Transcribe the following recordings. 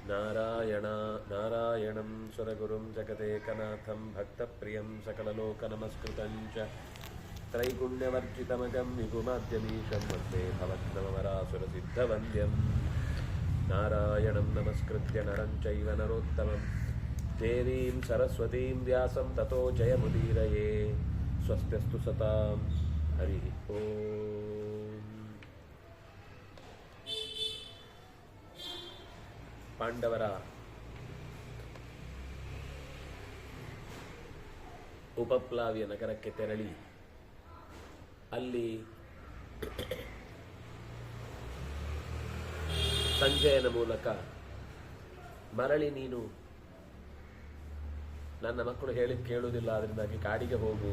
ನಾರಾಯಣಂ ಸುರಗುರುಂ ಜಗದೇಕನಾಥಂ ಭಕ್ತಪ್ರಿಯಂ ಸಕಲಲೋಕನಮಸ್ಕೃತಂ ಚ ತ್ರೈಗುಣ್ಯವರ್ಜಿತಮಜಂ ವಿಭುಮಾದ್ಯಮೀಶಂ ವಂದೇ ಭವದ್ಭವಮರಾಸುರಸಿದ್ಧವಂದ್ಯಂ ನಾರಾಯಣಂ ನಮಸ್ಕೃತ್ಯ ನರಂ ಚೈವ ನರೋತ್ತಮಂ ದೇವೀಂ ಸರಸ್ವತೀಂ ವ್ಯಾಸಂ ತತೋ ಜಯಮುದೀರಯೇ. ಸ್ವಸ್ತ್ಯಸ್ತು ಸತಾಂ. ಹರಿ ಓಂ. ಪಾಂಡವರ ಉಪಪ್ಲಾವಿಯ ನಗರಕ್ಕೆ ತೆರಳಿ ಅಲ್ಲಿ ಸಂಜಯನ ಮೂಲಕ ಮರಳಿ ನೀನು ನನ್ನ ಮಕ್ಕಳು ಹೇಳಿ ಕೇಳುವುದಿಲ್ಲ, ಅದರಿಂದಾಗಿ ಕಾಡಿಗೆ ಹೋಗು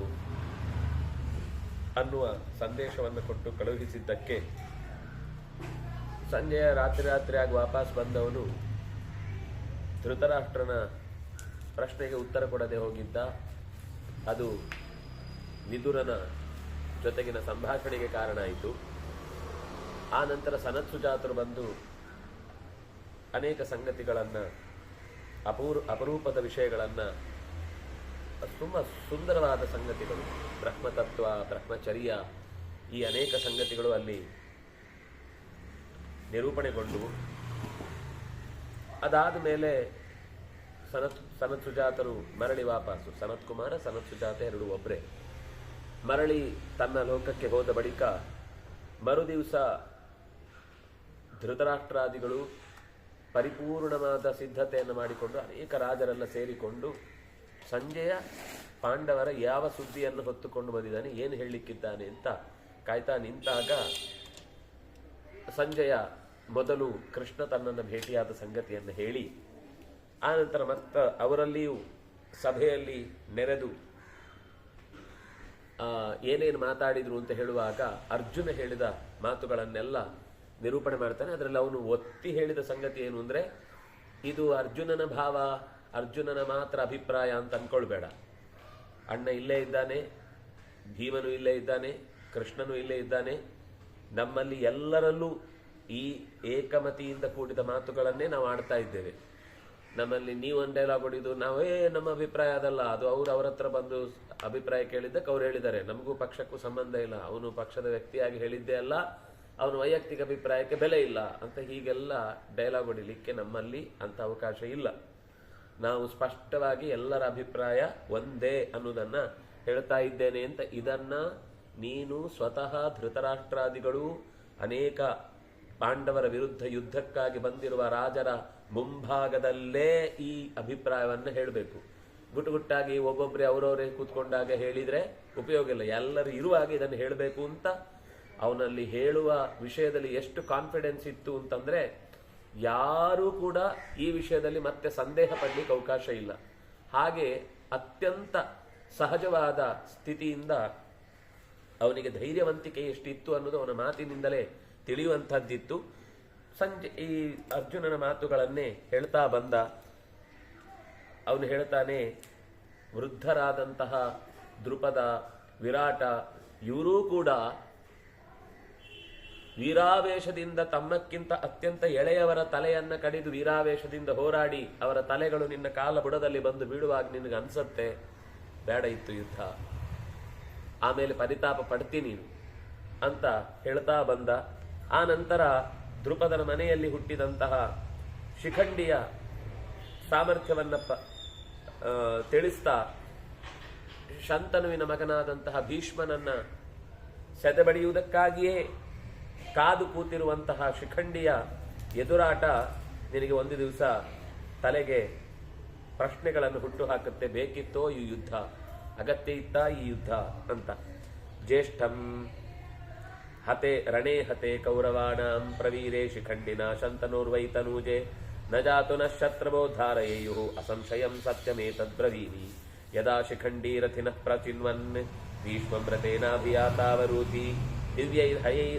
ಅನ್ನುವ ಸಂದೇಶವನ್ನು ಕೊಟ್ಟು ಕಳುಹಿಸಿದ್ದಕ್ಕೆ ಸಂಜಯ ರಾತ್ರಿಯಾಗಿ ವಾಪಸ್ ಬಂದವನು ಧೃತರಾಷ್ಟ್ರನ ಪ್ರಶ್ನೆಗೆ ಉತ್ತರ ಕೊಡದೆ ಹೋಗಿದ್ದ. ಅದು ವಿದುರನ ಜೊತೆಗಿನ ಸಂಭಾಷಣೆಗೆ ಕಾರಣ ಆಯಿತು. ಆ ನಂತರ ಸನತ್ಸುಜಾತರು ಬಂದು ಅನೇಕ ಸಂಗತಿಗಳನ್ನು, ಅಪರೂಪದ ವಿಷಯಗಳನ್ನು, ತುಂಬ ಸುಂದರವಾದ ಸಂಗತಿಗಳು, ಬ್ರಹ್ಮತತ್ವ, ಬ್ರಹ್ಮಚರ್ಯ, ಈ ಅನೇಕ ಸಂಗತಿಗಳು ಅಲ್ಲಿ ನಿರೂಪಣೆಗೊಂಡವು. ಅದಾದ ಮೇಲೆ ಸನತ್ಸುಜಾತರು ಮರಳಿ ವಾಪಸ್ಸು, ಸನತ್ಕುಮಾರ ಸನತ್ಸುಜಾತ ಎರಡು ಒಬ್ಬರೇ, ಮರಳಿ ತನ್ನ ಲೋಕಕ್ಕೆ ಹೋದ ಬಳಿಕ ಮರುದಿವಸ ಧೃತರಾಷ್ಟ್ರಾದಿಗಳು ಪರಿಪೂರ್ಣವಾದ ಸಿದ್ಧತೆಯನ್ನು ಮಾಡಿಕೊಂಡು ಅನೇಕ ರಾಜರೆಲ್ಲ ಸೇರಿಕೊಂಡು ಸಂಜಯ ಪಾಂಡವರ ಯಾವ ಸುದ್ದಿಯನ್ನು ಹೊತ್ತುಕೊಂಡು ಬಂದಿದ್ದಾನೆ, ಏನು ಹೇಳಲಿಕ್ಕಿದ್ದಾನೆ ಅಂತ ಕಾಯ್ತಾ ನಿಂತಾಗ ಸಂಜಯ ಮೊದಲು ಕೃಷ್ಣ ತನ್ನನ್ನು ಭೇಟಿಯಾದ ಸಂಗತಿಯನ್ನು ಹೇಳಿ, ಆನಂತರ ಅವರಲ್ಲಿಯೂ ಸಭೆಯಲ್ಲಿ ನೆರೆದು ಏನೇನು ಮಾತಾಡಿದ್ರು ಅಂತ ಹೇಳುವಾಗ ಅರ್ಜುನ ಹೇಳಿದ ಮಾತುಗಳನ್ನೆಲ್ಲ ನಿರೂಪಣೆ ಮಾಡ್ತಾನೆ. ಅದರಲ್ಲಿ ಅವನು ಒತ್ತಿ ಹೇಳಿದ ಸಂಗತಿ ಏನು ಅಂದರೆ, ಇದು ಅರ್ಜುನನ ಭಾವ, ಅರ್ಜುನನ ಮಾತ್ರ ಅಭಿಪ್ರಾಯ ಅಂತ ಅನ್ಕೊಳ್ಬೇಡ. ಅಣ್ಣ ಇಲ್ಲೇ ಇದ್ದಾನೆ, ಭೀಮನು ಇಲ್ಲೇ ಇದ್ದಾನೆ, ಕೃಷ್ಣನು ಇಲ್ಲೇ ಇದ್ದಾನೆ. ನಮ್ಮಲ್ಲಿ ಎಲ್ಲರಲ್ಲೂ ಈ ಏಕಮತಿಯಿಂದ ಕೂಡಿದ ಮಾತುಗಳನ್ನೇ ನಾವು ಆಡ್ತಾ ಇದ್ದೇವೆ. ನಮ್ಮಲ್ಲಿ ನೀವೊಂದು ಡೈಲಾಗ್ ಹೊಡಿದು ನಾವೇ ನಮ್ಮ ಅಭಿಪ್ರಾಯ ಅದಲ್ಲ, ಅದು ಅವ್ರ ಹತ್ರ ಬಂದು ಅಭಿಪ್ರಾಯ ಕೇಳಿದ್ದಕ್ಕೆ ಅವ್ರು ಹೇಳಿದ್ದಾರೆ, ನಮಗೂ ಪಕ್ಷಕ್ಕೂ ಸಂಬಂಧ ಇಲ್ಲ, ಅವನು ಪಕ್ಷದ ವ್ಯಕ್ತಿಯಾಗಿ ಹೇಳಿದ್ದೇ ಅಲ್ಲ, ಅವನು ವೈಯಕ್ತಿಕ ಅಭಿಪ್ರಾಯಕ್ಕೆ ಬೆಲೆ ಇಲ್ಲ ಅಂತ ಹೀಗೆಲ್ಲ ಡೈಲಾಗ್ ಹೊಡಿಲಿಕ್ಕೆ ನಮ್ಮಲ್ಲಿ ಅಂತ ಅವಕಾಶ ಇಲ್ಲ. ನಾವು ಸ್ಪಷ್ಟವಾಗಿ ಎಲ್ಲರ ಅಭಿಪ್ರಾಯ ಒಂದೇ ಅನ್ನೋದನ್ನ ಹೇಳ್ತಾ ಇದ್ದೇನೆ ಅಂತ. ಇದನ್ನ ನೀನು ಸ್ವತಃ ಧೃತರಾಷ್ಟ್ರಾದಿಗಳು ಅನೇಕ ಪಾಂಡವರ ವಿರುದ್ಧ ಯುದ್ಧಕ್ಕಾಗಿ ಬಂದಿರುವ ರಾಜರ ಮುಂಭಾಗದಲ್ಲೇ ಈ ಅಭಿಪ್ರಾಯವನ್ನು ಹೇಳಬೇಕು. ಗುಟ್ಟುಗುಟ್ಟಾಗಿ ಒಬ್ಬೊಬ್ಬರೇ ಅವರವರೇ ಕೂತ್ಕೊಂಡಾಗ ಹೇಳಿದ್ರೆ ಉಪಯೋಗ ಇಲ್ಲ. ಎಲ್ಲರೂ ಇರುವಾಗ ಇದನ್ನು ಹೇಳಬೇಕು ಅಂತ ಅವನಲ್ಲಿ ಹೇಳುವ ವಿಷಯದಲ್ಲಿ ಎಷ್ಟು ಕಾನ್ಫಿಡೆನ್ಸ್ ಇತ್ತು ಅಂತಂದ್ರೆ ಯಾರೂ ಕೂಡ ಈ ವಿಷಯದಲ್ಲಿ ಮತ್ತೆ ಸಂದೇಹ ಪಡಲಿಕ್ಕೆ ಅವಕಾಶ ಇಲ್ಲ. ಹಾಗೆ ಅತ್ಯಂತ ಸಹಜವಾದ ಸ್ಥಿತಿಯಿಂದ ಅವನಿಗೆ ಧೈರ್ಯವಂತಿಕೆ ಎಷ್ಟಿತ್ತು ಅನ್ನೋದು ಅವನ ಮಾತಿನಿಂದಲೇ ತಿಳಿಯುವಂಥದ್ದಿತ್ತು. ಈ ಅರ್ಜುನನ ಮಾತುಗಳನ್ನೇ ಹೇಳ್ತಾ ಬಂದ. ಅವನು ಹೇಳ್ತಾನೆ, ವೃದ್ಧರಾದಂತಹ ದೃಪದ, ವಿರಾಟ ಇವರೂ ಕೂಡ ವೀರಾವೇಶದಿಂದ ತಮ್ಮಕ್ಕಿಂತ ಅತ್ಯಂತ ಎಳೆಯವರ ತಲೆಯನ್ನ ಕಡಿದು ವೀರಾವೇಶದಿಂದ ಹೋರಾಡಿ ಅವರ ತಲೆಗಳು ನಿನ್ನ ಕಾಲ ಬುಡದಲ್ಲಿ ಬಂದು ಬೀಳುವಾಗ ನಿನಗೆ ಅನ್ಸತ್ತೆ ಬೇಡ ಇತ್ತು ಯುದ್ಧ, ಆಮೇಲೆ ಪರಿತಾಪ ಪಡ್ತೀನಿ ಅಂತ ಹೇಳ್ತಾ ಬಂದ. ಆ ನಂತರ ದೃಪದನ ಮನೆಯಲ್ಲಿ ಹುಟ್ಟಿದಂತಹ ಶಿಖಂಡಿಯ ಸಾಮರ್ಥ್ಯವನ್ನ ತಿಳಿಸ್ತಾ ಶಂತನುವಿನ ಮಗನಾದಂತಹ ಭೀಷ್ಮನನ್ನ ಸೆದೆಬಡಿಯುವುದಕ್ಕಾಗಿಯೇ ಕಾದು ಕೂತಿರುವಂತಹ ಶಿಖಂಡಿಯ ಎದುರಾಟ ನಿನಗೆ ಒಂದು ದಿವಸ ತಲೆಗೆ ಪ್ರಶ್ನೆಗಳನ್ನು ಹುಟ್ಟು ಹಾಕುತ್ತೆ. ಬೇಕಿತ್ತೋ ಈ ಯುದ್ಧ, ಅಗತ್ಯ ಇತ್ತಾ ಈ ಯುದ್ಧ ಅಂತ. ಜ್ಯೇಷ್ಠಂ ಹತೆ ರಣೇ ಹತೆ ಕೌರವಾಣಾಂ ಪ್ರವೀರೇ ಶಿಖಂಡಿನ ಶಂತನೋರ್ವೈತನೂಜೆ ನ ಜಾತು ನ ಶತ್ರವೋ ಧಾರಯೇಯು ಅಸಂಶಯಂ ಸತ್ಯಮೇತದ್ಬ್ರವೀಮಿ ಯದಾ ಶಿಖಂಡೀ ರಥಿನಃ ಪ್ರಚಿನ್ವನ್ ಭೀಷ್ಮಮ್ರತೇನಾಭಿಯಾತಾವರೂತಿ ದಿವ್ಯೈರ್ಹಯೈ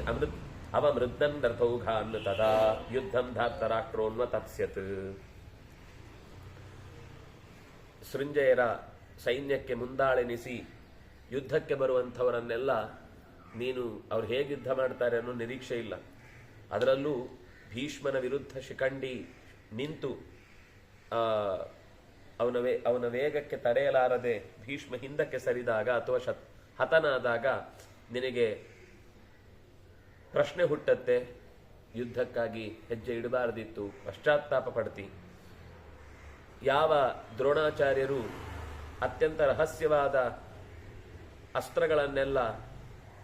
ಅವಮೃದ್ಧನ್ ರಥೌಘಾನ್ ತದಾ ಯುದ್ಧಂ ಧಾರ್ತರಾಷ್ಟ್ರೋನ್ವ ತತ್ಸ್ಯತ್. ಸೃಂಜಯರ ಸೈನ್ಯಕ್ಕೆ ಮುಂದಾಳೆನಿಸಿ ಯುದ್ಧಕ್ಕೆ ಬರುವಂಥವರನ್ನೆಲ್ಲ ನೀನು ಅವ್ರು ಹೇಗೆ ಯುದ್ಧ ಮಾಡ್ತಾರೆ ಅನ್ನೋ ನಿರೀಕ್ಷೆ ಇಲ್ಲ. ಅದರಲ್ಲೂ ಭೀಷ್ಮನ ವಿರುದ್ಧ ಶಿಖಂಡಿ ನಿಂತು ಅವನ ವೇಗಕ್ಕೆ ತಡೆಯಲಾರದೆ ಭೀಷ್ಮ ಹಿಂದಕ್ಕೆ ಸರಿದಾಗ ಅಥವಾ ಹತನಾದಾಗ ನಿನಗೆ ಪ್ರಶ್ನೆ ಹುಟ್ಟತ್ತೆ, ಯುದ್ಧಕ್ಕಾಗಿ ಹೆಜ್ಜೆ ಇಡಬಾರದಿತ್ತು, ಪಶ್ಚಾತ್ತಾಪ ಪಡ್ತಿ. ಯಾವ ದ್ರೋಣಾಚಾರ್ಯರು ಅತ್ಯಂತ ರಹಸ್ಯವಾದ ಅಸ್ತ್ರಗಳನ್ನೆಲ್ಲ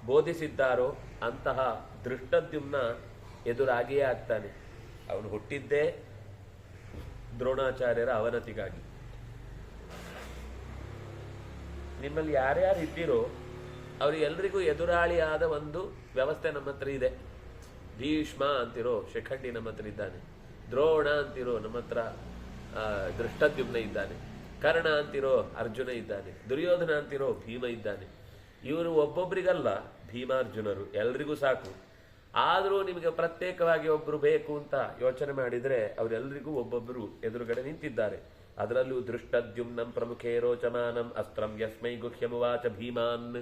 ಬೋಧಿಸಿದ್ದಾರೋ ಅಂತಹ ದೃಷ್ಟದ್ಯುಮ್ನ ಎದುರಾಗಿಯೇ ಆಗ್ತಾನೆ. ಅವನು ಹುಟ್ಟಿದ್ದೇ ದ್ರೋಣಾಚಾರ್ಯರ ಅವನತಿಗಾಗಿ. ನಿಮ್ಮಲ್ಲಿ ಯಾರ್ಯಾರು ಇದ್ದೀರೋ ಅವರಿಗೆಲ್ಲರಿಗೂ ಎದುರಾಳಿಯಾದ ಒಂದು ವ್ಯವಸ್ಥೆ ನಮ್ಮ ಹತ್ರ ಇದೆ. ಭೀಷ್ಮ ಅಂತಿರೋ ಶಿಖಂಡಿ ನಮ್ಮ ಹತ್ರ ಇದ್ದಾನೆ, ದ್ರೋಣ ಅಂತಿರೋ ನಮ್ಮ ಹತ್ರ ದೃಷ್ಟದ್ಯುಮ್ನ ಇದ್ದಾನೆ, ಕರ್ಣ ಅಂತಿರೋ ಅರ್ಜುನ ಇದ್ದಾನೆ, ದುರ್ಯೋಧನ ಅಂತಿರೋ ಭೀಮ ಇದ್ದಾನೆ. ಇವರು ಒಬ್ಬೊಬ್ಬರಿಗಲ್ಲ ಭೀಮಾರ್ಜುನರು, ಎಲ್ರಿಗೂ ಸಾಕು. ಆದರೂ ನಿಮಗೆ ಪ್ರತ್ಯೇಕವಾಗಿ ಒಬ್ಬರು ಬೇಕು ಅಂತ ಯೋಚನೆ ಮಾಡಿದರೆ ಅವರೆಲ್ಲರಿಗೂ ಒಬ್ಬೊಬ್ಬರು ಎದುರುಗಡೆ ನಿಂತಿದ್ದಾರೆ. ಅದರಲ್ಲೂ ದೃಷ್ಟದ್ಯುಮ್ನಂ ಪ್ರಮುಖೇ ರೋಚಮಾನಂ ಅಸ್ತ್ರಂ ಯಸ್ಮೈ ಗುಹ್ಯಮುವಾಚ ಭೀಮಾನ್.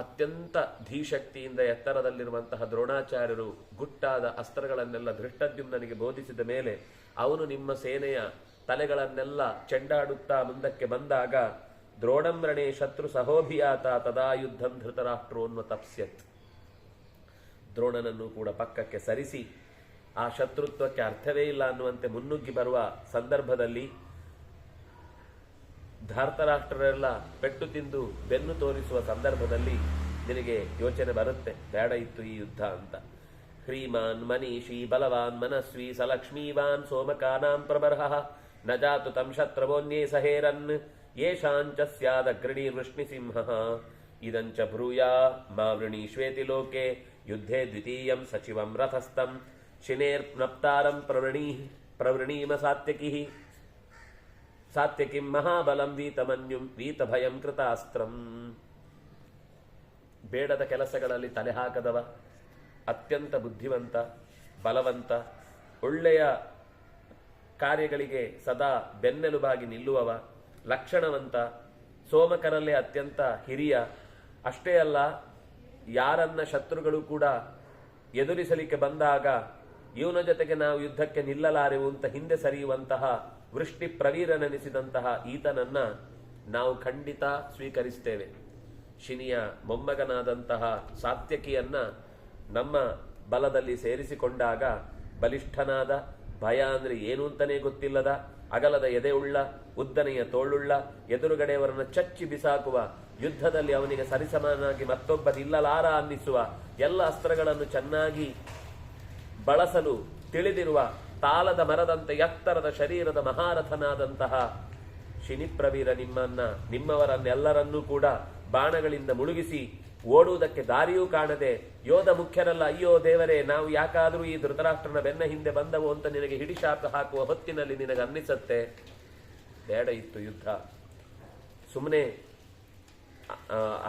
ಅತ್ಯಂತ ಧೀಶಕ್ತಿಯಿಂದ ಎತ್ತರದಲ್ಲಿರುವಂತಹ ದ್ರೋಣಾಚಾರ್ಯರು ಗುಟ್ಟಾದ ಅಸ್ತ್ರಗಳನ್ನೆಲ್ಲ ದೃಷ್ಟದ್ಯುಮ್ನನಿಗೆ ಬೋಧಿಸಿದ ಮೇಲೆ ಅವನು ನಿಮ್ಮ ಸೇನೆಯ ತಲೆಗಳನ್ನೆಲ್ಲ ಚೆಂಡಾಡುತ್ತಾ ಮುಂದಕ್ಕೆ ಬಂದಾಗ ದ್ರೋಣಂರಣೆ ಶತ್ರು ಸಹೋಭಿಯಾತ ತದಾ ಯುದ್ಧಂ ಧೃತರಾಷ್ಟ್ರೋನ್ಮತಪ್ಸ್ಯತ್. ದ್ರೋಣನನ್ನು ಕೂಡ ಪಕ್ಕಕ್ಕೆ ಸರಿಸಿ ಆ ಶತ್ರುತ್ವಕ್ಕೆ ಅರ್ಥವೇ ಇಲ್ಲ ಅನ್ನುವಂತೆ ಮುನ್ನುಗ್ಗಿ ಬರುವ ಸಂದರ್ಭದಲ್ಲಿ ಧೃತರಾಷ್ಟ್ರರೆಲ್ಲ ಪೆಟ್ಟು ತಿಂದು ಬೆನ್ನು ತೋರಿಸುವ ಸಂದರ್ಭದಲ್ಲಿ ನಿನಗೆ ಯೋಚನೆ ಬರುತ್ತೆ, ಬೇಡ ಇತ್ತು ಈ ಯುದ್ಧ ಅಂತ. ಹ್ರೀಮಾನ್ ಮನೀಷಿ ಬಲವಾನ್ ಮನಸ್ವಿ ಸಲಕ್ಷ್ಮೀವಾನ್ ಸೋಮಕಾನಾಂ ಪ್ರಬರ್ಹ ನ ಜಾತು ತಂ ಶತ್ರವೋನ್ಯೇ ಸಹೇರನ್ ಯೇಷಾಂಚ ಸ್ಯಾದಗ್ರಣೀರ್ವೃಷ್ಣಿಸಿಂಹ ಇದಂಚ ಬ್ರೂಯಾ ಮಾ ವೃಣೀಶ್ವೇತಿ ಲೋಕೆ ಯುದ್ಧೇ ದ್ವಿತೀಯಂ ಸಚಿವಂ ರಥಸ್ಥಂ ಶಿನೇರ್ನಪ್ತಾರಂ ಪ್ರವೃಣೀಮ ಸಾತ್ಯಕಿಂ ಮಹಾಬಲಂ ವೀತಮನ್ಯುಂ ವೀತಭಯಂ ಕೃತಾಸ್ತ್ರಂ. ಬೇಡದ ಕೆಲಸಗಳಲ್ಲಿ ತಲೆ ಹಾಕದವ, ಅತ್ಯಂತ ಬುದ್ಧಿವಂತ, ಬಲವಂತ, ಒಳ್ಳೆಯ ಕಾರ್ಯಗಳಿಗೆ ಸದಾ ಬೆನ್ನೆಲುಬಾಗಿ ನಿಲ್ಲುವವ, ಲಕ್ಷಣವಂತ, ಸೋಮಕರಲ್ಲೇ ಅತ್ಯಂತ ಹಿರಿಯ. ಅಷ್ಟೇ ಅಲ್ಲ, ಯಾರನ್ನ ಶತ್ರುಗಳು ಕೂಡ ಎದುರಿಸಲಿಕ್ಕೆ ಬಂದಾಗ ಇವನ ಜೊತೆಗೆ ನಾವು ಯುದ್ಧಕ್ಕೆ ನಿಲ್ಲಲಾರೆವು ಅಂತ ಹಿಂದೆ ಸರಿಯುವಂತಹ ವೃಷ್ಟಿ ಪ್ರವೀರನೆನಿಸಿದಂತಹ ಈತನನ್ನ ನಾವು ಖಂಡಿತ ಸ್ವೀಕರಿಸ್ತೇವೆ. ಶಿನಿಯ ಮೊಮ್ಮಗನಾದಂತಹ ಸಾತ್ಯಕಿಯನ್ನ ನಮ್ಮ ಬಲದಲ್ಲಿ ಸೇರಿಸಿಕೊಂಡಾಗ ಬಲಿಷ್ಠನಾದ, ಭಯ ಅಂದ್ರೆ ಏನು ಅಂತಾನೆ ಗೊತ್ತಿಲ್ಲದ, ಅಗಲದ ಎದೆಯುಳ್ಳ, ಉದ್ದನೆಯ ತೋಳುಳ್ಳ, ಎದುರುಗಡೆಯವರನ್ನು ಚಚ್ಚಿ ಬಿಸಾಕುವ, ಯುದ್ಧದಲ್ಲಿ ಅವನಿಗೆ ಸರಿಸಮಾನಾಗಿ ಮತ್ತೊಬ್ಬ ನಿಲ್ಲಲಾರ ಅನ್ನಿಸುವ, ಎಲ್ಲ ಅಸ್ತ್ರಗಳನ್ನು ಚೆನ್ನಾಗಿ ಬಳಸಲು ತಿಳಿದಿರುವ, ತಾಲದ ಮರದಂತೆ ಎತ್ತರದ ಶರೀರದ ಮಹಾರಥನಾದಂತಹ ಶಿನಿಪ್ರವೀರ ನಿಮ್ಮವರನ್ನೆಲ್ಲರನ್ನೂ ಕೂಡ ಬಾಣಗಳಿಂದ ಮುಳುಗಿಸಿ ಓಡುವುದಕ್ಕೆ ದಾರಿಯೂ ಕಾಣದೆ ಯೋಧ ಮುಖ್ಯರಲ್ಲ, ಅಯ್ಯೋ ದೇವರೇ ನಾವು ಯಾಕಾದರೂ ಈ ಧೃತರಾಷ್ಟ್ರನ ಬೆನ್ನ ಹಿಂದೆ ಬಂದವು ಅಂತ ನಿನಗೆ ಹಿಡಿಶಾಪ ಹಾಕುವ ಹೊತ್ತಿನಲ್ಲಿ ನಿನಗೆ ಅನ್ನಿಸತ್ತೆ, ಬೇಡ ಇತ್ತು ಯುದ್ಧ, ಸುಮ್ಮನೆ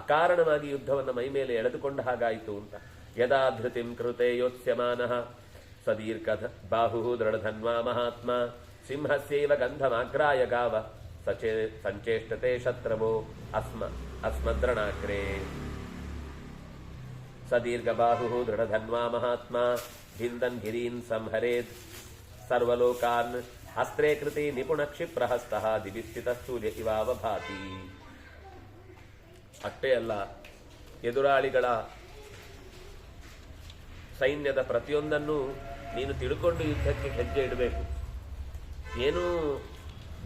ಅಕಾರಣವಾಗಿ ಯುದ್ಧವನ್ನು ಮೈಮೇಲೆ ಎಳೆದುಕೊಂಡ ಹಾಗಾಯಿತು ಅಂತ. ಯದಾ ಧೃತಿಂ ಕೃತೆ ಯೋತ್ಸ್ಯಮಾನಃ ಸದೀರ್ಘ ಬಾಹು ದೃಢಧನ್ವಾ ಮಹಾತ್ಮ ಸಿಂಹಸ್ಯೈವ ಗಂಧಮಾಗ್ರಾಯ ಗಾವ ಸಂಚೇಷ್ಟತೆ ಶತ್ರವೋ ಅಸ್ಮದ್ರಣಾಗ್ರೇ. ಸದೀರ್ಘ ಬಾಹು ದೃಢಧನ್ವಾ ಮಹಾತ್ಮ ಭಿಂದನ್ ಗಿರೀನ್ ಸಂಹರೇತ್ ಸರ್ವಲೋಕಾನ್ ಅಸ್ತ್ರೇ ಕೃತಿ ನಿಪುಣ ಕ್ಷಿಪ್ರಹಸ್ತಃ ದಿವಿಸ್ಥಿತ ಸೂರ್ಯ ಇವಾವಭಾತಿ. ಅಷ್ಟೇ ಅಲ್ಲ, ಎದುರಾಳಿಗಳ ಸೈನ್ಯದ ಪ್ರತಿಯೊಂದನ್ನು ನೀನು ತಿಳ್ಕೊಂಡು ಯುದ್ಧಕ್ಕೆ ಹೆಜ್ಜೆ ಇಡಬೇಕು. ಏನೂ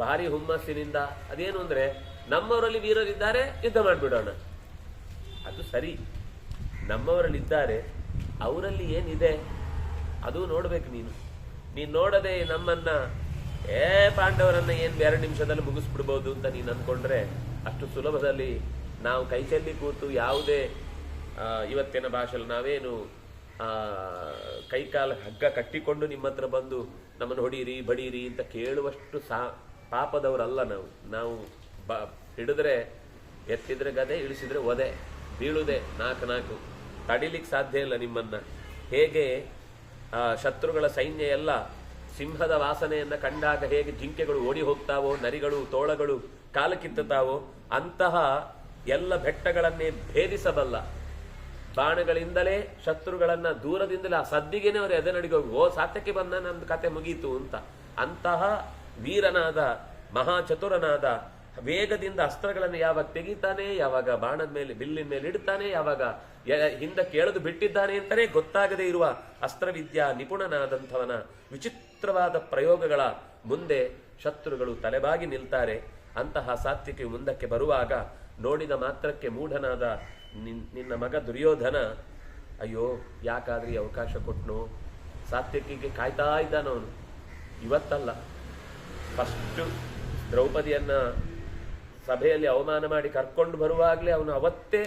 ಭಾರಿ ಹುಮ್ಮಸ್ಸಿನಿಂದ, ಅದೇನು ಅಂದ್ರೆ ನಮ್ಮವರಲ್ಲಿ ವೀರರಿದ್ದಾರೆ ಯುದ್ಧ ಮಾಡಿಬಿಡೋಣ, ಅದು ಸರಿ. ನಮ್ಮವರಲ್ಲಿದ್ದಾರೆ, ಅವರಲ್ಲಿ ಏನಿದೆ ಅದು ನೋಡ್ಬೇಕು. ನೀನು ನೋಡದೆ ನಮ್ಮನ್ನ ಪಾಂಡವರನ್ನ ಏನು 2 ನಿಮಿಷದಲ್ಲಿ ಮುಗಿಸ್ಬಿಡ್ಬೋದು ಅಂತ ನೀನು ಅಂದ್ಕೊಂಡ್ರೆ ಅಷ್ಟು ಸುಲಭದಲ್ಲಿ ನಾವು ಕೈಚೆಲ್ಲಿ ಕೂತು ಯಾವುದೇ ಇವತ್ತಿನ ಭಾಷೆಯಲ್ಲಿ ನಾವೇನು ಕೈಕಾಲ ಹಗ್ಗ ಕಟ್ಟಿಕೊಂಡು ನಿಮ್ಮ ಹತ್ರ ಬಂದು ನಮ್ಮನ್ನು ಹೊಡೀರಿ ಬಡೀರಿ ಅಂತ ಕೇಳುವಷ್ಟು ಪಾಪದವರಲ್ಲ ನಾವು. ಹಿಡಿದ್ರೆ ಎತ್ತಿದ್ರೆ ಗದೆ, ಇಳಿಸಿದ್ರೆ ಒದೆ, ಬೀಳುದೆ 4 ತಡಿಲಿಕ್ಕೆ ಸಾಧ್ಯ ಇಲ್ಲ ನಿಮ್ಮನ್ನ. ಹೇಗೆ ಶತ್ರುಗಳ ಸೈನ್ಯ ಎಲ್ಲ ಸಿಂಹದ ವಾಸನೆಯನ್ನ ಕಂಡಾಗ ಹೇಗೆ ಜಿಂಕೆಗಳು ಓಡಿ ಹೋಗ್ತಾವೋ, ನರಿಗಳು ತೋಳಗಳು ಕಾಲು ಕಿತ್ತುತ್ತಾವೋ, ಅಂತಹ ಎಲ್ಲ ಬೆಟ್ಟಗಳನ್ನೇ ಭೇದಿಸಬಲ್ಲ ಬಾಣಗಳಿಂದಲೇ ಶತ್ರುಗಳನ್ನ ದೂರದಿಂದಲೇ ಆ ಸದ್ದಿಗೆನೆ ಅವರು ಎದೆ ನಡಿಗೋಗಿ, ಸಾತ್ಯಕ್ಕೆ ಬಂದ ನಮ್ದು ಕತೆ ಮುಗೀತು ಅಂತ ಅಂತಹ ವೀರನಾದ ಮಹಾಚತುರನಾದ ವೇಗದಿಂದ ಅಸ್ತ್ರಗಳನ್ನು ಯಾವಾಗ ತೆಗಿತಾನೆ, ಯಾವಾಗ ಬಾಣದ ಮೇಲೆ ಬಿಲ್ಲಿನ ಮೇಲೆ ಇಡ್ತಾನೆ, ಯಾವಾಗ ಹಿಂದಕ್ಕೆ ಎಳೆದು ಬಿಟ್ಟಿದ್ದಾನೆ ಅಂತಾನೆ ಗೊತ್ತಾಗದೇ ಇರುವ ಅಸ್ತ್ರವಿದ್ಯಾ ನಿಪುಣನಾದಂಥವನ ವಿಚಿತ್ರವಾದ ಪ್ರಯೋಗಗಳ ಮುಂದೆ ಶತ್ರುಗಳು ತಲೆಬಾಗಿ ನಿಲ್ತಾರೆ. ಅಂತಹ ಸಾತ್ವಿಕೆಯು ಮುಂದಕ್ಕೆ ಬರುವಾಗ ನೋಡಿದ ಮಾತ್ರಕ್ಕೆ ಮೂಢನಾದ ನಿನ್ನ ಮಗ ದುರ್ಯೋಧನ, ಅಯ್ಯೋ ಯಾಕಾದ್ರೂ ಈ ಅವಕಾಶ ಕೊಟ್ನು, ಸಾತ್ವಿಕಿಗೆ ಕಾಯ್ತಾ ಇದ್ದಾನವನು. ಇವತ್ತಲ್ಲ, ಫಸ್ಟ್ ದ್ರೌಪದಿಯನ್ನ ಸಭೆಯಲ್ಲಿ ಅವಮಾನ ಮಾಡಿ ಕರ್ಕೊಂಡು ಬರುವಾಗಲೇ ಅವನು ಅವತ್ತೇ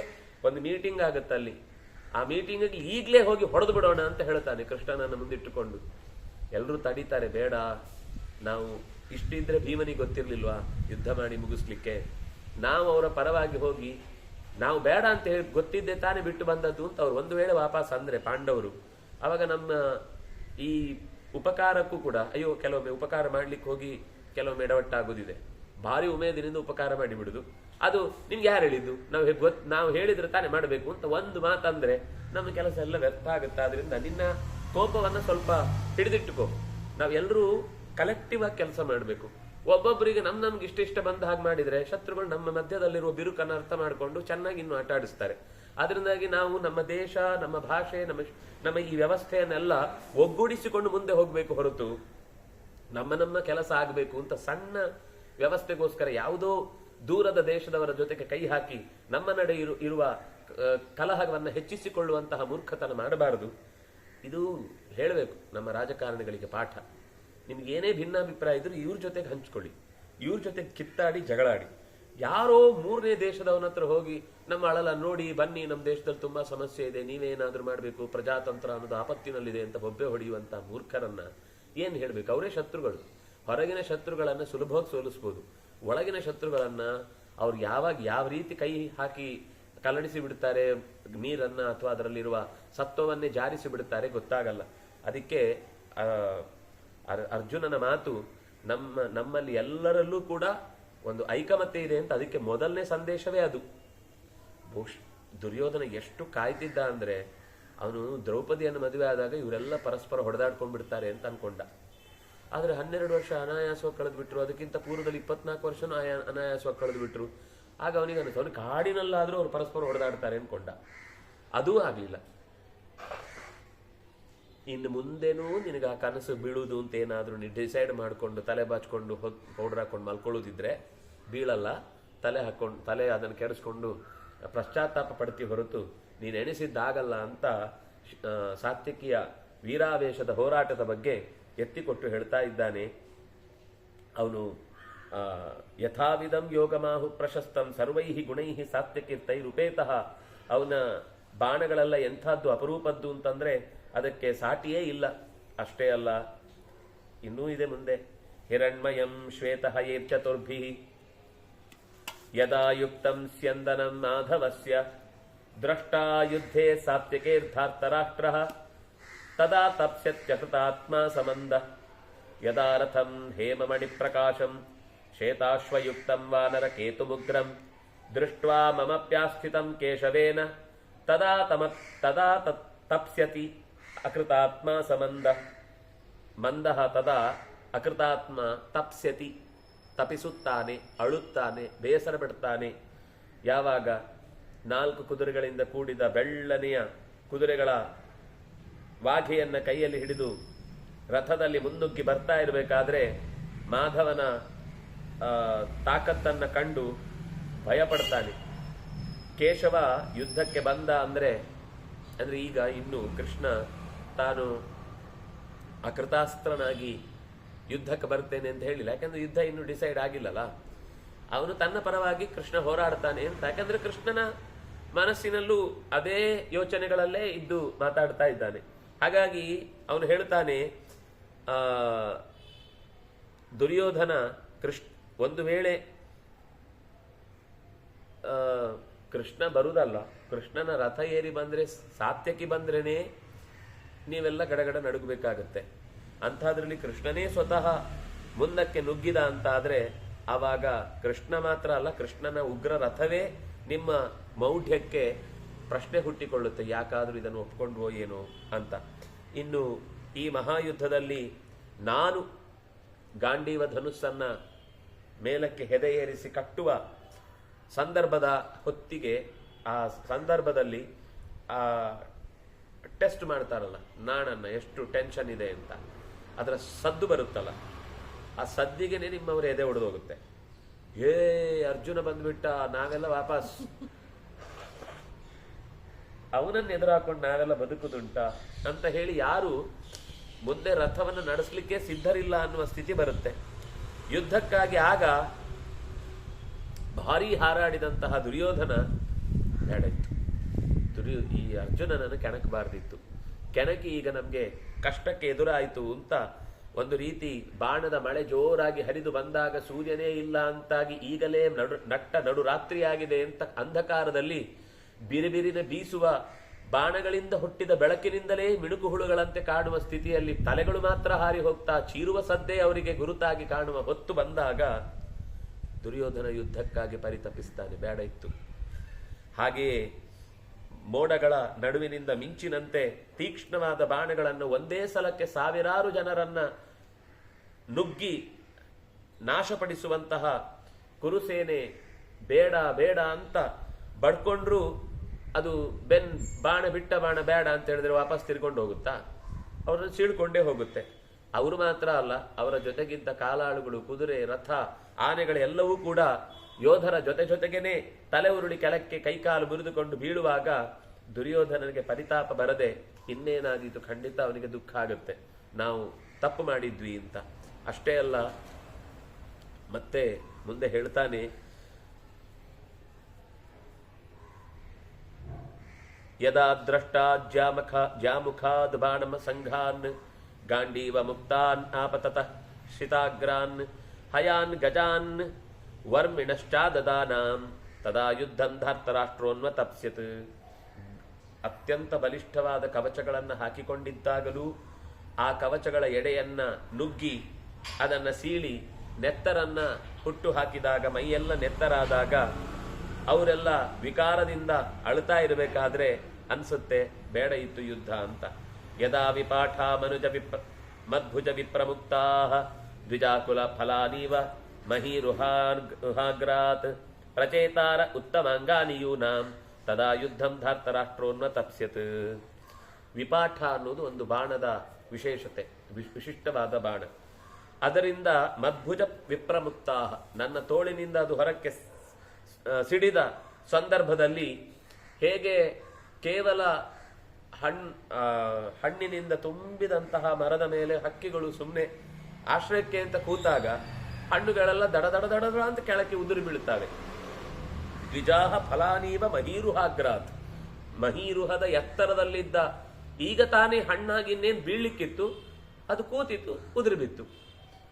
ಒಂದು ಮೀಟಿಂಗ್ ಆಗುತ್ತೆ ಅಲ್ಲಿ. ಆ ಮೀಟಿಂಗಿಗೆ ಈಗಲೇ ಹೋಗಿ ಹೊಡೆದು ಬಿಡೋಣ ಅಂತ ಹೇಳ್ತಾನೆ ಕೃಷ್ಣನನ್ನು ಮುಂದಿಟ್ಟುಕೊಂಡು. ಎಲ್ಲರೂ ತಡೀತಾರೆ, ಬೇಡ, ನಾವು ಇಷ್ಟಿದ್ರೆ ಭೀಮನಿಗೆ ಗೊತ್ತಿರ್ಲಿಲ್ವಾ ಯುದ್ಧ ಮಾಡಿ ಮುಗಿಸ್ಲಿಕ್ಕೆ, ನಾವು ಅವರ ಪರವಾಗಿ ಹೋಗಿ ನಾವು ಬೇಡ ಅಂತ ಹೇಳಿ ಗೊತ್ತಿದ್ದೆ ತಾನೇ ಬಿಟ್ಟು ಬಂದದ್ದು ಅಂತ ಅವ್ರು ಒಂದು ವೇಳೆ ವಾಪಸ್ ಅಂದ್ರೆ ಪಾಂಡವರು, ಅವಾಗ ನಮ್ಮ ಈ ಉಪಕಾರಕ್ಕೂ ಕೂಡ ಅಯ್ಯೋ ಕೆಲವೊಮ್ಮೆ ಉಪಕಾರ ಮಾಡ್ಲಿಕ್ಕೆ ಹೋಗಿ ಕೆಲವೊಮ್ಮೆ ಎಡವಟ್ಟಾಗೋದಿದೆ. ಭಾರಿ ಉಮೇದಿನಿಂದ ಉಪಕಾರ ಮಾಡಿಬಿಡುದು, ಅದು ನಿಮ್ಗೆ ಯಾರು ಹೇಳಿದ್ದು, ನಾವು ಹೇಳಿದ್ರೆ ತಾನೇ ಮಾಡಬೇಕು ಅಂತ ಒಂದು ಮಾತಂದ್ರೆ ನಮ್ಮ ಕೆಲಸ ಎಲ್ಲ ವ್ಯರ್ಥ ಆಗುತ್ತೆ. ಆದ್ರಿಂದ ನಿನ್ನ ಕೋಪವನ್ನ ಸ್ವಲ್ಪ ಹಿಡಿದಿಟ್ಟುಕೋ. ನಾವೆಲ್ಲರೂ ಕಲೆಕ್ಟಿವ್ ಆಗಿ ಕೆಲಸ ಮಾಡಬೇಕು. ಒಬ್ಬೊಬ್ಬರಿಗೆ ನಮ್ಗೆ ಇಷ್ಟ ಬಂದ ಹಾಗೆ ಮಾಡಿದ್ರೆ ಶತ್ರುಗಳು ನಮ್ಮ ಮಧ್ಯದಲ್ಲಿರುವ ಬಿರುಕನ್ನು ಅರ್ಥ ಮಾಡಿಕೊಂಡು ಚೆನ್ನಾಗಿ ಇನ್ನು ಆಟ ಆಡಿಸ್ತಾರೆ. ಅದರಿಂದಾಗಿ ನಾವು ನಮ್ಮ ದೇಶ, ನಮ್ಮ ಭಾಷೆ, ನಮ್ಮ ಈ ವ್ಯವಸ್ಥೆಯನ್ನೆಲ್ಲ ಒಗ್ಗೂಡಿಸಿಕೊಂಡು ಮುಂದೆ ಹೋಗ್ಬೇಕು ಹೊರತು ನಮ್ಮ ಕೆಲಸ ಆಗಬೇಕು ಅಂತ ಸಣ್ಣ ವ್ಯವಸ್ಥೆಗೋಸ್ಕರ ಯಾವುದೋ ದೂರದ ದೇಶದವರ ಜೊತೆಗೆ ಕೈ ಹಾಕಿ ನಮ್ಮ ನಡೆ ಇರುವ ಕಲಹವನ್ನು ಹೆಚ್ಚಿಸಿಕೊಳ್ಳುವಂತಹ ಮೂರ್ಖತನ ಮಾಡಬಾರದು. ಇದು ಹೇಳಬೇಕು ನಮ್ಮ ರಾಜಕಾರಣಿಗಳಿಗೆ ಪಾಠ. ನಿಮ್ಗೇನೇ ಭಿನ್ನಾಭಿಪ್ರಾಯ ಇದ್ರೂ ಇವ್ರ ಜೊತೆಗೆ ಹಂಚ್ಕೊಳ್ಳಿ, ಇವ್ರ ಜೊತೆಗೆ ಕಿತ್ತಾಡಿ ಜಗಳಾಡಿ. ಯಾರೋ ಮೂರನೇ ದೇಶದವನ ಹತ್ರ ಹೋಗಿ ನಮ್ಮ ಅಳಲ ನೋಡಿ ಬನ್ನಿ, ನಮ್ಮ ದೇಶದಲ್ಲಿ ತುಂಬಾ ಸಮಸ್ಯೆ ಇದೆ, ನೀವೇನಾದ್ರೂ ಮಾಡಬೇಕು, ಪ್ರಜಾತಂತ್ರ ಅನ್ನೋದು ಆಪತ್ತಿನಲ್ಲಿದೆ ಅಂತ ಬೊಬ್ಬೆ ಹೊಡೆಯುವಂತ ಮೂರ್ಖರನ್ನ ಏನ್ ಹೇಳ್ಬೇಕು? ಅವರೇ ಶತ್ರುಗಳು. ಹೊರಗಿನ ಶತ್ರುಗಳನ್ನ ಸುಲಭವಾಗಿ ಸೋಲಿಸ್ಬೋದು, ಒಳಗಿನ ಶತ್ರುಗಳನ್ನ ಅವ್ರು ಯಾವ ರೀತಿ ಕೈ ಹಾಕಿ ಕಲ್ಲಡಿಸಿ ಬಿಡ್ತಾರೆ ನೀರನ್ನ, ಅಥವಾ ಅದರಲ್ಲಿರುವ ಸತ್ವವನ್ನೇ ಜಾರಿಸಿ ಬಿಡುತ್ತಾರೆ ಗೊತ್ತಾಗಲ್ಲ. ಅದಕ್ಕೆ ಅರ್ಜುನನ ಮಾತು ನಮ್ಮಲ್ಲಿ ಎಲ್ಲರಲ್ಲೂ ಕೂಡ ಒಂದು ಐಕಮತ್ಯ ಇದೆ ಅಂತ ಅದಕ್ಕೆ ಮೊದಲನೇ ಸಂದೇಶವೇ ಅದು. ದುರ್ಯೋಧನ ಎಷ್ಟು ಕಾಯ್ತಿದ್ದ ಅಂದ್ರೆ ಅವನು ದ್ರೌಪದಿಯನ್ನು ಮದುವೆ ಆದಾಗ ಇವರೆಲ್ಲ ಪರಸ್ಪರ ಹೊಡೆದಾಡ್ಕೊಂಡ್ಬಿಡ್ತಾರೆ ಅಂತ ಅನ್ಕೊಂಡ. ಆದ್ರೆ 12 ವರ್ಷ ಅನಾಯಾಸವಾಗಿ ಕಳೆದು ಬಿಟ್ರು, ಅದಕ್ಕಿಂತ ಪೂರ್ವದಲ್ಲಿ 24 ವರ್ಷನೂ ಅನಾಯಾಸವಾಗಿ ಕಳೆದು ಬಿಟ್ರು. ಆಗ ಅವನಿಗೆ ಅನಿಸ್ತು ಅವನು ಕಾಡಿನಲ್ಲಾದ್ರೂ ಅವ್ರು ಪರಸ್ಪರ ಹೊಡೆದಾಡ್ತಾರೆ ಅನ್ಕೊಂಡ. ಅದೂ ಆಗ್ಲಿಲ್ಲ. ಇನ್ನು ಮುಂದೇನೂ ನಿನಗೆ ಆ ಕನಸು ಬೀಳುವುದು ಅಂತ ಏನಾದ್ರೂ ನೀನು ಡಿಸೈಡ್ ಮಾಡಿಕೊಂಡು ತಲೆ ಬಾಚ್ಕೊಂಡು ಪೌಡರ್ ಹಾಕೊಂಡು ಮಲ್ಕೊಳ್ಳೋದಿದ್ರೆ ಬೀಳಲ್ಲ. ತಲೆ ಅದನ್ನು ಕೆಡಿಸ್ಕೊಂಡು ಪಶ್ಚಾತ್ತಾಪ ಪಡ್ತಿ ಹೊರತು ನೀನು ಎಣಿಸಿದ್ದಾಗಲ್ಲ ಅಂತ ಸಾತ್ವಿಕಿಯ ವೀರಾವೇಶದ ಹೋರಾಟದ ಬಗ್ಗೆ ಎತ್ತಿಕೊಟ್ಟು ಹೇಳ್ತಾ ಇದ್ದಾನೆ. ಅವನು ಯಥಾವಿಧಂ ಯೋಗಮಾಹು ಪ್ರಶಸ್ತಂ ಸರ್ವೈಹಿ ಗುಣೈಹಿ ಸಾತ್ವಿಕೀರ್ತೈರುಪೇತಃ. ಅವನ ಬಾಣಗಳೆಲ್ಲ ಎಂಥದ್ದು ಅಪರೂಪದ್ದು ಅಂತಂದ್ರೆ ಅದಕ್ಕೆ ಸಾಟಿಯೇ ಇಲ್ಲ. ಅಷ್ಟೇ ಅಲ್ಲ, ಇನ್ನೂ ಇದೆ ಮುಂದೆ. ಹಿರಣ್ಮಯಂ ಶ್ವೇತಃ ಚತುರ್ಭಿ ಯದಾ ಯುಕ್ತಂ ಸ್ಯಂದನಂ ಮಾಧವಸ್ಯ ದ್ರಷ್ಟಾ ಯುದ್ಧೇ ಸಾತ್ವಿಕೇರ್ಥಾರ್ಥರಾಷ್ಟ್ರಃ ತದಾ ತಪ್ಸ್ಯತ್ಯಕೃತಾತ್ಮ ಸಮಂದ ಯದಾ ರಥಂ ಹೇಮಮಣಿ ಪ್ರಕಾಶಂ ಶ್ವೇತಾಶ್ವಯುಕ್ತಂ ವಾನರ ಕೇತುಮುಗ್ರಂ ದೃಷ್ಟ್ವಾ ಮಮಪ್ಯಾಸ್ಥಿತಂ ಕೇಶವೇನ ತದಾ ತಪ್ಸ್ಯತಿ ಅಕೃತಾತ್ಮ ಸಮಂದ ಮಂದಃ ತದಾ ಅಕೃತಾತ್ಮ ತಪ್ಸ್ಯತಿ. ತಪಿಸುತ್ತಾನೆ, ಅಳುತ್ತಾನೆ, ಬೇಸರ ಬಿಡ್ತಾನೆ. ಯಾವಾಗ 4 ಕುದುರೆಗಳಿಂದ ಕೂಡಿದ ಬೆಳ್ಳನೆಯ ಕುದುರೆಗಳ ವಾಘೆಯನ್ನ ಕೈಯಲ್ಲಿ ಹಿಡಿದು ರಥದಲ್ಲಿ ಮುನ್ನುಗ್ಗಿ ಬರ್ತಾ ಇರಬೇಕಾದ್ರೆ ಮಾಧವನ ತಾಕತ್ತನ್ನ ಕಂಡು ಭಯಪಡ್ತಾನೆ. ಕೇಶವ ಯುದ್ಧಕ್ಕೆ ಬಂದ ಅಂದ್ರೆ ಈಗ ಇನ್ನು ಕೃಷ್ಣ ತಾನು ಅಕೃತಾಸ್ತ್ರನಾಗಿ ಯುದ್ಧಕ್ಕೆ ಬರ್ತೇನೆ ಅಂತ ಹೇಳಿಲ್ಲ. ಯಾಕಂದ್ರೆ ಯುದ್ಧ ಇನ್ನು ಡಿಸೈಡ್ ಆಗಿಲ್ಲಲ್ಲ. ಅವನು ತನ್ನ ಪರವಾಗಿ ಕೃಷ್ಣ ಹೋರಾಡ್ತಾನೆ ಅಂತ. ಯಾಕಂದ್ರೆ ಕೃಷ್ಣನ ಮನಸ್ಸಿನಲ್ಲೂ ಅದೇ ಯೋಚನೆಗಳಲ್ಲೇ ಇದ್ದು ಮಾತಾಡ್ತಾ ಇದ್ದಾನೆ. ಹಾಗಾಗಿ ಅವನು ಹೇಳ್ತಾನೆ, ದುರ್ಯೋಧನ ಒಂದು ವೇಳೆ ಕೃಷ್ಣ ಬರುದಲ್ಲ, ಕೃಷ್ಣನ ರಥ ಏರಿ ಬಂದ್ರೆ, ಸಾತ್ಯಕಿ ಬಂದ್ರೇನೆ ನೀವೆಲ್ಲ ಗಡಗಡ ನಡುಗಬೇಕಾಗತ್ತೆ. ಅಂಥದ್ರಲ್ಲಿ ಕೃಷ್ಣನೇ ಸ್ವತಃ ಮುಂದಕ್ಕೆ ನುಗ್ಗಿದ ಅಂತ ಆದ್ರೆ ಆವಾಗ ಕೃಷ್ಣ ಮಾತ್ರ ಅಲ್ಲ, ಕೃಷ್ಣನ ಉಗ್ರ ರಥವೇ ನಿಮ್ಮ ಮೌಢ್ಯಕ್ಕೆ ಪ್ರಶ್ನೆ ಹುಟ್ಟಿಕೊಳ್ಳುತ್ತೆ. ಯಾಕಾದ್ರೂ ಇದನ್ನು ಒಪ್ಕೊಂಡ್ವೋ ಏನೋ ಅಂತ. ಇನ್ನು ಈ ಮಹಾಯುದ್ಧದಲ್ಲಿ ನಾನು ಗಾಂಡೀವ ಧನುಸ್ಸನ್ನ ಮೇಲಕ್ಕೆ ಹೆದೆಯೇರಿಸಿ ಕಟ್ಟುವ ಸಂದರ್ಭದ ಹೊತ್ತಿಗೆ, ಆ ಸಂದರ್ಭದಲ್ಲಿ ಆ ಟೆಸ್ಟ್ ಮಾಡ್ತಾರಲ್ಲ ನಾಣನ್ನ, ಎಷ್ಟು ಟೆನ್ಷನ್ ಇದೆ ಅಂತ, ಅದರ ಸದ್ದು ಬರುತ್ತಲ್ಲ, ಆ ಸದ್ದಿಗೆನೆ ನಿಮ್ಮವರು ಎದೆ ಹೊಡೆದೋಗುತ್ತೆ. ಅರ್ಜುನ ಬಂದ್ಬಿಟ್ಟ, ನಾವೆಲ್ಲ ವಾಪಸ್ ಅವನನ್ನು ಎದುರಾಕೊಂಡು ನಾವೆಲ್ಲ ಬದುಕುದುಂಟ ಅಂತ ಹೇಳಿ ಯಾರು ಮುಂದೆ ರಥವನ್ನು ನಡೆಸಲಿಕ್ಕೆ ಸಿದ್ಧರಿಲ್ಲ ಅನ್ನುವ ಸ್ಥಿತಿ ಬರುತ್ತೆ. ಯುದ್ಧಕ್ಕಾಗಿ ಆಗ ಭಾರೀ ಹಾರಾಡಿದಂತಹ ದುರ್ಯೋಧನ ಬೇಡಿತ್ತು, ಈ ಅರ್ಜುನನನ್ನು ಕೆಣಕಬಾರ್ದಿತ್ತು, ಕೆಣಕಿ ಈಗ ನಮ್ಗೆ ಕಷ್ಟಕ್ಕೆ ಎದುರಾಯಿತು ಅಂತ ಒಂದು ರೀತಿ ಬಾಣದ ಮಳೆ ಜೋರಾಗಿ ಹರಿದು ಬಂದಾಗ ಸೂರ್ಯನೇ ಇಲ್ಲ ಅಂತಾಗಿ ಈಗಲೇ ನಡು ರಾತ್ರಿಯಾಗಿದೆ ಅಂತ ಅಂಧಕಾರದಲ್ಲಿ ಬಿರಿಬಿರಿನ ಬೀಸುವ ಬಾಣಗಳಿಂದ ಹುಟ್ಟಿದ ಬೆಳಕಿನಿಂದಲೇ ಮಿಣುಕು ಹುಳುಗಳಂತೆ ಕಾಣುವ ಸ್ಥಿತಿಯಲ್ಲಿ ತಲೆಗಳು ಮಾತ್ರ ಹಾರಿ ಹೋಗ್ತಾ ಚೀರುವ ಸದ್ದೇ ಅವರಿಗೆ ಗುರುತಾಗಿ ಕಾಣುವ ಹೊತ್ತು ಬಂದಾಗ ದುರ್ಯೋಧನ ಯುದ್ಧಕ್ಕಾಗಿ ಪರಿತಪಿಸ್ತಾನೆ, ಬೇಡ ಇತ್ತು. ಹಾಗೆಯೇ ಮೋಡಗಳ ನಡುವಿನಿಂದ ಮಿಂಚಿನಂತೆ ತೀಕ್ಷ್ಣವಾದ ಬಾಣಗಳನ್ನು ಒಂದೇ ಸಲಕ್ಕೆ ಸಾವಿರಾರು ಜನರನ್ನ ನುಗ್ಗಿ ನಾಶಪಡಿಸುವಂತಹ ಕುರುಸೇನೆ ಬೇಡ ಬೇಡ ಅಂತ ಬಡ್ಕೊಂಡ್ರು ಅದು ಬಾಣ ಬಿಟ್ಟ ಬಾಣ ಬೇಡ ಅಂತ ಹೇಳಿದ್ರೆ ವಾಪಸ್ ತಿರ್ಕೊಂಡು ಹೋಗುತ್ತಾ? ಅವರನ್ನು ಸೀಳ್ಕೊಂಡೇ ಹೋಗುತ್ತೆ. ಅವರು ಮಾತ್ರ ಅಲ್ಲ, ಅವರ ಜೊತೆಗಿದ್ದ ಕಾಲಾಳುಗಳು, ಕುದುರೆ, ರಥ, ಆನೆಗಳೆಲ್ಲವೂ ಕೂಡ ಯೋಧರ ಜೊತೆಗೇನೆ ತಲೆ ಉರುಳಿ ಕೆಳಕ್ಕೆ ಕೈಕಾಲು ಮುರಿದುಕೊಂಡು ಬೀಳುವಾಗ ದುರ್ಯೋಧನನಿಗೆ ಪರಿತಾಪ ಬರದೆ ಇನ್ನೇನಾದೀತು, ಖಂಡಿತ ಅವನಿಗೆ ದುಃಖ ಆಗುತ್ತೆ, ನಾವು ತಪ್ಪು ಮಾಡಿದ್ವಿ ಅಂತ. ಅಷ್ಟೇ ಅಲ್ಲ, ಮತ್ತೆ ಮುಂದೆ ಹೇಳ್ತಾನೆ, ಯದಾ ದ್ರಷ್ಟಾ ಜಾಮುಖಾದ್ ಬಾಣಮ ಸಂಘಾನ್ ಗಾಂಡೀವ ಮುಕ್ತಾನ್ ಆಪತತಃ ಶಿತಾಗ್ರಾನ್ ಹಯಾನ್ ಗಜಾನ್ ವರ್ಮಿಣಶ್ಚಾದದಾನಾಂ ತದಾ ಯುದ್ಧಂ ಧಾರ್ತರಾಷ್ಟ್ರೋನ್ವತಪ್ಸ್ಯತ್. ಅತ್ಯಂತ ಬಲಿಷ್ಠವಾದ ಕವಚಗಳನ್ನು ಹಾಕಿಕೊಂಡಿದ್ದಾಗಲೂ ಆ ಕವಚಗಳ ಎಡೆಯನ್ನ ನುಗ್ಗಿ ಅದನ್ನ ಸೀಳಿ ನೆತ್ತರನ್ನ ಹುಟ್ಟು ಹಾಕಿದಾಗ, ಮೈಯೆಲ್ಲ ನೆತ್ತರಾದಾಗ ಅವರೆಲ್ಲ ವಿಕಾರದಿಂದ ಅಳುತ್ತಾ ಇರಬೇಕಾದ್ರೆ ಅನ್ಸುತ್ತೆ ಬೇಡ ಇತ್ತು ಯುದ್ಧ ಅಂತ. ಯದಾ ವಿಪಾಠ ಮದ್ಭುಜ ವಿಪ್ರಮುಕ್ತಾ ದ್ವಿಜಾಕುಲ ಫಲಾನೀವ ಮಹೀರುಹಾಗ್ರಾತ್ ಪ್ರಚೇತಾರ ಉತ್ತಮಾಂಗಾನಿಯೂನಾಂ ತದಾ ಯುದ್ಧಂ ಧಾರ್ತರಾಷ್ಟ್ರೋನ್ವತಪ್ಸ್ಯತ್. ವಿಪಾಠ ಅನ್ನೋದು ಒಂದು ಬಾಣದ ವಿಶೇಷತೆ, ವಿಶಿಷ್ಟವಾದ ಬಾಣ. ಅದರಿಂದ ಮದ್ಭುಜ ವಿಪ್ರಮುಕ್ತಾ, ನನ್ನ ತೋಳಿನಿಂದ ಅದು ಹೊರಕ್ಕೆ ಸಿಡಿದ ಸಂದರ್ಭದಲ್ಲಿ ಹೇಗೆ ಕೇವಲ ಹಣ್ಣಿನಿಂದ ತುಂಬಿದಂತಹ ಮರದ ಮೇಲೆ ಹಕ್ಕಿಗಳು ಸುಮ್ಮನೆ ಆಶ್ರಯಕ್ಕೆ ಅಂತ ಕೂತಾಗ ಹಣ್ಣುಗಳೆಲ್ಲ ದಡ ದಡ ದಡ ಅಂತ ಕೆಳಕ್ಕೆ ಉದುರಿ ಬೀಳುತ್ತವೆ. ದ್ವಿಜಾಹ ಫಲಾನೀವ ಮಹೀರುಹಾಗ್ರಾತ್, ಮಹೀರುಹದ ಎತ್ತರದಲ್ಲಿದ್ದ ಈಗ ತಾನೇ ಹಣ್ಣಾಗಿ ಇನ್ನೇನು ಬೀಳ್ಲಿಕ್ಕಿತ್ತು, ಅದು ಕೂತಿತ್ತು, ಉದುರಿ ಬಿತ್ತು.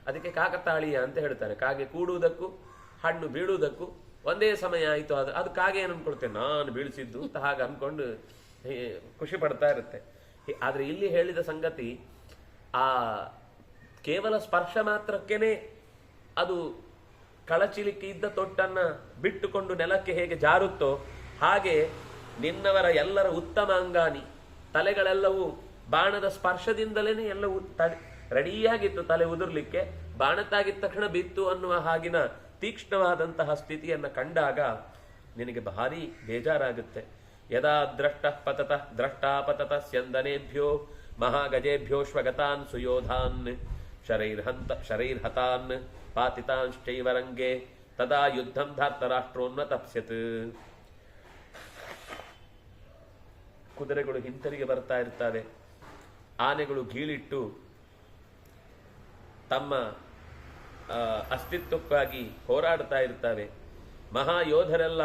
ಅದಕ್ಕೆ ಕಾಕತಾಳೀಯ ಅಂತ ಹೇಳ್ತಾರೆ. ಕಾಗೆ ಕೂಡುವುದಕ್ಕೂ ಹಣ್ಣು ಬೀಳುವುದಕ್ಕೂ ಒಂದೇ ಸಮಯ ಆಯಿತು. ಅದು ಕಾಗೆ ಏನು ಅನ್ಕೊಳ್ತೇನೆ, ನಾನು ಬೀಳಿಸಿದ್ದು ಅಂತ ಹಾಗೆ ಅನ್ಕೊಂಡು ಖುಷಿ ಪಡ್ತಾ ಇರುತ್ತೆ. ಆದ್ರೆ ಇಲ್ಲಿ ಹೇಳಿದ ಸಂಗತಿ, ಆ ಕೇವಲ ಸ್ಪರ್ಶ ಮಾತ್ರಕ್ಕೇನೆ ಅದು ಕಳಚಿಲಿಕ್ಕೆ ಇದ್ದ ತೊಟ್ಟನ್ನ ಬಿಟ್ಟುಕೊಂಡು ನೆಲಕ್ಕೆ ಹೇಗೆ ಜಾರುತ್ತೋ ಹಾಗೆ ನಿನ್ನವರ ಎಲ್ಲರ ಉತ್ತಮ ಅಂಗಾನಿ ತಲೆಗಳೆಲ್ಲವೂ ಬಾಣದ ಸ್ಪರ್ಶದಿಂದಲೇ ಎಲ್ಲವೂ ರೆಡಿಯಾಗಿತ್ತು ತಲೆ ಉದುರ್ಲಿಕ್ಕೆ. ಬಾಣ ತಾಗಿದ ತಕ್ಷಣ ಬಿತ್ತು ಅನ್ನುವ ಹಾಗಿನ ತೀಕ್ಷ್ಣವಾದಂತಹ ಸ್ಥಿತಿಯನ್ನ ಕಂಡಾಗ ನಿನಗೆ ಭಾರಿ ಬೇಜಾರಾಗುತ್ತೆ. ಯದಾ ದ್ರಷ್ಟಾಪತತ ಸ್ಯಂದನೇಭ್ಯೋ ಮಹಾಗಜೇಭ್ಯೋಶ್ವಗತಾನ್ ಸುಯೋಧಾನ್ ಶರೈರ್ಹತಾನ್ ಪಾತಿತಾಂಶ್ಚೈವ ರಂಗೆ ತದಾ ಯುದ್ಧಂ ಧಾರ್ತರಾಷ್ಟ್ರೋನ್ವತಪ್ಸ್ಯತ್. ಕುದುರೆಗಳು ಹಿಂತಿರುಗಿ ಬರ್ತಾ ಇರ್ತವೆ, ಆನೆಗಳು ಗೀಳಿಟ್ಟು ತಮ್ಮ ಅಸ್ತಿತ್ವಕ್ಕಾಗಿ ಹೋರಾಡ್ತಾ ಇರ್ತವೆ. ಮಹಾಯೋಧರೆಲ್ಲ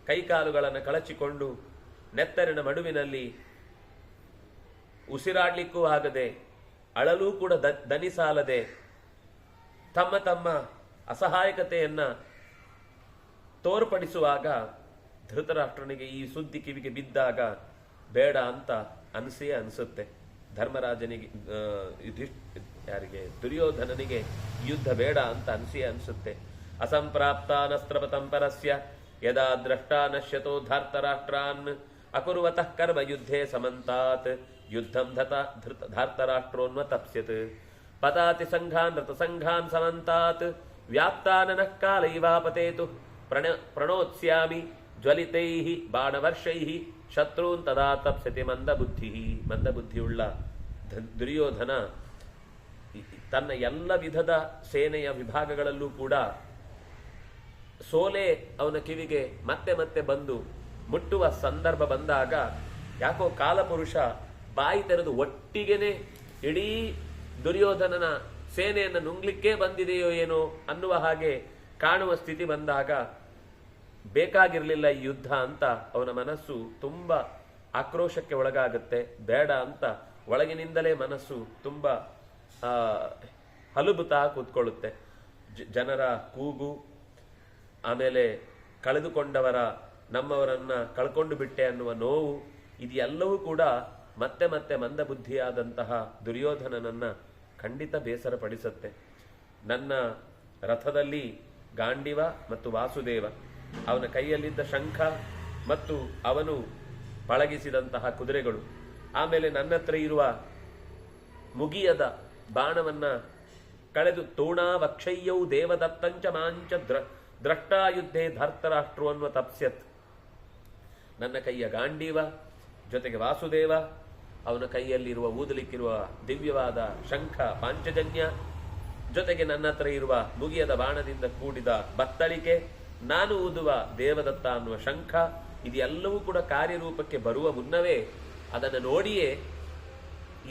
ಕೈಕಾಲುಗಳನ್ನು ಕಳಚಿಕೊಂಡು ನೆತ್ತರಿನ ಮಡುವಿನಲ್ಲಿ ಉಸಿರಾಡ್ಲಿಕ್ಕೂ ಆಗದೆ, ಅಳಲೂ ಕೂಡ ದನಿಸಾಲದೆ ತಮ್ಮ ತಮ್ಮ ಅಸಹಾಯಕತೆಯನ್ನ ತೋರ್ಪಡಿಸುವಾಗ ಧೃತರಾಷ್ಟ್ರನಿಗೆ ಈ ಸುದ್ದಿ ಕಿವಿಗೆ ಬಿದ್ದಾಗ ಬೇಡ ಅಂತ ಅನಿಸುತ್ತೆ. ಧರ್ಮರಾಜನಿಗೆ ದುರ್ಯೋಧನನಿಗೆ ಯುದ್ಧ ಬೇಡ ಅಂತ ಅನಿಸುತ್ತೆ. ಅಸಂಪ್ರಾಪ್ತಾನಸ್ತ್ರಪತಂ ಪರಸ್ಯ ಯದಾ ದ್ರಷ್ಟಾ ನಶ್ಯತೋ ಧಾರ್ತರಾಷ್ಟ್ರಾನ್ ಅಕುರ್ವತಃ ಕರ್ಮ ಯುದ್ಧೇ ಸಮಂತಾತ್ ಯುದ್ಧಂ ಧಾರ್ತರಾಷ್ಟ್ರೋನ್ವತಪ್ಸ್ಯತ್. ಪತಾತಿ ಸಂಘಾನ್ ರಥಸಂಘಾನ್ ಸಮಂತಾತ್ ವ್ಯಾಪ್ತಾನನಃ ಕಾಲೈವಾಪತೇತು ಪ್ರಣೋತ್ಸ್ಯಾಮಿ ಜ್ವಲಿತೈಃ ಬಾಣವರ್ಷೈಃ ಶತ್ರುನ್ ತದಾ ತಪ್ಸ್ಯತಿ ಮಂದಬುದ್ಧಿಯುಳ್ಳ ದುರ್ಯೋಧನ ತನ್ನ ಎಲ್ಲ ವಿಧದ ಸೇನೆಯ ವಿಭಾಗಗಳಲ್ಲೂ ಕೂಡ ಸೋಲೆ ಅವನ ಕಿವಿಗೆ ಮತ್ತೆ ಮತ್ತೆ ಬಂದು ಮುಟ್ಟುವ ಸಂದರ್ಭ ಬಂದಾಗ ಯಾಕೋ ಕಾಲಪುರುಷ ಬಾಯಿ ತೆರೆದು ಒಟ್ಟಿಗೆನೆ ಇಡೀ ದುರ್ಯೋಧನನ ಸೇನೆಯನ್ನು ನುಂಗ್ಲಿಕ್ಕೆ ಬಂದಿದೆಯೋ ಏನೋ ಅನ್ನುವ ಹಾಗೆ ಕಾಣುವ ಸ್ಥಿತಿ ಬಂದಾಗ ಬೇಕಾಗಿರಲಿಲ್ಲ ಈ ಯುದ್ಧ ಅಂತ ಅವನ ಮನಸ್ಸು ತುಂಬಾ ಆಕ್ರೋಶಕ್ಕೆ ಒಳಗಾಗುತ್ತೆ. ಬೇಡ ಅಂತ ಒಳಗಿನಿಂದಲೇ ಮನಸ್ಸು ತುಂಬಾ ಹಲುಬುತ್ತಾ ಕೂತ್ಕೊಳ್ಳುತ್ತೆ. ಜನರ ಕೂಗು, ಆಮೇಲೆ ಕಳೆದುಕೊಂಡವರ ನಮ್ಮವರನ್ನ ಕಳ್ಕೊಂಡು ಬಿಟ್ಟೆ ಅನ್ನುವ ನೋವು, ಇದೆಲ್ಲವೂ ಕೂಡ ಮತ್ತೆ ಮತ್ತೆ ಮಂದಬುದ್ಧಿಯಾದಂತಹ ದುರ್ಯೋಧನನನ್ನ ಖಂಡಿತ ಬೇಸರ ಪಡಿಸುತ್ತೆ. ನನ್ನ ರಥದಲ್ಲಿ ಗಾಂಡಿವ ಮತ್ತು ವಾಸುದೇವ, ಅವನ ಕೈಯಲ್ಲಿದ್ದ ಶಂಖ ಮತ್ತು ಅವನು ಪಳಗಿಸಿದಂತಹ ಕುದುರೆಗಳು, ಆಮೇಲೆ ನನ್ನ ಹತ್ರ ಇರುವ ಮುಗಿಯದ ಬಾಣವನ್ನ ಕಳೆದು ತೂಣಾ ವಕ್ಷಯ್ಯೌ ದೇವದತ್ತಂಚ ಮಾಂಚ ದ್ರಷ್ಟಾಯುದ್ಧೇ ಧರ್ತರಾಷ್ಟ್ರು ಅನ್ನುವ ತಪ್ಸ್ಯತ್. ನನ್ನ ಕೈಯ ಗಾಂಡೀವ ಜೊತೆಗೆ ವಾಸುದೇವ, ಅವನ ಕೈಯಲ್ಲಿರುವ ಊದಲಿಕ್ಕಿರುವ ದಿವ್ಯವಾದ ಶಂಖ ಪಾಂಚಜನ್ಯ, ಜೊತೆಗೆ ನನ್ನ ಹತ್ರ ಇರುವ ಮುಗಿಯದ ಬಾಣದಿಂದ ಕೂಡಿದ ಬತ್ತಳಿಕೆ, ನಾನು ಊದುವ ದೇವದತ್ತ ಅನ್ನುವ ಶಂಖ, ಇದೆಲ್ಲವೂ ಕೂಡ ಕಾರ್ಯರೂಪಕ್ಕೆ ಬರುವ ಮುನ್ನವೇ ಅದನ್ನು ನೋಡಿಯೇ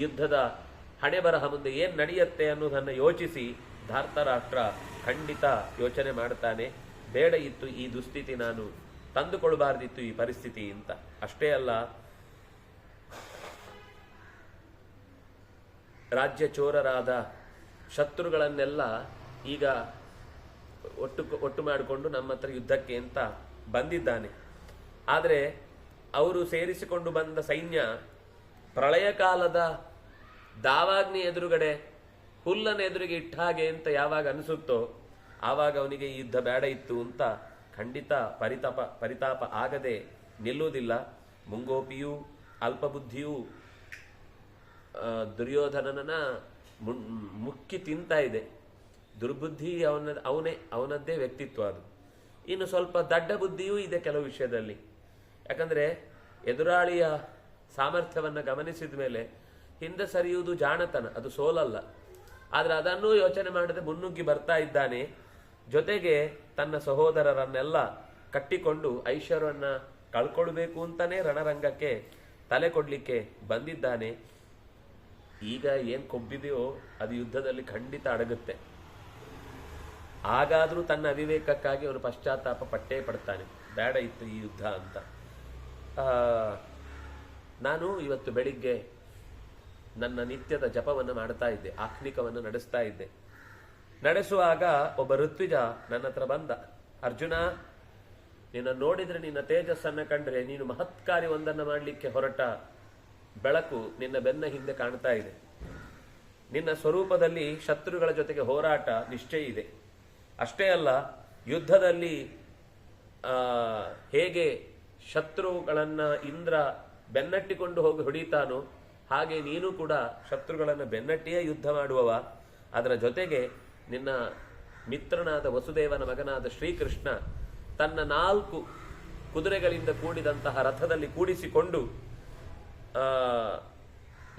ಯುದ್ಧದ ಹಣೆ ಬರಹ ಮುಂದೆ ಏನ್ ನಡೆಯುತ್ತೆ ಅನ್ನೋದನ್ನು ಯೋಚಿಸಿ ಧಾರ್ತರಾಷ್ಟ್ರ ಖಂಡಿತ ಯೋಚನೆ ಮಾಡ್ತಾನೆ. ಬೇಡ ಇತ್ತು ಈ ದುಸ್ಥಿತಿ, ನಾನು ತಂದುಕೊಳ್ಬಾರ್ದಿತ್ತು ಈ ಪರಿಸ್ಥಿತಿ ಅಂತ. ಅಷ್ಟೇ ಅಲ್ಲ, ರಾಜ್ಯ ಚೋರರಾದ ಶತ್ರುಗಳನ್ನೆಲ್ಲ ಈಗ ಒಟ್ಟು ಮಾಡಿಕೊಂಡು ನಮ್ಮ ಹತ್ರ ಯುದ್ಧಕ್ಕೆ ಅಂತ ಬಂದಿದ್ದಾನೆ. ಆದರೆ ಅವರು ಸೇರಿಸಿಕೊಂಡು ಬಂದ ಸೈನ್ಯ ಪ್ರಳಯ ಕಾಲದ ದಾವಾಗ್ನಿ ಎದುರುಗಡೆ ಹುಲ್ಲನ ಎದುರಿಗೆ ಇಟ್ಟ ಹಾಗೆ ಅಂತ ಯಾವಾಗ ಅನಿಸುತ್ತೋ ಆವಾಗ ಅವನಿಗೆ ಈ ಯುದ್ಧ ಬೇಡ ಇತ್ತು ಅಂತ ಖಂಡಿತ ಪರಿತಾಪ ಆಗದೆ ನಿಲ್ಲುವುದಿಲ್ಲ. ಮುಂಗೋಪಿಯೂ ಅಲ್ಪಬುದ್ಧಿಯೂ ದುರ್ಯೋಧನನ ಮುಕ್ಕಿ ತಿಂತಾ ಇದೆ. ದುರ್ಬುದ್ಧಿ ಅವನದ್ದೇ ವ್ಯಕ್ತಿತ್ವ ಅದು. ಇನ್ನು ಸ್ವಲ್ಪ ದಡ್ಡ ಬುದ್ಧಿಯೂ ಇದೆ ಕೆಲವು ವಿಷಯದಲ್ಲಿ. ಯಾಕಂದ್ರೆ ಎದುರಾಳಿಯ ಸಾಮರ್ಥ್ಯವನ್ನು ಗಮನಿಸಿದ ಮೇಲೆ ಹಿಂದೆ ಸರಿಯುವುದು ಜಾಣತನ, ಅದು ಸೋಲಲ್ಲ. ಆದ್ರೆ ಅದನ್ನೂ ಯೋಚನೆ ಮಾಡದೆ ಮುನ್ನುಗ್ಗಿ ಬರ್ತಾ ಇದ್ದಾನೆ. ಜೊತೆಗೆ ತನ್ನ ಸಹೋದರರನ್ನೆಲ್ಲ ಕಟ್ಟಿಕೊಂಡು ಐಶ್ವರ್ಯವನ್ನ ಕಳ್ಕೊಳ್ಬೇಕು ಅಂತಾನೆ ರಣರಂಗಕ್ಕೆ ತಲೆ ಕೊಡ್ಲಿಕ್ಕೆ ಬಂದಿದ್ದಾನೆ. ಈಗ ಏನ್ ಕೊಬ್ಬಿದೆಯೋ ಅದು ಯುದ್ಧದಲ್ಲಿ ಖಂಡಿತ ಅಡಗುತ್ತೆ. ಹಾಗಾದ್ರೂ ತನ್ನ ಅವಿವೇಕಕ್ಕಾಗಿ ಅವನು ಪಶ್ಚಾತ್ತಾಪ ಪಟ್ಟೇ ಪಡ್ತಾನೆ, ಬೇಡ ಇತ್ತು ಈ ಯುದ್ಧ ಅಂತ. ನಾನು ಇವತ್ತು ಬೆಳಿಗ್ಗೆ ನನ್ನ ನಿತ್ಯದ ಜಪವನ್ನು ಮಾಡ್ತಾ ಇದ್ದೆ, ಆಹ್ನಿಕವನ್ನು ನಡೆಸ್ತಾ ಇದ್ದೆ. ನಡೆಸುವಾಗ ಒಬ್ಬ ಋತ್ವಿಜ ನನ್ನ ಹತ್ರ ಬಂದ. ಅರ್ಜುನ, ನಿನ್ನ ನೋಡಿದ್ರೆ, ನಿನ್ನ ತೇಜಸ್ಸನ್ನು ಕಂಡ್ರೆ ನೀನು ಮಹತ್ಕಾರ್ಯ ಒಂದನ್ನು ಮಾಡಲಿಕ್ಕೆ ಹೊರಟ ಬೆಳಕು ನಿನ್ನ ಬೆನ್ನ ಹಿಂದೆ ಕಾಣ್ತಾ ಇದೆ. ನಿನ್ನ ಸ್ವರೂಪದಲ್ಲಿ ಶತ್ರುಗಳ ಜೊತೆಗೆ ಹೋರಾಟ ನಿಶ್ಚಯ ಇದೆ. ಅಷ್ಟೇ ಅಲ್ಲ, ಯುದ್ಧದಲ್ಲಿ ಹೇಗೆ ಶತ್ರುಗಳನ್ನ ಇಂದ್ರ ಬೆನ್ನಟ್ಟಿಕೊಂಡು ಹೋಗಿ ಹೊಡಿತಾನೋ ಹಾಗೆ ನೀನು ಕೂಡ ಶತ್ರುಗಳನ್ನು ಬೆನ್ನಟ್ಟಿಯೇ ಯುದ್ಧ ಮಾಡುವವ. ಅದರ ಜೊತೆಗೆ ನಿನ್ನ ಮಿತ್ರನಾದ ವಸುದೇವನ ಮಗನಾದ ಶ್ರೀಕೃಷ್ಣ ತನ್ನ 4 ಕುದುರೆಗಳಿಂದ ಕೂಡಿದಂತಹ ರಥದಲ್ಲಿ ಕೂಡಿಸಿಕೊಂಡು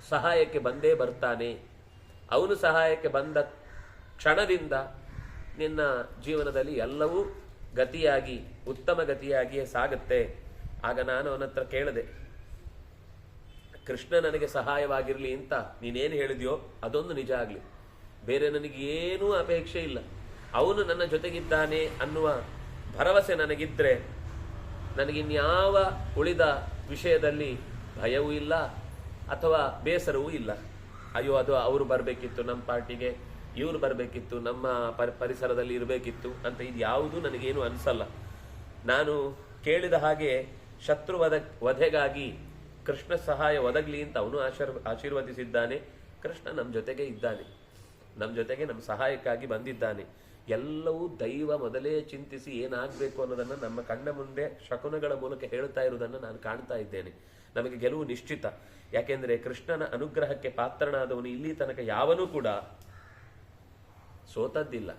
ಸಹಾಯಕ್ಕೆ ಬಂದೇ ಬರ್ತಾನೆ. ಅವನು ಸಹಾಯಕ್ಕೆ ಬಂದ ಕ್ಷಣದಿಂದ ನಿನ್ನ ಜೀವನದಲ್ಲಿ ಎಲ್ಲವೂ ಗತಿಯಾಗಿ ಉತ್ತಮ ಗತಿಯಾಗಿಯೇ ಸಾಗುತ್ತೆ. ಆಗ ನಾನು ಅವನ ಹತ್ರ ಕೇಳಿದೆ, ಕೃಷ್ಣ ನನಗೆ ಸಹಾಯವಾಗಿರ್ಲಿ ಅಂತ ನೀನೇನು ಹೇಳಿದ್ಯೋ ಅದೊಂದು ನಿಜ ಆಗ್ಲಿ, ಬೇರೆ ನನಗೆ ಏನೂ ಅಪೇಕ್ಷೆ ಇಲ್ಲ. ಅವನು ನನ್ನ ಜೊತೆಗಿದ್ದಾನೆ ಅನ್ನುವ ಭರವಸೆ ನನಗಿದ್ರೆ ನನಗಿನ್ಯಾವ ಉಳಿದ ವಿಷಯದಲ್ಲಿ ಭಯವೂ ಇಲ್ಲ ಅಥವಾ ಬೇಸರವೂ ಇಲ್ಲ. ಅಯ್ಯೋ ಅದು ಅವರು ಬರಬೇಕಿತ್ತು ನಮ್ಮ ಪಾರ್ಟಿಗೆ, ಇವರು ಬರಬೇಕಿತ್ತು, ನಮ್ಮ ಪರಿಸರದಲ್ಲಿ ಇರಬೇಕಿತ್ತು ಅಂತ ಇದು ಯಾವುದೂ ನನಗೇನು ಅನಿಸಲ್ಲ. ನಾನು ಕೇಳಿದ ಹಾಗೆ ಶತ್ರು ವಧೆಗಾಗಿ ಕೃಷ್ಣ ಸಹಾಯ ಒದಗಲಿ ಅಂತ ಅವನು ಆಶೀರ್ವದಿಸಿದ್ದಾನೆ. ಕೃಷ್ಣ ನಮ್ಮ ಜೊತೆಗೆ ಇದ್ದಾನೆ, ನಮ್ಮ ಜೊತೆಗೆ ನಮ್ಮ ಸಹಾಯಕ್ಕಾಗಿ ಬಂದಿದ್ದಾನೆ. ಎಲ್ಲವೂ ದೈವ ಮೊದಲೇ ಚಿಂತಿಸಿ ಏನಾಗಬೇಕು ಅನ್ನೋದನ್ನು ನಮ್ಮ ಕಣ್ಣ ಮುಂದೆ ಶಕುನಗಳ ಮೂಲಕ ಹೇಳ್ತಾ ಇರುವುದನ್ನು ನಾನು ಕಾಣ್ತಾ ಇದ್ದೇನೆ. ನಮಗೆ ಗೆಲುವು ನಿಶ್ಚಿತ. ಯಾಕೆಂದ್ರೆ ಕೃಷ್ಣನ ಅನುಗ್ರಹಕ್ಕೆ ಪಾತ್ರನಾದವನು ಇಲ್ಲಿ ತನಕ ಯಾವನೂ ಕೂಡ ಸೋತದ್ದಿಲ್ಲ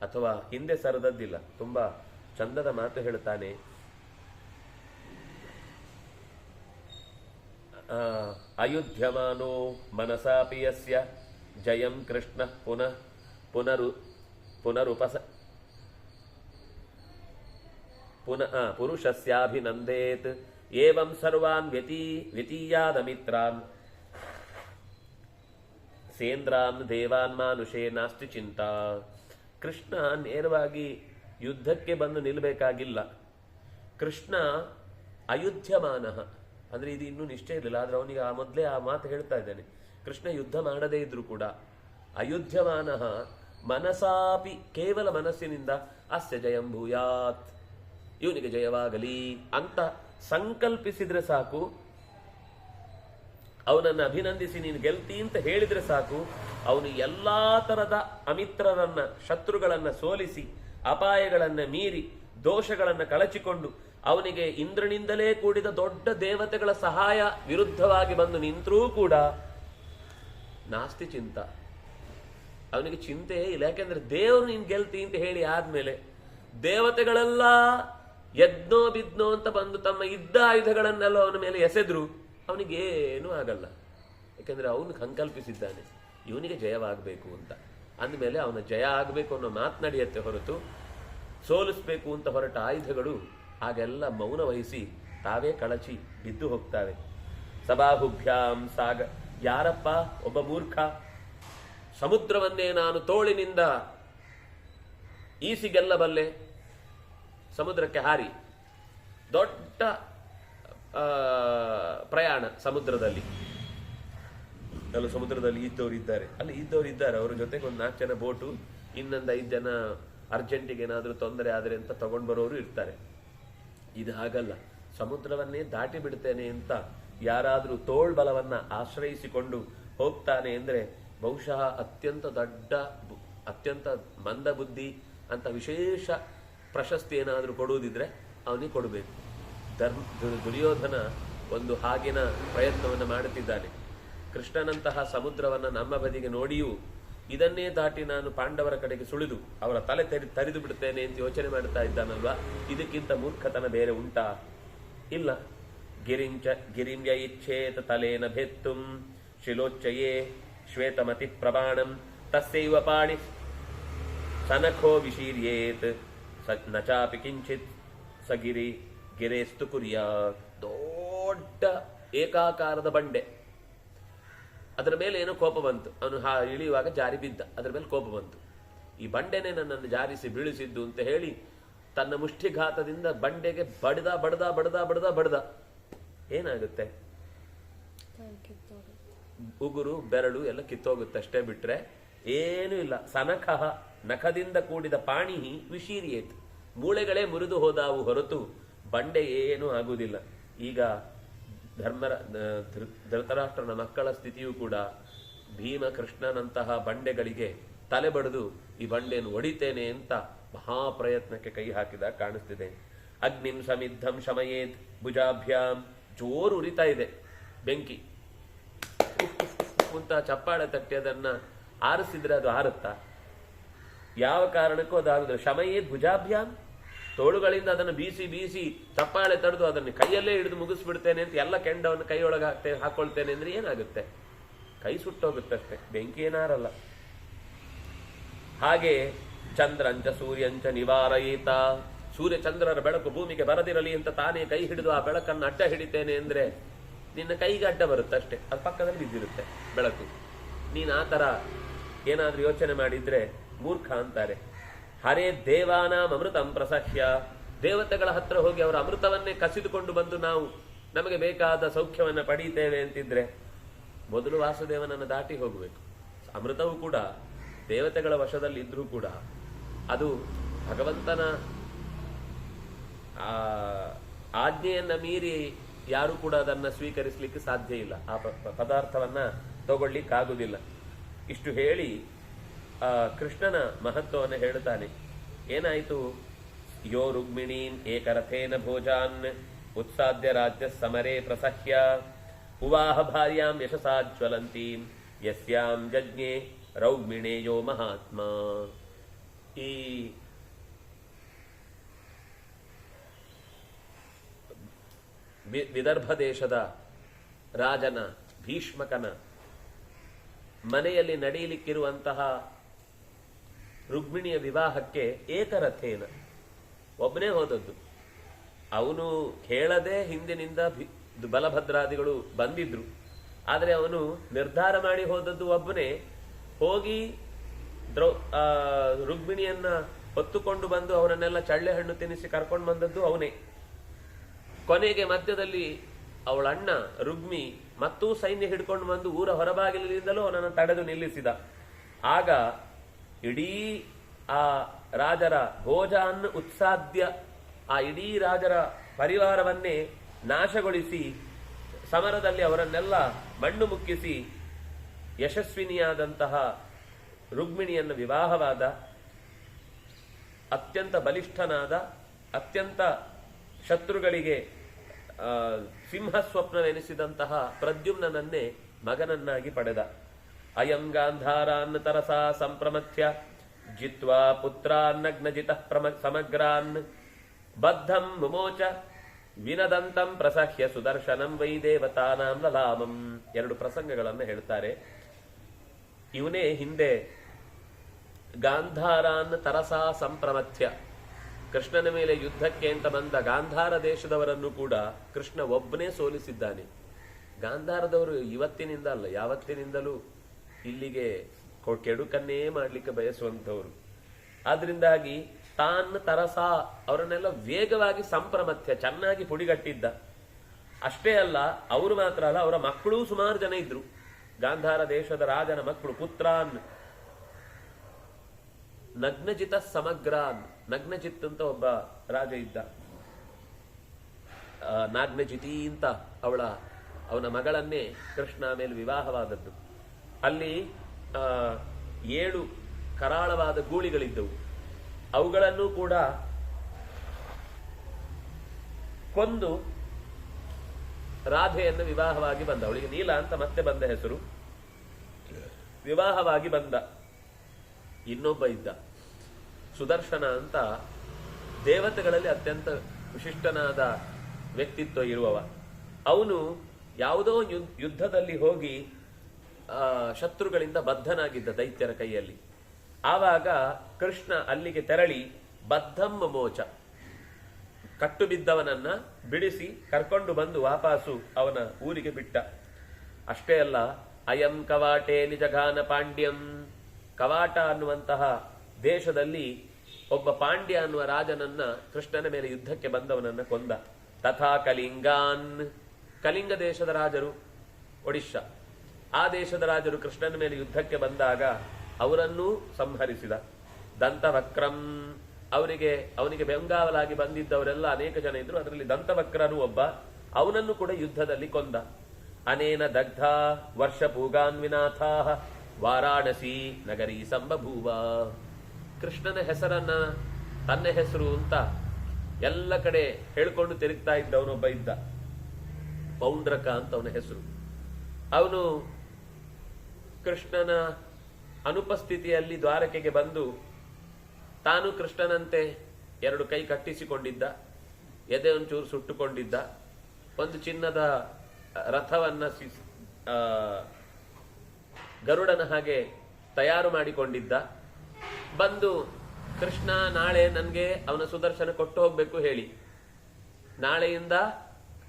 ಅಥವಾ ಹಿಂದೆ ಸರದದ್ದಿಲ್ಲ. ತುಂಬಾ ಚಂದದ ಮಾತು ಹೇಳ್ತಾನೆ. ಅಯುಧ್ಯಮಾನೋ ಮನಸಾಪಿ ಯಸ್ಯ ಜಯಂ ಕೃಷ್ಣ ಪುರುಷಸ್ಯಾಭಿನಂದೇತ್ ಏವಂ ಸರ್ವಾನ್ ವ್ಯತೀಯಾದಮಿತ್ರಾನ್ ಸೇಂದ್ರಾನ್ ದೇವಾನ್ ಮಾನುಷೇ ನಾಸ್ತಿ ಚಿಂತಾ. ಕೃಷ್ಣ ನೇರವಾಗಿ ಯುದ್ಧಕ್ಕೆ ಬಂದು ನಿಲ್ಲಬೇಕಾಗಿಲ್ಲ. ಕೃಷ್ಣ ಅಯುಧ್ಯಮಾನ ಅಂದ್ರೆ ಇದು ಇನ್ನೂ ನಿಶ್ಚಯ ಇರಲಿಲ್ಲ, ಆದ್ರೆ ಅವನಿಗೆ ಮೊದಲೇ ಆ ಮಾತು ಹೇಳ್ತಾ ಇದ್ದಾನೆ. ಕೃಷ್ಣ ಯುದ್ಧ ಮಾಡದೇ ಇದ್ರು ಕೂಡ ಅಯುಧ್ಯಮಾನ ಮನಸಾಪಿ, ಕೇವಲ ಮನಸ್ಸಿನಿಂದ ಅಸ್ಯ ಜಯಂ ಭೂಯಾತ್, ಇವನಿಗೆ ಜಯವಾಗಲಿ ಅಂತ ಸಂಕಲ್ಪಿಸಿದ್ರೆ ಸಾಕು, ಅವನನ್ನು ಅಭಿನಂದಿಸಿ ನೀನು ಗೆಲ್ತಿ ಅಂತ ಹೇಳಿದ್ರೆ ಸಾಕು, ಅವನು ಎಲ್ಲಾ ತರದ ಅಮಿತ್ರರನ್ನ, ಶತ್ರುಗಳನ್ನ ಸೋಲಿಸಿ, ಅಪಾಯಗಳನ್ನ ಮೀರಿ, ದೋಷಗಳನ್ನ ಕಳಚಿಕೊಂಡು, ಅವನಿಗೆ ಇಂದ್ರನಿಂದಲೇ ಕೂಡಿದ ದೊಡ್ಡ ದೇವತೆಗಳ ಸಹಾಯ ವಿರುದ್ಧವಾಗಿ ಬಂದು ನಿಂತರೂ ಕೂಡ ನಾಸ್ತಿ ಚಿಂತ, ಅವನಿಗೆ ಚಿಂತೆಯೇ ಇಲ್ಲ. ಯಾಕೆಂದ್ರೆ ದೇವರು ನೀನ್ ಗೆಲ್ತಿ ಅಂತ ಹೇಳಿ ಆದ್ಮೇಲೆ ದೇವತೆಗಳೆಲ್ಲ ಎದ್ನೋ ಬಿದ್ನೋ ಅಂತ ಬಂದು ತಮ್ಮ ಇದ್ದ ಆಯುಧಗಳನ್ನೆಲ್ಲ ಅವನ ಮೇಲೆ ಎಸೆದ್ರು ಅವನಿಗೇನೂ ಆಗಲ್ಲ. ಯಾಕೆಂದ್ರೆ ಅವನು ಸಂಕಲ್ಪಿಸಿದ್ದಾನೆ ಇವನಿಗೆ ಜಯವಾಗಬೇಕು ಅಂತ. ಅಂದಮೇಲೆ ಅವನ ಜಯ ಆಗಬೇಕು ಅನ್ನೋ ಮಾತನಾಡಿಯತ್ತೆ ಹೊರತು ಸೋಲಿಸ್ಬೇಕು ಅಂತ ಹೊರಟ ಆಯುಧಗಳು ಆಗೆಲ್ಲ ಮೌನ ವಹಿಸಿ ತಾವೇ ಕಳಚಿ ಬಿದ್ದು ಹೋಗ್ತಾವೆ. ಸಬಾಹುಭ್ಯಾಂ ಸಾಗ, ಯಾರಪ್ಪ ಒಬ್ಬ ಮೂರ್ಖ ಸಮುದ್ರವನ್ನೇ ನಾನು ತೋಳಿನಿಂದ ಈಸಿ ಗೆಲ್ಲಬಲ್ಲೆ, ಸಮುದ್ರಕ್ಕೆ ಹಾರಿ ದೊಡ್ಡ ಪ್ರಯಾಣ ಸಮುದ್ರದಲ್ಲಿ, ಎಲ್ಲ ಸಮುದ್ರದಲ್ಲಿ ಇದ್ದವ್ರು ಇದ್ದಾರೆ, ಅಲ್ಲಿ ಇದ್ದವ್ರು ಇದ್ದಾರೆ, ಅವ್ರ ಜೊತೆಗೆ ಒಂದು 4 ಜನ ಬೋಟು, ಇನ್ನೊಂದು 5 ಜನ ಅರ್ಜೆಂಟಿಗೆ ಏನಾದರೂ ತೊಂದರೆ ಆದರೆ ಅಂತ ತಗೊಂಡು ಬರೋರು ಇರ್ತಾರೆ. ಇದು ಹಾಗಲ್ಲ, ಸಮುದ್ರವನ್ನೇ ದಾಟಿ ಬಿಡ್ತೇನೆ ಅಂತ ಯಾರಾದರೂ ತೋಳ್ಬಲವನ್ನ ಆಶ್ರಯಿಸಿಕೊಂಡು ಹೋಗ್ತಾನೆ ಅಂದ್ರೆ ಬಹುಶಃ ಅತ್ಯಂತ ದೊಡ್ಡ, ಅತ್ಯಂತ ಮಂದ ಬುದ್ಧಿ ಅಂತ ವಿಶೇಷ ಪ್ರಶಸ್ತಿ ಏನಾದರೂ ಕೊಡುವುದಿದ್ರೆ ಅವನಿಗೆ ಕೊಡಬೇಕು. ದುರ್ಯೋಧನ ಒಂದು ಹಾಗಿನ ಪ್ರಯತ್ನವನ್ನು ಮಾಡುತ್ತಿದ್ದಾನೆ. ಕೃಷ್ಣನಂತಹ ಸಮುದ್ರವನ್ನು ನಮ್ಮ ಬದಿಗೆ ನೋಡಿಯೂ ಇದನ್ನೇ ದಾಟಿ ನಾನು ಪಾಂಡವರ ಕಡೆಗೆ ಸುಳಿದು ಅವರ ತಲೆ ತರಿದು ಬಿಡುತ್ತೇನೆ ಅಂತ ಯೋಚನೆ ಮಾಡ್ತಾ ಇದ್ದಾನಲ್ವಾ, ಇದಕ್ಕಿಂತ ಮೂರ್ಖತನ ಬೇರೆ ಉಂಟಾ? ಇಲ್ಲ. ಗಿರಿಂಜ ಇಚ್ಛೇತ ತಲೇನ ಭೇತ್ತುಂ ಶಿಲೋಚ್ಚಯೇ ಶ್ವೇತಮತಿ ಪ್ರಮಾಣಂ ತಸ್ಯೈವ ಪಾಣಿ ಸನಖೋ ವಿಶೀರ್ಯೇತ್ ನಚಾಪಿ ಕಿಂಚಿತ್ ಸಗಿರಿ ಗಿರೇಸ್ತು ಕುರಿಯ. ದೊಡ್ಡ ಏಕಾಕಾರದ ಬಂಡೆ, ಅದರ ಮೇಲೆ ಏನೋ ಕೋಪ ಬಂತು, ಅವನು ಇಳಿಯುವಾಗ ಜಾರಿ ಬಿದ್ದ, ಅದರ ಮೇಲೆ ಕೋಪ ಬಂತು. ಈ ಬಂಡೆನೇ ನನ್ನನ್ನು ಜಾರಿಸಿ ಬೀಳಿಸಿದ್ದು ಅಂತ ಹೇಳಿ ತನ್ನ ಮುಷ್ಟಿಘಾತದಿಂದ ಬಂಡೆಗೆ ಬಡ್ದ ಬಡ್ದ ಬಡ್ದ ಬಡ್ದ ಬಡ್ದ. ಏನಾಗುತ್ತೆ? ಉಗುರು ಬೆರಳು ಎಲ್ಲ ಕಿತ್ತೋಗುತ್ತಷ್ಟೇ, ಬಿಟ್ರೆ ಏನೂ ಇಲ್ಲ. ಸನಖ, ನಖದಿಂದ ಕೂಡಿದ ಪಾಣಿ ವಿಶೀರಿಯೇತ್, ಮೂಳೆಗಳೇ ಮುರಿದು ಹೋದಾವು ಹೊರತು ಬಂಡೆ ಏನೂ ಆಗುವುದಿಲ್ಲ. ಈಗ ಧೃತರಾಷ್ಟ್ರನ ಮಕ್ಕಳ ಸ್ಥಿತಿಯೂ ಕೂಡ ಭೀಮ ಕೃಷ್ಣನಂತಹ ಬಂಡೆಗಳಿಗೆ ತಲೆ ಬಡಿದು ಈ ಬಂಡೆಯನ್ನು ಒಡಿತೇನೆ ಅಂತ ಮಹಾಪ್ರಯತ್ನಕ್ಕೆ ಕೈ ಹಾಕಿದ ಕಾಣಿಸ್ತಿದೆ. ಅಗ್ನಿಂ ಸಮಿದ್ಧಂ ಶಮಯೇತ್ ಭುಜಾಭ್ಯಾಂ, ಜೋರು ಉರಿತಾ ಇದೆ ಬೆಂಕಿ, ಅಂತ ಚಪ್ಪಾಳೆ ತಟ್ಟಿ ಅದನ್ನ ಆರಿಸಿದ್ರೆ ಅದು ಆರುತ್ತಾ? ಯಾವ ಕಾರಣಕ್ಕೂ ಅದಾಗುದಿಲ್ಲ. ಶಮಯೇತ್ ಭುಜಾಭ್ಯಾಂ, ತೋಳುಗಳಿಂದ ಅದನ್ನು ಬೀಸಿ ಬೀಸಿ ಚಪ್ಪಾಳೆ ತಡೆದು ಅದನ್ನು ಕೈಯಲ್ಲೇ ಹಿಡಿದು ಮುಗಿಸ್ಬಿಡ್ತೇನೆ ಅಂತ ಎಲ್ಲ ಕೆಂಡವನ್ನು ಕೈಯೊಳಗೆ ಹಾಕೊಳ್ತೇನೆ ಅಂದ್ರೆ ಏನಾಗುತ್ತೆ? ಕೈ ಸುಟ್ಟೋಗುತ್ತಷ್ಟೆ, ಬೆಂಕಿ ಏನಾರಲ್ಲ. ಹಾಗೆ ಚಂದ್ರಂಚ ಸೂರ್ಯಂಚ ನಿವಾರಯಿತ, ಸೂರ್ಯ ಚಂದ್ರರ ಬೆಳಕು ಭೂಮಿಗೆ ಬರದಿರಲಿ ಅಂತ ತಾನೇ ಕೈ ಹಿಡಿದು ಆ ಬೆಳಕನ್ನು ಅಡ್ಡ ಹಿಡಿತೇನೆ ಅಂದ್ರೆ ನಿನ್ನ ಕೈಗೆ ಅಡ್ಡ ಬರುತ್ತೆ ಅಷ್ಟೇ, ಅದು ಪಕ್ಕದಲ್ಲಿ ಬಿದ್ದಿರುತ್ತೆ ಬೆಳಕು. ನೀನು ಆ ಥರ ಏನಾದ್ರೂ ಯೋಚನೆ ಮಾಡಿದ್ರೆ ಮೂರ್ಖ ಅಂತಾರೆ. ಹರೇ ದೇವಾನಾಂ ಅಮೃತಂ ಪ್ರಸಹ್ಯ, ದೇವತೆಗಳ ಹತ್ರ ಹೋಗಿ ಅವರ ಅಮೃತವನ್ನೇ ಕಸಿದುಕೊಂಡು ಬಂದು ನಾವು ನಮಗೆ ಬೇಕಾದ ಸೌಖ್ಯವನ್ನ ಪಡೀತೇವೆ ಅಂತಿದ್ರೆ ಮೊದಲು ವಾಸುದೇವನನ್ನು ದಾಟಿ ಹೋಗಬೇಕು. ಅಮೃತವೂ ಕೂಡ ದೇವತೆಗಳ ವಶದಲ್ಲಿ ಇದ್ರೂ ಕೂಡ ಅದು ಭಗವಂತನ ಆಜ್ಞೆಯನ್ನ ಮೀರಿ ಯಾರು ಕೂಡ ಅದನ್ನ ಸ್ವೀಕರಿಸಲಿಕ್ಕೆ ಸಾಧ್ಯ ಇಲ್ಲ, ಆ ಪದಾರ್ಥವನ್ನ ತಗೊಳ್ಳಿಕ್ಕಾಗುವುದಿಲ್ಲ. ಇಷ್ಟು ಹೇಳಿ ಕೃಷ್ಣನ ಮಹತ್ವವನ್ನು ಹೇಳುತ್ತಾನೆ. ಏನಾಯಿತು? ಯೋ ರುಗ್ಮಿಣೀನ್ ಏಕರಥೇನ ಭೋಜಾನ್ ಉತ್ಸಾದ್ಯ ರಾಜ್ಯ ಸಮರೇ ಪ್ರಸಹ್ಯ ಉವಾಹ ಭಾರ್ಯಾಂ ಯಶಸಾ ಜ್ವಲಂತೀಂ ಯಸ್ಯಾಂ ಜಜ್ಞೆ ರೌಗ್ಮಿಣೇಯೋ ಮಹಾತ್ಮ. ಈ ವಿದರ್ಭ ದೇಶದ ರಾಜನ ಭೀಷ್ಮಕನ ಮನೆಯಲ್ಲಿ ನಡೆಯಲಿಕ್ಕಿರುವಂತಹ ರುಕ್ಮಿಣಿಯ ವಿವಾಹಕ್ಕೆ ಏಕರಥೇನ ಒಬ್ಬನೇ ಹೋದದ್ದು. ಅವನು ಹೇಳದೆ ಹಿಂದಿನಿಂದ ಬಲಭದ್ರಾದಿಗಳು ಬಂದಿದ್ರು. ಆದರೆ ಅವನು ನಿರ್ಧಾರ ಮಾಡಿ ಹೋದದ್ದು ಒಬ್ಬನೇ. ಹೋಗಿ ರುಕ್ಮಿಣಿಯನ್ನ ಹೊತ್ತುಕೊಂಡು ಬಂದು ಅವರನ್ನೆಲ್ಲ ಚಳ್ಳೆ ಹಣ್ಣು ತಿನ್ನಿಸಿ ಕರ್ಕೊಂಡು ಬಂದದ್ದು ಅವನೇ. ಕೊನೆಗೆ ಮಧ್ಯದಲ್ಲಿ ಅವಳ ಅಣ್ಣ ರುಗ್ಮಿ ಮತ್ತೂ ಸೈನ್ಯ ಹಿಡ್ಕೊಂಡು ಬಂದು ಊರ ಹೊರಬಾಗಿಲಿಂದಲೂ ಅವನನ್ನು ತಡೆದು ನಿಲ್ಲಿಸಿದ. ಆಗ ಇಡೀ ಆ ರಾಜರ ಭೋಜಾನ್ ಉತ್ಸಾದ್ಯ, ಆ ಇಡೀ ರಾಜರ ಪರಿವಾರವನ್ನೇ ನಾಶಗೊಳಿಸಿ ಸಮರದಲ್ಲಿ ಅವರನ್ನೆಲ್ಲ ಮಣ್ಣು ಮುಕ್ಕಿಸಿ ಯಶಸ್ವಿನಿಯಾದಂತಹ ರುಕ್ಮಿಣಿಯನ್ನು ವಿವಾಹವಾದ. ಅತ್ಯಂತ ಬಲಿಷ್ಠನಾದ, ಅತ್ಯಂತ ಶತ್ರುಗಳಿಗೆ ಸಿಂಹಸ್ವಪ್ನವೆನಿಸಿದಂತಹ ಪ್ರದ್ಯುಮ್ನನ್ನೇ ಮಗನನ್ನಾಗಿ ಪಡೆದ. ಅಯಂ ಗಾಂಧಾರಾನ್ ತರಸಾ ಸಂಪ್ರಮಥ್ಯ ಜಿತ್ವಾ ಪುತ್ರಾನ್ನಗ್ನಜಿತ ಸಮಗ್ರಾನ್ ಬದ್ಧಂ ಮುಮೋಚ ವಿನದಂತಂ ಪ್ರಸಹ್ಯ ಸುದರ್ಶನಂ ವೈ ದೇವತಾನಾಂ ಲಲಾಮಂ. ಎರಡು ಪ್ರಸಂಗಗಳನ್ನು ಹೇಳ್ತಾರೆ. ಇವನೇ ಹಿಂದೆ ಗಾಂಧಾರಾನ್ ತರಸಾ ಸಂಪ್ರಮಥ್ಯ, ಕೃಷ್ಣನ ಮೇಲೆ ಯುದ್ಧಕ್ಕೆ ಅಂತ ಬಂದ ಗಾಂಧಾರ ದೇಶದವರನ್ನು ಕೂಡ ಕೃಷ್ಣ ಒಬ್ಬನೇ ಸೋಲಿಸಿದ್ದಾನೆ. ಗಾಂಧಾರದವರು ಇವತ್ತಿನಿಂದ ಅಲ್ಲ, ಯಾವತ್ತಿನಿಂದಲೂ ಇಲ್ಲಿಗೆ ಕೆಡುಕನ್ನೇ ಮಾಡಲಿಕ್ಕೆ ಬಯಸುವಂಥವ್ರು. ಆದ್ರಿಂದಾಗಿ ತಾನ್ ತರಸ ಅವರನ್ನೆಲ್ಲ ವೇಗವಾಗಿ ಸಂಪ್ರಮಥ್ಯ ಚೆನ್ನಾಗಿ ಪುಡಿಗಟ್ಟಿದ್ದ. ಅಷ್ಟೇ ಅಲ್ಲ, ಅವರು ಮಾತ್ರ ಅಲ್ಲ, ಅವರ ಮಕ್ಕಳೂ ಸುಮಾರು ಜನ ಇದ್ರು. ಗಾಂಧಾರ ದೇಶದ ರಾಜನ ಮಕ್ಕಳು ಪುತ್ರಾನ್ ನಗ್ನಜಿತ ಸಮಗ್ರಾನ್. ನಗ್ನಜಿತ್ ಅಂತ ಒಬ್ಬ ರಾಜ ಇದ್ದ. ನಾಗ್ನಜಿತಿ ಅಂತ ಅವನ ಮಗಳನ್ನೇ ಕೃಷ್ಣ ಮೇಲೆ ವಿವಾಹವಾದದ್ದು. ಅಲ್ಲಿ 7 ಕರಾಳವಾದ ಗೂಳಿಗಳಿದ್ದವು. ಅವುಗಳನ್ನು ಕೂಡ ಕೊಂದು ರಾಧೆಯನ್ನು ವಿವಾಹವಾಗಿ ಬಂದ. ಅವಳಿಗೆ ನೀಲ ಅಂತ ಮತ್ತೆ ಬಂದ ಹೆಸರು. ವಿವಾಹವಾಗಿ ಬಂದ. ಇನ್ನೊಬ್ಬ ಇದ್ದ ಸುದರ್ಶನ ಅಂತ, ದೇವತೆಗಳಲ್ಲಿ ಅತ್ಯಂತ ವಿಶಿಷ್ಟನಾದ ವ್ಯಕ್ತಿತ್ವ ಇರುವವ. ಅವನು ಯಾವುದೋ ಯುದ್ಧದಲ್ಲಿ ಹೋಗಿ ಶತ್ರುಗಳಿಂದ ಬದ್ಧನಾಗಿದ್ದ ದೈತ್ಯರ ಕೈಯಲ್ಲಿ. ಆವಾಗ ಕೃಷ್ಣ ಅಲ್ಲಿಗೆ ತೆರಳಿ ಬದ್ಧಂ ಮೋಚ, ಕಟ್ಟು ಬಿದ್ದವನನ್ನ ಬಿಡಿಸಿ ಕರ್ಕೊಂಡು ಬಂದು ವಾಪಸ್ಸು ಅವನ ಊರಿಗೆ ಬಿಟ್ಟ. ಅಷ್ಟೇ ಅಲ್ಲ, ಅಯಂ ಕವಾಟೆ ನಿಜಘಾನ ಪಾಂಡ್ಯಂ. ಕವಾಟ ಅನ್ನುವಂತಹ ದೇಶದಲ್ಲಿ ಒಬ್ಬ ಪಾಂಡ್ಯ ಅನ್ನುವ ರಾಜನನ್ನ, ಕೃಷ್ಣನ ಮೇಲೆ ಯುದ್ಧಕ್ಕೆ ಬಂದವನನ್ನ ಕೊಂದ. ತಥಾ ಕಲಿಂಗಾನ್. ಕಲಿಂಗ ದೇಶದ ರಾಜರು, ಒಡಿಶಾ, ಆ ದೇಶದ ರಾಜರು ಕೃಷ್ಣನ ಮೇಲೆ ಯುದ್ಧಕ್ಕೆ ಬಂದಾಗ ಅವರನ್ನೂ ಸಂಹರಿಸಿದ. ದಂತವಕ್ರಂ. ಅವನಿಗೆ ಬೆಂಗಾವಲಾಗಿ ಬಂದಿದ್ದವರೆಲ್ಲ ಅನೇಕ ಜನ ಇದ್ರು. ಅದರಲ್ಲಿ ದಂತವಕ್ರನು ಒಬ್ಬ. ಅವನನ್ನು ಕೂಡ ಯುದ್ಧದಲ್ಲಿ ಕೊಂದ. ಅನೇನ ದಗ್ಧ ವರ್ಷ ಪೂಗಾನ್ವಿನಾಥಾ ವಾರಾಣಸಿ ನಗರಿ ಸಂಬಭೂವ. ಕೃಷ್ಣನ ಹೆಸರನ್ನ ತನ್ನ ಹೆಸರು ಅಂತ ಎಲ್ಲ ಕಡೆ ಹೇಳ್ಕೊಂಡು ತಿರುಗ್ತಾ ಇದ್ದವನೊಬ್ಬ ಇದ್ದ. ಪೌಂಡ್ರಕ ಅಂತ ಅವನ ಹೆಸರು. ಅವನು ಕೃಷ್ಣನ ಅನುಪಸ್ಥಿತಿಯಲ್ಲಿ ದ್ವಾರಕೆಗೆ ಬಂದು ತಾನು ಕೃಷ್ಣನಂತೆ 2 ಕೈ ಕಟ್ಟಿಸಿಕೊಂಡಿದ್ದ, ಎದೆ ಒಂಚೂರು ಸುಟ್ಟುಕೊಂಡಿದ್ದ, ಒಂದು ಚಿನ್ನದ ರಥವನ್ನ ಗರುಡನ ಹಾಗೆ ತಯಾರು ಮಾಡಿಕೊಂಡಿದ್ದ. ಬಂದು ಕೃಷ್ಣ ನಾಳೆ ನನಗೆ ಅವನ ಸುದರ್ಶನ ಕೊಟ್ಟು ಹೋಗ್ಬೇಕು ಹೇಳಿ, ನಾಳೆಯಿಂದ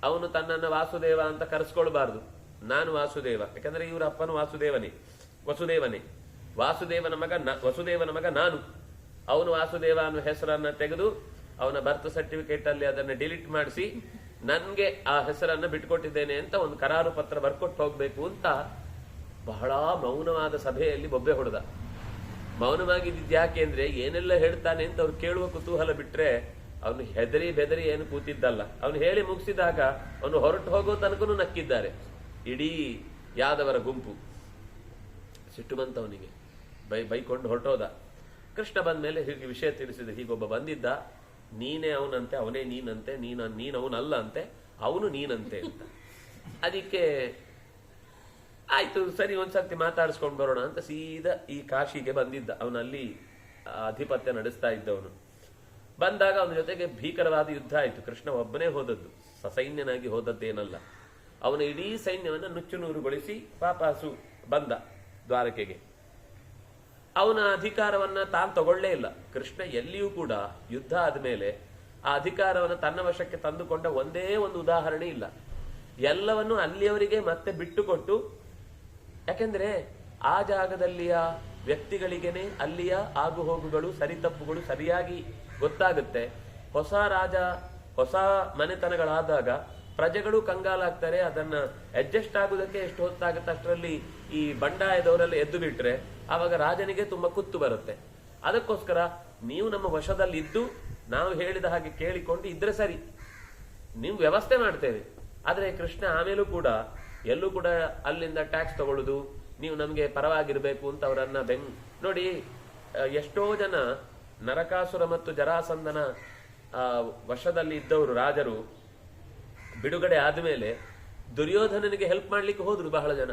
ಅವನು ತನ್ನನ್ನು ವಾಸುದೇವ ಅಂತ ಕರೆಸ್ಕೊಳ್ಬಾರ್ದು. ನಾನು ವಾಸುದೇವ, ಯಾಕಂದ್ರೆ ಇವರ ಅಪ್ಪನು ವಸುದೇವನೇ. ವಸುದೇವನ ಮಗ ನಾನು. ಅವನು ವಾಸುದೇವ ಅನ್ನೋ ಹೆಸರನ್ನ ತೆಗೆದು ಅವನ ಬರ್ತ್ ಸರ್ಟಿಫಿಕೇಟ್ ಅಲ್ಲಿ ಅದನ್ನ ಡಿಲೀಟ್ ಮಾಡಿಸಿ ನನ್ಗೆ ಆ ಹೆಸರನ್ನ ಬಿಟ್ಕೊಟ್ಟಿದ್ದೇನೆ ಅಂತ ಒಂದು ಕರಾರು ಪತ್ರ ಬರ್ಕೊಟ್ಟು ಹೋಗ್ಬೇಕು ಅಂತ ಬಹಳ ಮೌನವಾದ ಸಭೆಯಲ್ಲಿ ಬೊಬ್ಬೆ ಹೊಡೆದ. ಮೌನವಾಗಿದ್ದ ಯಾಕೆ ಅಂದ್ರೆ ಏನೆಲ್ಲ ಹೇಳ್ತಾನೆ ಅಂತ ಅವ್ರು ಕೇಳುವ ಕುತೂಹಲ ಬಿಟ್ರೆ ಅವನು ಹೆದರಿ ಬೆದರಿ ಏನು ಕೂತಿದ್ದಲ್ಲ. ಅವನು ಹೇಳಿ ಮುಗಿಸಿದಾಗ ಅವನು ಹೊರಟು ಹೋಗೋ ತನಕನೂ ನಕ್ಕಿದ್ದಾರೆ ಇಡೀ ಯಾದವರ ಗುಂಪು. ಸಿಟ್ಟು ಬಂತ ಅವನಿಗೆ, ಬೈಕೊಂಡು ಹೊರಟೋದ. ಕೃಷ್ಣ ಬಂದ ಮೇಲೆ ಹೀಗೆ ವಿಷಯ ತಿಳಿಸಿದ. ಹೀಗೊಬ್ಬ ಬಂದಿದ್ದ, ನೀನೇ ಅವನಂತೆ, ಅವನೇ ನೀನಂತೆ, ನೀನು ಅವನಲ್ಲ ಅಂತೆ, ಅವನು ನೀನಂತೆ ಅಂತ. ಅದಕ್ಕೆ ಆಯ್ತು ಸರಿ ಒಂದ್ಸರ್ತಿ ಮಾತಾಡಿಸ್ಕೊಂಡು ಬರೋಣ ಅಂತ ಸೀದಾ ಈ ಕಾಶಿಗೆ ಬಂದಿದ್ದ. ಅವನಲ್ಲಿ ಆಧಿಪತ್ಯ ನಡೆಸ್ತಾ ಇದ್ದವನು. ಬಂದಾಗ ಅವನ ಜೊತೆಗೆ ಭೀಕರವಾದ ಯುದ್ಧ ಆಯಿತು. ಕೃಷ್ಣ ಒಬ್ಬನೇ ಹೋದದ್ದು, ಸಸೈನ್ಯನಾಗಿ ಹೋದದ್ದೇನಲ್ಲ. ಅವನ ಇಡೀ ಸೈನ್ಯವನ್ನು ನುಚ್ಚುನೂರುಗೊಳಿಸಿ ವಾಪಸ್ಸು ಬಂದ ದ್ವಾರಕೆಗೆ. ಅವನ ಅಧಿಕಾರವನ್ನ ತಾನು ತಗೊಳ್ಳೇ ಇಲ್ಲ. ಕೃಷ್ಣ ಎಲ್ಲಿಯೂ ಕೂಡ ಯುದ್ಧ ಆದ್ಮೇಲೆ ಆ ಅಧಿಕಾರವನ್ನು ತನ್ನ ವಶಕ್ಕೆ ತಂದುಕೊಂಡ ಒಂದೇ ಒಂದು ಉದಾಹರಣೆ ಇಲ್ಲ. ಎಲ್ಲವನ್ನು ಅಲ್ಲಿಯವರಿಗೆ ಮತ್ತೆ ಬಿಟ್ಟುಕೊಟ್ಟು, ಯಾಕೆಂದ್ರೆ ಆ ಜಾಗದಲ್ಲಿಯ ವ್ಯಕ್ತಿಗಳಿಗೇನೆ ಅಲ್ಲಿಯ ಆಗುಹೋಗುಗಳು ಸರಿತಪ್ಪುಗಳು ಸರಿಯಾಗಿ ಗೊತ್ತಾಗುತ್ತೆ. ಹೊಸ ರಾಜ ಹೊಸ ಮನೆತನಗಳಾದಾಗ ಪ್ರಜೆಗಳು ಕಂಗಾಲಾಗ್ತಾರೆ. ಅದನ್ನ ಅಡ್ಜಸ್ಟ್ ಆಗುವುದಕ್ಕೆ ಎಷ್ಟು ಹೊತ್ತಾಗುತ್ತೆ ಅಷ್ಟರಲ್ಲಿ ಈ ಬಂಡಾಯದವರೆಲ್ಲ ಎದ್ದು ಬಿಟ್ರೆ ಆವಾಗ ರಾಜನಿಗೆ ತುಂಬಾ ಕುತ್ತು ಬರುತ್ತೆ. ಅದಕ್ಕೋಸ್ಕರ ನೀವು ನಮ್ಮ ವಶದಲ್ಲಿ ಇದ್ದು ನಾವು ಹೇಳಿದ ಹಾಗೆ ಕೇಳಿಕೊಂಡು ಇದ್ರೆ ಸರಿ, ನೀವು ವ್ಯವಸ್ಥೆ ಮಾಡ್ತೇವೆ. ಆದ್ರೆ ಕೃಷ್ಣ ಆಮೇಲೂ ಕೂಡ ಎಲ್ಲೂ ಕೂಡ ಅಲ್ಲಿಂದ ಟ್ಯಾಕ್ಸ್ ತಗೊಳ್ಳುದು, ನೀವು ನಮ್ಗೆ ಪರವಾಗಿರ್ಬೇಕು ಅಂತ ಅವರನ್ನ ನೋಡಿ. ಎಷ್ಟೋ ಜನ ನರಕಾಸುರ ಮತ್ತು ಜರಾಸಂಧನ ವಶದಲ್ಲಿ ಇದ್ದವರು ರಾಜರು ಬಿಡುಗಡೆ ಆದ್ಮೇಲೆ ದುರ್ಯೋಧನನಿಗೆ ಹೆಲ್ಪ್ ಮಾಡ್ಲಿಕ್ಕೆ ಹೋದ್ರು ಬಹಳ ಜನ.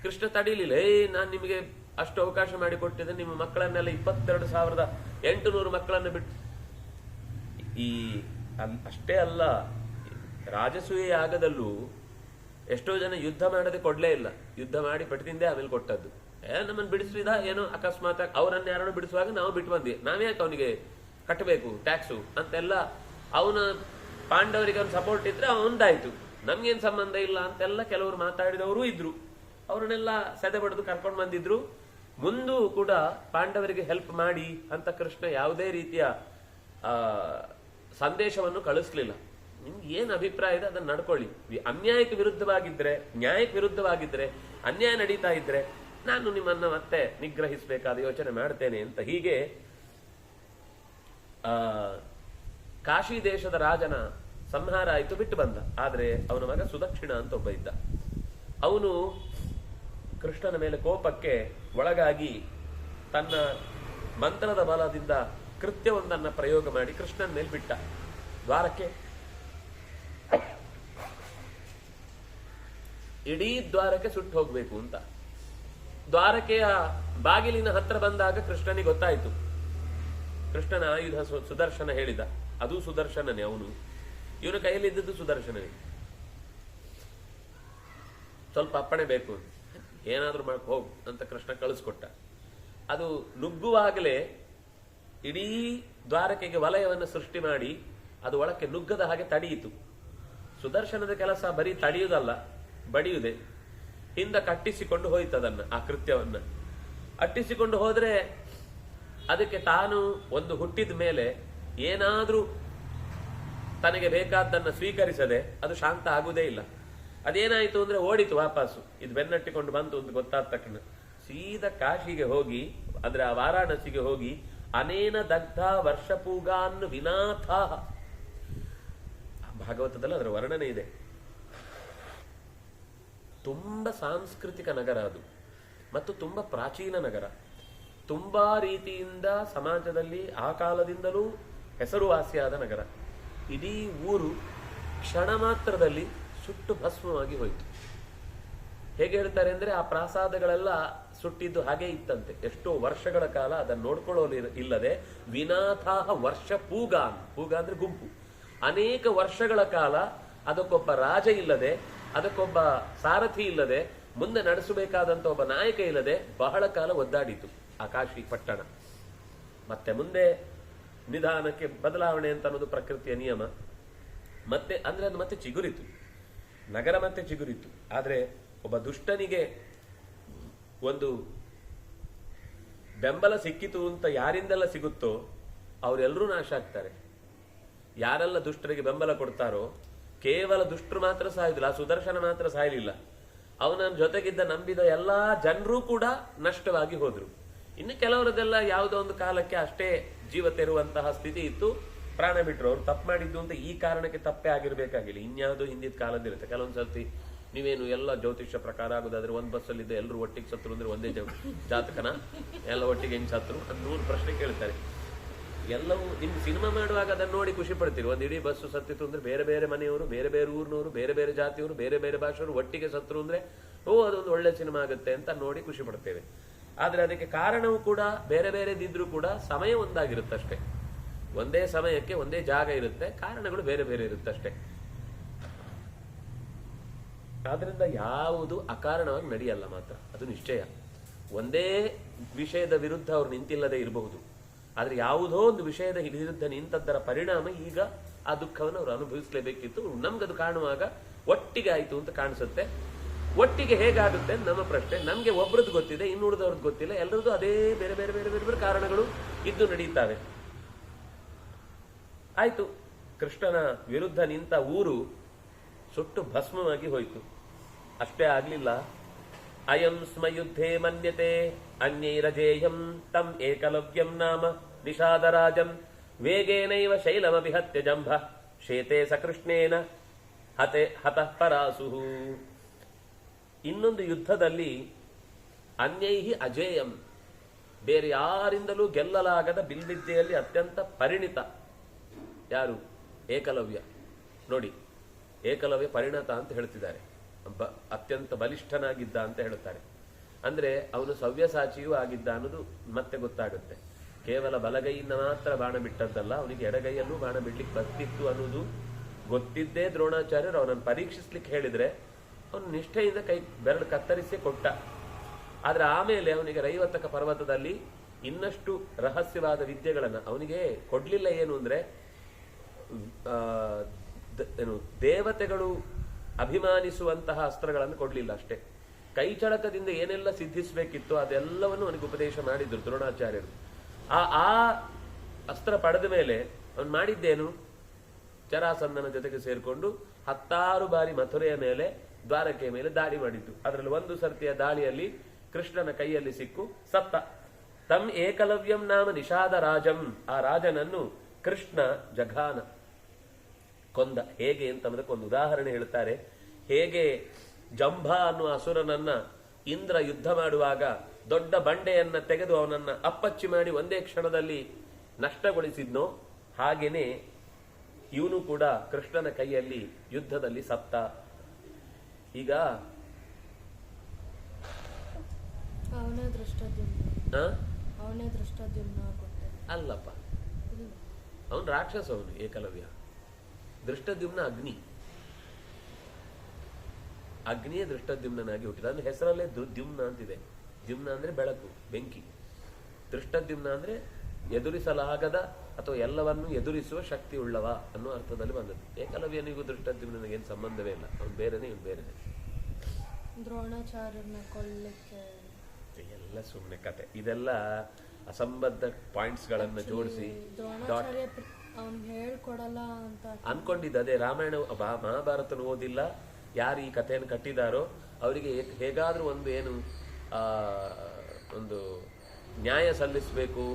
ಕೃಷ್ಣ ತಡೀಲಿಲ್ಲ. ನಾನ್ ನಿಮಗೆ ಅಷ್ಟು ಅವಕಾಶ ಮಾಡಿಕೊಟ್ಟಿದ್ದೆ, ನಿಮ್ಮ ಮಕ್ಕಳನ್ನೆಲ್ಲ 22,800 ಮಕ್ಕಳನ್ನು ಬಿಟ್ಟು ಅಷ್ಟೇ ಅಲ್ಲ, ರಾಜಸೂಯ ಯಾಗದಲ್ಲೂ ಎಷ್ಟೋ ಜನ ಯುದ್ಧ ಮಾಡದೆ ಕೊಡ್ಲೇ ಇಲ್ಲ. ಯುದ್ಧ ಮಾಡಿ ಪಟ್ಟಿಂದೆ ಆಮೇಲೆ ಕೊಟ್ಟದ್ದು. ನಮ್ಮನ್ನು ಬಿಡಿಸಿದ ಏನೋ ಅಕಸ್ಮಾತ್ ಅವರನ್ನ ಯಾರನ್ನು ಬಿಡಿಸುವಾಗ ನಾವು ಬಿಟ್ಟು ಬಂದ್ವಿ, ನಾವ್ಯಾಕೆ ಅವನಿಗೆ ಕಟ್ಟಬೇಕು ಟ್ಯಾಕ್ಸು ಅಂತೆಲ್ಲ. ಅವನ ಪಾಂಡವರಿಗೆ ಅವ್ನ ಸಪೋರ್ಟ್ ಇದ್ರೆ ಅವನದಾಯ್ತು, ನಮ್ಗೇನ್ ಸಂಬಂಧ ಇಲ್ಲ ಅಂತೆಲ್ಲ ಕೆಲವರು ಮಾತಾಡಿದವರು ಇದ್ರು. ಅವ್ರನ್ನೆಲ್ಲ ಸೆದೆ ಬಡಿದು ಕರ್ಕೊಂಡು ಬಂದಿದ್ರು. ಮುಂದೂ ಕೂಡ ಪಾಂಡವರಿಗೆ ಹೆಲ್ಪ್ ಮಾಡಿ ಅಂತ ಕೃಷ್ಣ ಯಾವುದೇ ರೀತಿಯ ಸಂದೇಶವನ್ನು ಕಳಿಸ್ಲಿಲ್ಲ. ನಿಮ್ಗೆ ಏನ್ ಅಭಿಪ್ರಾಯ ಇದೆ ಅದನ್ನ ನಡ್ಕೊಳ್ಳಿ. ಅನ್ಯಾಯಕ್ಕೆ ವಿರುದ್ಧವಾಗಿದ್ರೆ, ನ್ಯಾಯಕ್ಕೆ ವಿರುದ್ಧವಾಗಿದ್ರೆ, ಅನ್ಯಾಯ ನಡೀತಾ ಇದ್ರೆ ನಾನು ನಿಮ್ಮನ್ನ ಮತ್ತೆ ನಿಗ್ರಹಿಸಬೇಕಾದ ಯೋಚನೆ ಮಾಡ್ತೇನೆ ಅಂತ. ಹೀಗೆ ಕಾಶಿ ದೇಶದ ರಾಜನ ಸಂಹಾರ ಆಯಿತು, ಬಿಟ್ಟು ಬಂದ. ಆದ್ರೆ ಅವನ ಮಗ ಸುದಕ್ಷಿಣ ಅಂತ ಒಬ್ಬ ಇದ್ದ. ಅವನು ಕೃಷ್ಣನ ಮೇಲೆ ಕೋಪಕ್ಕೆ ಒಳಗಾಗಿ ತನ್ನ ಮಂತ್ರದ ಬಲದಿಂದ ಕೃತ್ಯವೊಂದನ್ನ ಪ್ರಯೋಗ ಮಾಡಿ ಕೃಷ್ಣನ ಮೇಲೆ ಬಿಟ್ಟ. ದ್ವಾರಕ್ಕೆ ಇಡೀ ದ್ವಾರಕ್ಕೆ ಸುಟ್ಟು ಹೋಗ್ಬೇಕು ಅಂತ. ದ್ವಾರಕೆಯ ಬಾಗಿಲಿನ ಹತ್ರ ಬಂದಾಗ ಕೃಷ್ಣನಿಗೆ ಗೊತ್ತಾಯ್ತು. ಕೃಷ್ಣನ ಆಯುಧ ಸುದರ್ಶನ ಹೇಳಿದ. ಅದು ಸುದರ್ಶನನೇ. ಅವನು ಇವನ ಕೈಯಲ್ಲಿದ್ದದ್ದು ಸುದರ್ಶನನೇ. ಸ್ವಲ್ಪ ಅಪ್ಪಣೆ ಬೇಕು, ಏನಾದ್ರೂ ಮಾಡಕ್ ಹೋಗು ಅಂತ ಕೃಷ್ಣ ಕಳಿಸ್ಕೊಟ್ಟ. ಅದು ನುಗ್ಗುವಾಗಲೇ ಇಡೀ ದ್ವಾರಕೆಗೆ ವಲಯವನ್ನು ಸೃಷ್ಟಿ ಮಾಡಿ ಅದು ಒಳಕ್ಕೆ ನುಗ್ಗದ ಹಾಗೆ ತಡೆಯಿತು. ಸುದರ್ಶನದ ಕೆಲಸ ಬರೀ ತಡೆಯುವುದಲ್ಲ, ಬಡಿಯುವುದೇ. ಹಿಂದ ಕಟ್ಟಿಸಿಕೊಂಡು ಹೋಯ್ತದನ್ನ, ಆ ಕೃತ್ಯವನ್ನ ಅಟ್ಟಿಸಿಕೊಂಡು ಹೋದ್ರೆ ಅದಕ್ಕೆ ತಾನು ಒಂದು ಹುಟ್ಟಿದ ಮೇಲೆ ಏನಾದ್ರೂ ತನಗೆ ಬೇಕಾದ್ದನ್ನ ಸ್ವೀಕರಿಸದೆ ಅದು ಶಾಂತ ಆಗುವುದೇ ಇಲ್ಲ. ಅದೇನಾಯ್ತು ಅಂದ್ರೆ ಓಡಿತು ವಾಪಸ್ಸು. ಇದು ಬೆನ್ನಟ್ಟಿಕೊಂಡು ಬಂತು ಅಂತ ಗೊತ್ತಾದ ತಕ್ಷಣ ಸೀದಾ ಕಾಶಿಗೆ ಹೋಗಿ, ಅಂದ್ರೆ ಆ ವಾರಾಣಸಿಗೆ ಹೋಗಿ, ಅನೇನ ದಗ್ಧ ವರ್ಷಪೂಗಾನ್ ವಿನಾಥ, ಭಾಗವತದಲ್ಲಿ ಅದರ ವರ್ಣನೆ ಇದೆ. ತುಂಬಾ ಸಾಂಸ್ಕೃತಿಕ ನಗರ ಅದು, ಮತ್ತು ತುಂಬಾ ಪ್ರಾಚೀನ ನಗರ. ತುಂಬಾ ರೀತಿಯಿಂದ ಸಮಾಜದಲ್ಲಿ ಆ ಕಾಲದಿಂದಲೂ ಹೆಸರುವಾಸಿಯಾದ ನಗರ. ಇಡೀ ಊರು ಕ್ಷಣ ಮಾತ್ರದಲ್ಲಿ ಸುಟ್ಟು ಭಸ್ಮವಾಗಿ ಹೋಯಿತು. ಹೇಗೆ ಹೇಳ್ತಾರೆ ಅಂದ್ರೆ ಆ ಪ್ರಾಸಾದಗಳೆಲ್ಲ ಸುಟ್ಟಿದ್ದು ಹಾಗೆ ಇತ್ತಂತೆ. ಎಷ್ಟೋ ವರ್ಷಗಳ ಕಾಲ ಅದನ್ನು ನೋಡ್ಕೊಳ್ಳೋರು ಇಲ್ಲದೆ ವಿನಾಥಾಹ ವರ್ಷ ಪೂಗಾನ್, ಪೂಗ ಅಂದ್ರೆ ಗುಂಪು, ಅನೇಕ ವರ್ಷಗಳ ಕಾಲ ಅದಕ್ಕೊಬ್ಬ ರಾಜ ಇಲ್ಲದೆ, ಅದಕ್ಕೊಬ್ಬ ಸಾರಥಿ ಇಲ್ಲದೆ, ಮುಂದೆ ನಡೆಸಬೇಕಾದಂತ ಒಬ್ಬ ನಾಯಕ ಇಲ್ಲದೆ ಬಹಳ ಕಾಲ ಒದ್ದಾಡಿತು ಆ ಕಾಶಿ ಪಟ್ಟಣ. ಮತ್ತೆ ಮುಂದೆ ನಿಧಾನಕ್ಕೆ ಬದಲಾವಣೆ ಅಂತ ಅನ್ನೋದು ಪ್ರಕೃತಿಯ ನಿಯಮ. ಮತ್ತೆ ಅಂದ್ರೆ ಅದು ಮತ್ತೆ ಚಿಗುರಿತು, ನಗರ ಮತ್ತೆ ಚಿಗುರಿತು. ಆದ್ರೆ ಒಬ್ಬ ದುಷ್ಟನಿಗೆ ಒಂದು ಬೆಂಬಲ ಸಿಕ್ಕಿತು ಅಂತ ಯಾರಿಂದೆಲ್ಲ ಸಿಗುತ್ತೋ ಅವರೆಲ್ಲರೂ ನಾಶ ಆಗ್ತಾರೆ. ಯಾರೆಲ್ಲ ದುಷ್ಟರಿಗೆ ಬೆಂಬಲ ಕೊಡ್ತಾರೋ ಕೇವಲ ದುಷ್ಟರು ಮಾತ್ರ ಸಾಯುದಿಲ್ಲ, ಆ ಸುದರ್ಶನ ಮಾತ್ರ ಸಾಯಲಿಲ್ಲ. ಅವನ ಜೊತೆಗಿದ್ದ ನಂಬಿದ ಎಲ್ಲಾ ಜನರು ಕೂಡ ನಷ್ಟವಾಗಿ ಹೋದ್ರು. ಇನ್ನು ಕೆಲವರದೆಲ್ಲ ಯಾವುದೋ ಒಂದು ಕಾಲಕ್ಕೆ ಅಷ್ಟೇ ಜೀವ ತೆರುವಂತಹ ಸ್ಥಿತಿ ಇತ್ತು, ಪ್ರಾಣ ಬಿಟ್ರು. ಅವ್ರು ತಪ್ಪು ಮಾಡಿದ್ದು ಅಂತ ಈ ಕಾರಣಕ್ಕೆ ತಪ್ಪೇ ಆಗಿರ್ಬೇಕಾಗಿಲ್ಲ, ಇನ್ಯಾವುದೋ ಹಿಂದಿನ ಕಾಲದಿರುತ್ತೆ. ಕೆಲವೊಂದ್ಸರ್ತಿ ನೀವೇನು ಎಲ್ಲ ಜ್ಯೋತಿಷ್ಯ ಪ್ರಕಾರ ಆಗೋದಾದ್ರೆ ಒಂದ್ ಬಸ್ಸಲ್ಲಿದ್ದ ಎಲ್ಲರೂ ಒಟ್ಟಿಗೆ ಸತ್ರು ಅಂದ್ರೆ ಒಂದೇ ಜಾತಕನ ಎಲ್ಲ ಒಟ್ಟಿಗೆ ಹೆಂಗ್ ಸತ್ರು ಅಂತ 100 ಪ್ರಶ್ನೆ ಕೇಳ್ತಾರೆ. ಎಲ್ಲವೂ ನಿಮ್ಗೆ ಸಿನಿಮಾ ಮಾಡುವಾಗ ಅದನ್ನು ನೋಡಿ ಖುಷಿ ಪಡ್ತೀರಿ. ಒಂದು ಇಡೀ ಬಸ್ಸು ಸತ್ತಿತ್ತು ಅಂದ್ರೆ ಬೇರೆ ಬೇರೆ ಮನೆಯವರು, ಬೇರೆ ಬೇರೆ ಊರಿನವರು, ಬೇರೆ ಬೇರೆ ಜಾತಿಯವರು, ಬೇರೆ ಬೇರೆ ಭಾಷೆಯವರು ಒಟ್ಟಿಗೆ ಸತ್ರು ಅಂದ್ರೆ ಅದೊಂದು ಒಳ್ಳೆ ಸಿನಿಮಾ ಆಗುತ್ತೆ ಅಂತ ನೋಡಿ ಖುಷಿ ಪಡ್ತೇವೆ. ಆದ್ರೆ ಅದಕ್ಕೆ ಕಾರಣವೂ ಕೂಡ ಬೇರೆ ಬೇರೆದಿದ್ರು ಕೂಡ ಸಮಯ ಒಂದಾಗಿರುತ್ತೆ ಅಷ್ಟೇ. ಒಂದೇ ಸಮಯಕ್ಕೆ ಒಂದೇ ಜಾಗ ಇರುತ್ತೆ, ಕಾರಣಗಳು ಬೇರೆ ಬೇರೆ ಇರುತ್ತೆ ಅಷ್ಟೇ. ಆದ್ರಿಂದ ಯಾವುದು ಅಕಾರಣವಾಗಿ ನಡೆಯಲ್ಲ ಮಾತ್ರ, ಅದು ನಿಶ್ಚಯ. ಒಂದೇ ವಿಷಯದ ವಿರುದ್ಧ ಅವ್ರು ನಿಂತಿಲ್ಲದೆ ಇರಬಹುದು, ಆದ್ರೆ ಯಾವುದೋ ಒಂದು ವಿಷಯದ ವಿರುದ್ಧ ನಿಂತದ್ದರ ಪರಿಣಾಮ ಈಗ ಆ ದುಃಖವನ್ನು ಅವರು ಅನುಭವಿಸಲೇಬೇಕಿತ್ತು. ನಮ್ಗದು ಕಾಣುವಾಗ ಒಟ್ಟಿಗೆ ಆಯ್ತು ಅಂತ ಕಾಣಿಸುತ್ತೆ. ಒಟ್ಟಿಗೆ ಹೇಗಾಗುತ್ತೆ ನಮ್ಮ ಪ್ರಶ್ನೆ. ನಮ್ಗೆ ಒಬ್ರದ್ದು ಗೊತ್ತಿದೆ, ಇನ್ನುಳಿದವ್ರದ್ದು ಗೊತ್ತಿಲ್ಲ. ಎಲ್ಲರದ್ದು ಅದೇ ಬೇರೆ ಬೇರೆ ಬೇರೆ ಬೇರೆ ಬೇರೆ ಕಾರಣಗಳು ಇದ್ದು ನಡೀತಾವೆ. ಆಯ್ತು, ಕೃಷ್ಣನ ವಿರುದ್ಧ ನಿಂತ ಊರು ಸುಟ್ಟು ಭಸ್ಮವಾಗಿ ಹೋಯಿತು. ಅಷ್ಟೇ ಆಗ್ಲಿಲ್ಲ. ಅಯಂ ಸ್ಮ ಯುದ್ಧೇ ಮನ್ಯತೆ ಅನ್ಯೈರಜೇಯಂ ತಂ ಏಕಲವ್ಯಂ ನಾಮ ನಿಷಾದರಾಜಂ ವೇಗೇನೈವ ಶೈಲಮಪಿ ಹತ್ಯ ಜಂಭ ಶೇತೆ ಸಕೃಷ್ಣೇನ ಹತಃ ಪರಾಸುಹು. ಇನ್ನೊಂದು ಯುದ್ಧದಲ್ಲಿ ಅನ್ಯೈಹಿ ಅಜೇಯಂ, ಬೇರೆ ಯಾರಿಂದಲೂ ಗೆಲ್ಲಲಾಗದ ಬಿಲ್ವಿದ್ಯೆಯಲ್ಲಿ ಅತ್ಯಂತ ಪರಿಣಿತ ಯಾರು? ಏಕಲವ್ಯ. ನೋಡಿ, ಏಕಲವ್ಯ ಪರಿಣತ ಅಂತ ಹೇಳ್ತಿದ್ದಾರೆ, ಅತ್ಯಂತ ಬಲಿಷ್ಠನಾಗಿದ್ದ ಅಂತ ಹೇಳುತ್ತಾರೆ. ಅಂದ್ರೆ ಅವನು ಸವ್ಯಸಾಚಿಯೂ ಆಗಿದ್ದ ಅನ್ನೋದು ಮತ್ತೆ ಗೊತ್ತಾಗುತ್ತೆ. ಕೇವಲ ಬಲಗೈಯಿಂದ ಮಾತ್ರ ಬಾಣ ಬಿಟ್ಟದ್ದಲ್ಲ, ಅವನಿಗೆ ಎಡಗೈಯಲ್ಲೂ ಬಾಣ ಬಿಡ್ಲಿಕ್ಕೆ ಬರ್ತಿತ್ತು ಅನ್ನೋದು ಗೊತ್ತಿದ್ದೇ ದ್ರೋಣಾಚಾರ್ಯರು ಅವನನ್ನು ಪರೀಕ್ಷಿಸ್ಲಿಕ್ಕೆ ಹೇಳಿದ್ರೆ ಅವನು ನಿಷ್ಠೆಯಿಂದ ಕೈ ಬೆರಳು ಕತ್ತರಿಸಿ ಕೊಟ್ಟ. ಆದ್ರೆ ಆಮೇಲೆ ಅವನಿಗೆ ರೈವತಕ ಪರ್ವತದಲ್ಲಿ ಇನ್ನಷ್ಟು ರಹಸ್ಯವಾದ ವಿದ್ಯೆಗಳನ್ನ ಅವನಿಗೆ ಕೊಡ್ಲಿಲ್ಲ. ಏನು ಅಂದ್ರೆ ದೇವತೆಗಳು ಅಭಿಮಾನಿಸುವಂತಹ ಅಸ್ತ್ರಗಳನ್ನು ಕೊಡ್ಲಿಲ್ಲ ಅಷ್ಟೇ. ಕೈಚಳಕದಿಂದ ಏನೆಲ್ಲ ಸಿದ್ಧಿಸಬೇಕಿತ್ತು ಅದೆಲ್ಲವನ್ನು ಅವನಿಗೆ ಉಪದೇಶ ಮಾಡಿದ್ರು ದ್ರೋಣಾಚಾರ್ಯರು. ಆ ಅಸ್ತ್ರ ಪಡೆದ ಮೇಲೆ ಅವನು ಮಾಡಿದ್ದೇನು? ಜರಾಸಂಧನ ಜೊತೆಗೆ ಸೇರಿಕೊಂಡು 10 ಬಾರಿ ಮಥುರೆಯ ಮೇಲೆ, ದ್ವಾರಕೆಯ ಮೇಲೆ ದಾಳಿ ಮಾಡಿದ್ದು. ಅದರಲ್ಲಿ ಒಂದು ಸರ್ತಿಯ ದಾಳಿಯಲ್ಲಿ ಕೃಷ್ಣನ ಕೈಯಲ್ಲಿ ಸಿಕ್ಕು ಸತ್ತ. ತಮ್ ಏಕಲವ್ಯಂ ನಾಮ ನಿಷಾದ ರಾಜಂ, ಆ ರಾಜನನ್ನು ಕೃಷ್ಣ ಜಘಾನ, ಕೊಂದ. ಹೇಗೆ ಅಂತ ಒಂದು ಉದಾಹರಣೆ ಹೇಳ್ತಾರೆ. ಹೇಗೆ ಜಂಭ ಅನ್ನುವ ಅಸುರನನ್ನ ಇಂದ್ರ ಯುದ್ಧ ಮಾಡುವಾಗ ದೊಡ್ಡ ಬಂಡೆಯನ್ನ ತೆಗೆದು ಅವನನ್ನ ಅಪ್ಪಚ್ಚಿ ಮಾಡಿ ಒಂದೇ ಕ್ಷಣದಲ್ಲಿ ನಷ್ಟಗೊಳಿಸಿದ್ನೋ, ಹಾಗೇನೆ ಇವನು ಕೂಡ ಕೃಷ್ಣನ ಕೈಯಲ್ಲಿ ಯುದ್ಧದಲ್ಲಿ ಸತ್ತ. ಈಗ ಅಲ್ಲಪ್ಪ, ಅವನು ರಾಕ್ಷಸ, ಅವನು ಏಕಲವ್ಯ. ದೃಷ್ಟದ್ಯುಮ್ನ ಅಗ್ನಿ, ಅಗ್ನಿಯೇ ದೃಷ್ಟದ್ಯುಮ್ನಾಗಿ ಹುಟ್ಟಿದ. ಅದನ್ನ ಹೆಸರಲ್ಲೇ ದ್ಯುಮ್ನ ಅಂತಿದೆ. ದ್ಯುಮ್ನ ಅಂದ್ರೆ ಬೆಳಕು, ಬೆಂಕಿ. ದೃಷ್ಟದ್ಯುಮ್ನ ಅಂದ್ರೆ ಎದುರಿಸಲಾಗದ ಅಥವಾ ಎಲ್ಲವನ್ನು ಎದುರಿಸುವ ಶಕ್ತಿ ಉಳ್ಳವ ಅನ್ನೋ ಅರ್ಥದಲ್ಲಿ ಬಂದದ್ದು. ಏಕಲವ್ಯನಿಗೂ ದೃಷ್ಟದ್ಯುಮ್ನಿಗೆ ಏನು ಸಂಬಂಧವೇ ಇಲ್ಲ, ಅವನು ಬೇರೆನೆ, ಇವನು ಬೇರೆನೆ. ದ್ರೋಣಾಚಾರ್ಯರನ್ನ ಕೊಲ್ಲಕ್ಕೆ ಎಲ್ಲ ಸುಮ್ಮನೆ ಕತೆ. ಇದೆಲ್ಲ ಅಸಂಬದ್ಧ ಪಾಯಿಂಟ್ಸ್ ಗಳನ್ನ ಜೋಡಿಸಿ ಹೇಳ್ಕೊಡಲ್ಲ ಅಂತ ಅನ್ಕೊಂಡಿದ್ದ. ಅದೇ ರಾಮಾಯಣ ಮಹಾಭಾರತನ ಓದಿಲ್ಲ, ಯಾರು ಈ ಕಥೆಯನ್ನು ಕಟ್ಟಿದಾರೋ ಅವರಿಗೆ ಹೇಗಾದ್ರೂ ಒಂದು ನ್ಯಾಯ ಸಲ್ಲಿಸಬೇಕು,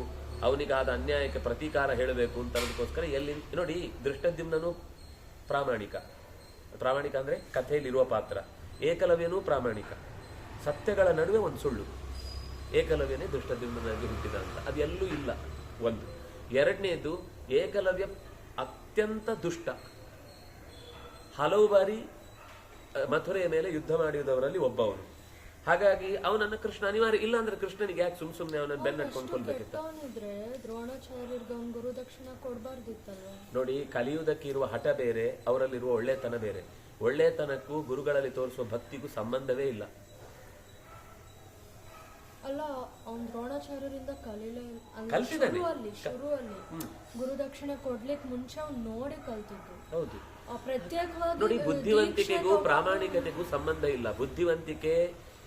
ಅವನಿಗಾದ ಅನ್ಯಾಯಕ್ಕೆ ಪ್ರತೀಕಾರ ಹೇಳಬೇಕು ಅಂತ ಅನ್ನೋದಕ್ಕೋಸ್ಕರ ಎಲ್ಲಿ ನೋಡಿ, ದೃಷ್ಟದ್ಯುಮ್ನನು ಪ್ರಾಮಾಣಿಕ ಅಂದ್ರೆ ಕಥೆಯಲ್ಲಿರುವ ಪಾತ್ರ. ಏಕಲವ್ಯನೂ ಪ್ರಾಮಾಣಿಕ, ಸತ್ಯಗಳ ನಡುವೆ ಒಂದು ಸುಳ್ಳು. ಏಕಲವ್ಯನೇ ದೃಷ್ಟದ್ಯುಮ್ನಾಗಿ ಹುಟ್ಟಿದ ಅಂತ ಅದೆಲ್ಲೂ ಇಲ್ಲ. ಒಂದು. ಎರಡನೇದು, ಏಕಲವ್ಯ ಅತ್ಯಂತ ದುಷ್ಟ. ಹಲವು ಬಾರಿ ಮಥುರೆಯ ಮೇಲೆ ಯುದ್ಧ ಮಾಡಿದವರಲ್ಲಿ ಒಬ್ಬವನು. ಹಾಗಾಗಿ ಅವನನ್ನ ಕೃಷ್ಣ ಅನಿವಾರ್ಯ. ಇಲ್ಲ ಅಂದ್ರೆ ಕೃಷ್ಣನಿಗೆ ಯಾಕೆ ಸುಮ್ನೆ ಅವನನ್ನ ಬೆನ್ನಟ್ಕೊಂಡು ಕೊಲ್ಬೇಕಿತ್ತ? ನೋಡಿ, ಕಲಿಯುವುದಕ್ಕೆ ಇರುವ ಹಠ ಬೇರೆ, ಅವರಲ್ಲಿರುವ ಒಳ್ಳೆತನ ಬೇರೆ. ಒಳ್ಳೆತನಕ್ಕೂ ಗುರುಗಳಲ್ಲಿ ತೋರಿಸುವ ಭಕ್ತಿಗೂ ಸಂಬಂಧವೇ ಇಲ್ಲ. ಅಲ್ಲ, ಅವ್ನು ದ್ರೋಣಾಚಾರ್ಯರಿಂದ ಕಲ್ತಿದ್ದಾನೆ. ಶುರುವಲ್ಲಿ ಗುರುದಕ್ಷಿಣೆ ಕೊಡ್ಲಿಕ್ಕೆ ಮುಂಚೆ ಅವ್ನು ನೋಡಿ ಕಲ್ತಿದ್ದು. ಹೌದು, ಪ್ರತ್ಯೇಕವಾಗಿ. ನೋಡಿ, ಬುದ್ಧಿವಂತಿಕೆಗೂ ಪ್ರಾಮಾಣಿಕತೆಗೂ ಸಂಬಂಧ ಇಲ್ಲ. ಬುದ್ಧಿವಂತಿಕೆ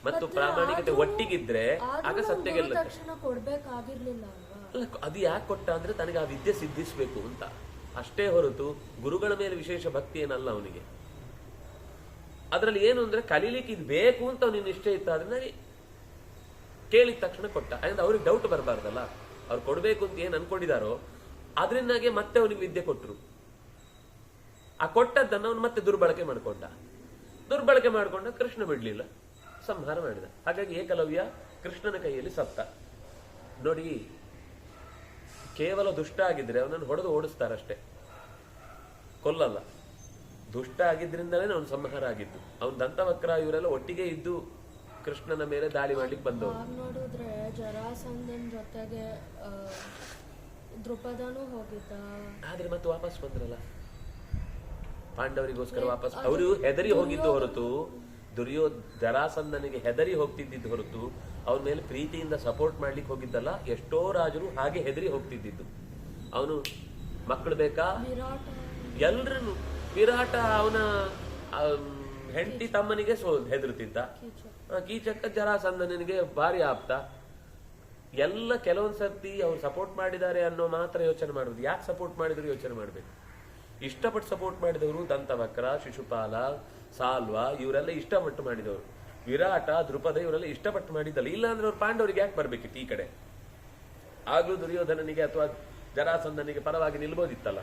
ಮತ್ತು ಪ್ರಾಮಾಣಿಕತೆ ಒಟ್ಟಿಗಿದ್ರೆ ಆಗ ಸತ್ಯ ಗೆಲ್ಲುತ್ತೆ. ದಕ್ಷಿಣ ಕೊಡ್ಬೇಕಾಗಿರ್ಲಿಲ್ಲ ಅಲ್ವಾ? ಅಲ್ಲ, ಅದು ಯಾಕೆ ಕೊಟ್ಟ ಅಂದ್ರೆ ತನಗೆ ಆ ವಿದ್ಯೆ ಸಿದ್ಧಿಸ್ಬೇಕು ಅಂತ ಅಷ್ಟೇ ಹೊರತು ಗುರುಗಳ ಮೇಲೆ ವಿಶೇಷ ಭಕ್ತಿ ಏನಲ್ಲ ಅವನಿಗೆ. ಅದ್ರಲ್ಲಿ ಏನು ಅಂದ್ರೆ ಕಲೀಲಿಕ್ಕೆ ಇದು ಬೇಕು ಅಂತ ಅವನಿಗೆ ನಿಶ್ಚಯ ಇತ್ತು. ಅದನ್ನ ಕೇಳಿದ ತಕ್ಷಣ ಕೊಟ್ಟ. ಅಂದ್ರೆ ಅವ್ರಿಗೆ ಡೌಟ್ ಬರಬಾರ್ದಲ್ಲ, ಅವ್ರು ಕೊಡ್ಬೇಕು ಅಂತ ಏನ್ ಅನ್ಕೊಂಡಿದಾರೋ ಅದರಿಂದಾಗೆ ಮತ್ತೆ ಅವನಿಗೆ ವಿದ್ಯೆ ಕೊಟ್ರು. ಆ ಕೊಟ್ಟದ್ದನ್ನ ಅವನು ಮತ್ತೆ ದುರ್ಬಳಕೆ ಮಾಡ್ಕೊಂಡ ಕೃಷ್ಣ ಬಿಡ್ಲಿಲ್ಲ, ಸಂಹಾರ ಮಾಡಿದ. ಹಾಗಾಗಿ ಏಕಲವ್ಯ ಕೃಷ್ಣನ ಕೈಯಲ್ಲಿ ಸತ್ತ. ನೋಡಿ, ಕೇವಲ ದುಷ್ಟ ಆಗಿದ್ರೆ ಅವನನ್ನು ಹೊಡೆದು ಓಡಿಸ್ತಾರಷ್ಟೇ, ಕೊಲ್ಲಲ್ಲ. ದುಷ್ಟ ಆಗಿದ್ರಿಂದಲೇ ಅವನು ಸಂಹಾರ ಆಗಿದ್ದು. ಅವನ ದಂತವಕ್ರ ಇವರೆಲ್ಲ ಒಟ್ಟಿಗೆ ಇದ್ದು ಕೃಷ್ಣನ ಮೇಲೆ ದಾಳಿ ಮಾಡ್ಲಿಕ್ಕೆ ಬಂದವರು. ನೋಡಿದ್ರೆ ಜರಾಸಂಧನ್ ಜೊತೆಗೆ ದ್ರುಪದನೂ ಹೋಗಿದ್ದ, ಆದ್ರೆ ಮತ್ತೆ ವಾಪಸ್ ಬಂದ್ರಲ್ಲ ಪಾಂಡವರಿಗೋಸ್ಕರ ವಾಪಸ್. ಅವರು ಹೆದರಿ ಹೋಗಿದ್ದು ಹೊರತು, ಜರಾಸಂಧನಿಗೆ ಹೆದರಿ ಹೋಗ್ತಿದ್ದಿದ್ದು ಹೊರತು ಅವನ ಮೇಲೆ ಪ್ರೀತಿಯಿಂದ ಸಪೋರ್ಟ್ ಮಾಡ್ಲಿಕ್ಕೆ ಹೋಗಿದ್ದಲ್ಲ. ಎಷ್ಟೋ ರಾಜರು ಹಾಗೆ ಹೆದರಿ ಹೋಗ್ತಿದ್ದಿದ್ದು. ಅವನು ಮಕ್ಕಳು ಬೇಕಾ ಎಲ್ರನ್ನು, ವಿರಾಟ ಅವನ ಹೆಂಡತಿ ತಮ್ಮನಿಗೆ ಹೆದರುತ್ತಿದ್ದ, ಕೀಚಕ ಜರಾಸಂಧನಿಗೆ ಭಾರಿ ಆಪ್ತ. ಎಲ್ಲ ಕೆಲವೊಂದ್ ಸರ್ತಿ ಅವ್ರು ಸಪೋರ್ಟ್ ಮಾಡಿದ್ದಾರೆ ಅನ್ನೋ ಮಾತ್ರ ಯೋಚನೆ ಮಾಡುದು. ಯಾಕೆ ಸಪೋರ್ಟ್ ಮಾಡಿದ್ರು ಯೋಚನೆ ಮಾಡ್ಬೇಕು. ಇಷ್ಟಪಟ್ಟು ಸಪೋರ್ಟ್ ಮಾಡಿದವರು ದಂತವಕ್ರ, ಶಿಶುಪಾಲ, ಸಾಲ್ವ ಇವರೆಲ್ಲ ಇಷ್ಟಪಟ್ಟು ಮಾಡಿದವರು. ವಿರಾಟ, ದ್ರುಪದ ಇವರೆಲ್ಲ ಇಷ್ಟಪಟ್ಟು ಮಾಡಿದ್ದಲ್ಲ. ಇಲ್ಲ ಅಂದ್ರೆ ಅವ್ರು ಪಾಂಡವರಿಗೆ ಯಾಕೆ ಬರ್ಬೇಕಿತ್ತು ಈ ಕಡೆ? ಆಗ್ಲೂ ದುರ್ಯೋಧನನಿಗೆ ಅಥವಾ ಜರಾಸಂಧನಿಗೆ ಪರವಾಗಿ ನಿಲ್ಬೋದಿತ್ತಲ್ಲ.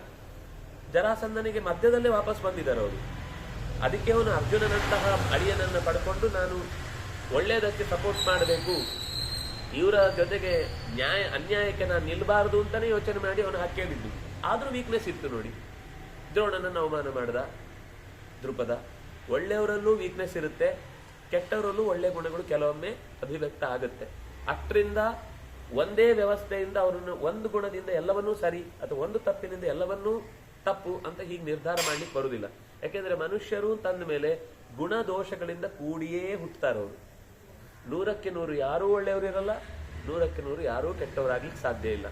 ಜರಾಸಂಧನಿಗೆ ಮಧ್ಯದಲ್ಲೇ ವಾಪಸ್ ಬಂದಿದ್ದಾರೆ ಅವರು. ಅದಕ್ಕೆ ಅವನು ಅರ್ಜುನನಂತಹ ಅಳಿಯನನ್ನ ಪಡ್ಕೊಂಡು ನಾನು ಒಳ್ಳೇದಕ್ಕೆ ಸಪೋರ್ಟ್ ಮಾಡಬೇಕು, ಇವರ ಜೊತೆಗೆ ಅನ್ಯಾಯಕ್ಕೆ ನಾನು ನಿಲ್ಬಾರ್ದು ಅಂತಾನೆ ಯೋಚನೆ ಮಾಡಿ ಅವನು ಹಾಕೇಳಿದ್ದು. ಆದ್ರೂ ವೀಕ್ನೆಸ್ ಇತ್ತು ನೋಡಿ. ದ್ರೋಣನನ್ನು ಅವಮಾನ ಮಾಡ್ದ ದ್ರುಪದ. ಒಳ್ಳೆಯವರಲ್ಲೂ ವೀಕ್ನೆಸ್ ಇರುತ್ತೆ, ಕೆಟ್ಟವರಲ್ಲೂ ಒಳ್ಳೆ ಗುಣಗಳು ಕೆಲವೊಮ್ಮೆ ಅಭಿವ್ಯಕ್ತ ಆಗುತ್ತೆ. ಅಷ್ಟರಿಂದ ಒಂದೇ ವ್ಯವಸ್ಥೆಯಿಂದ ಅವರನ್ನು ಒಂದು ಗುಣದಿಂದ ಎಲ್ಲವನ್ನೂ ಸರಿ ಅಥವಾ ಒಂದು ತಪ್ಪಿನಿಂದ ಎಲ್ಲವನ್ನೂ ತಪ್ಪು ಅಂತ ಹೀಗೆ ನಿರ್ಧಾರ ಮಾಡ್ಲಿಕ್ಕೆ ಬರುವುದಿಲ್ಲ. ಯಾಕೆಂದ್ರೆ ಮನುಷ್ಯರು ತಂದ ಮೇಲೆ ಗುಣ ದೋಷಗಳಿಂದ ಕೂಡಿಯೇ ಹುಟ್ಟುತ್ತಾರವರು. 100ಕ್ಕೆ 100 ಯಾರೂ ಒಳ್ಳೆಯವರು ಇರಲ್ಲ, 100ಕ್ಕೆ 100 ಯಾರೂ ಕೆಟ್ಟವರಾಗ್ಲಿಕ್ಕೆ ಸಾಧ್ಯ ಇಲ್ಲ.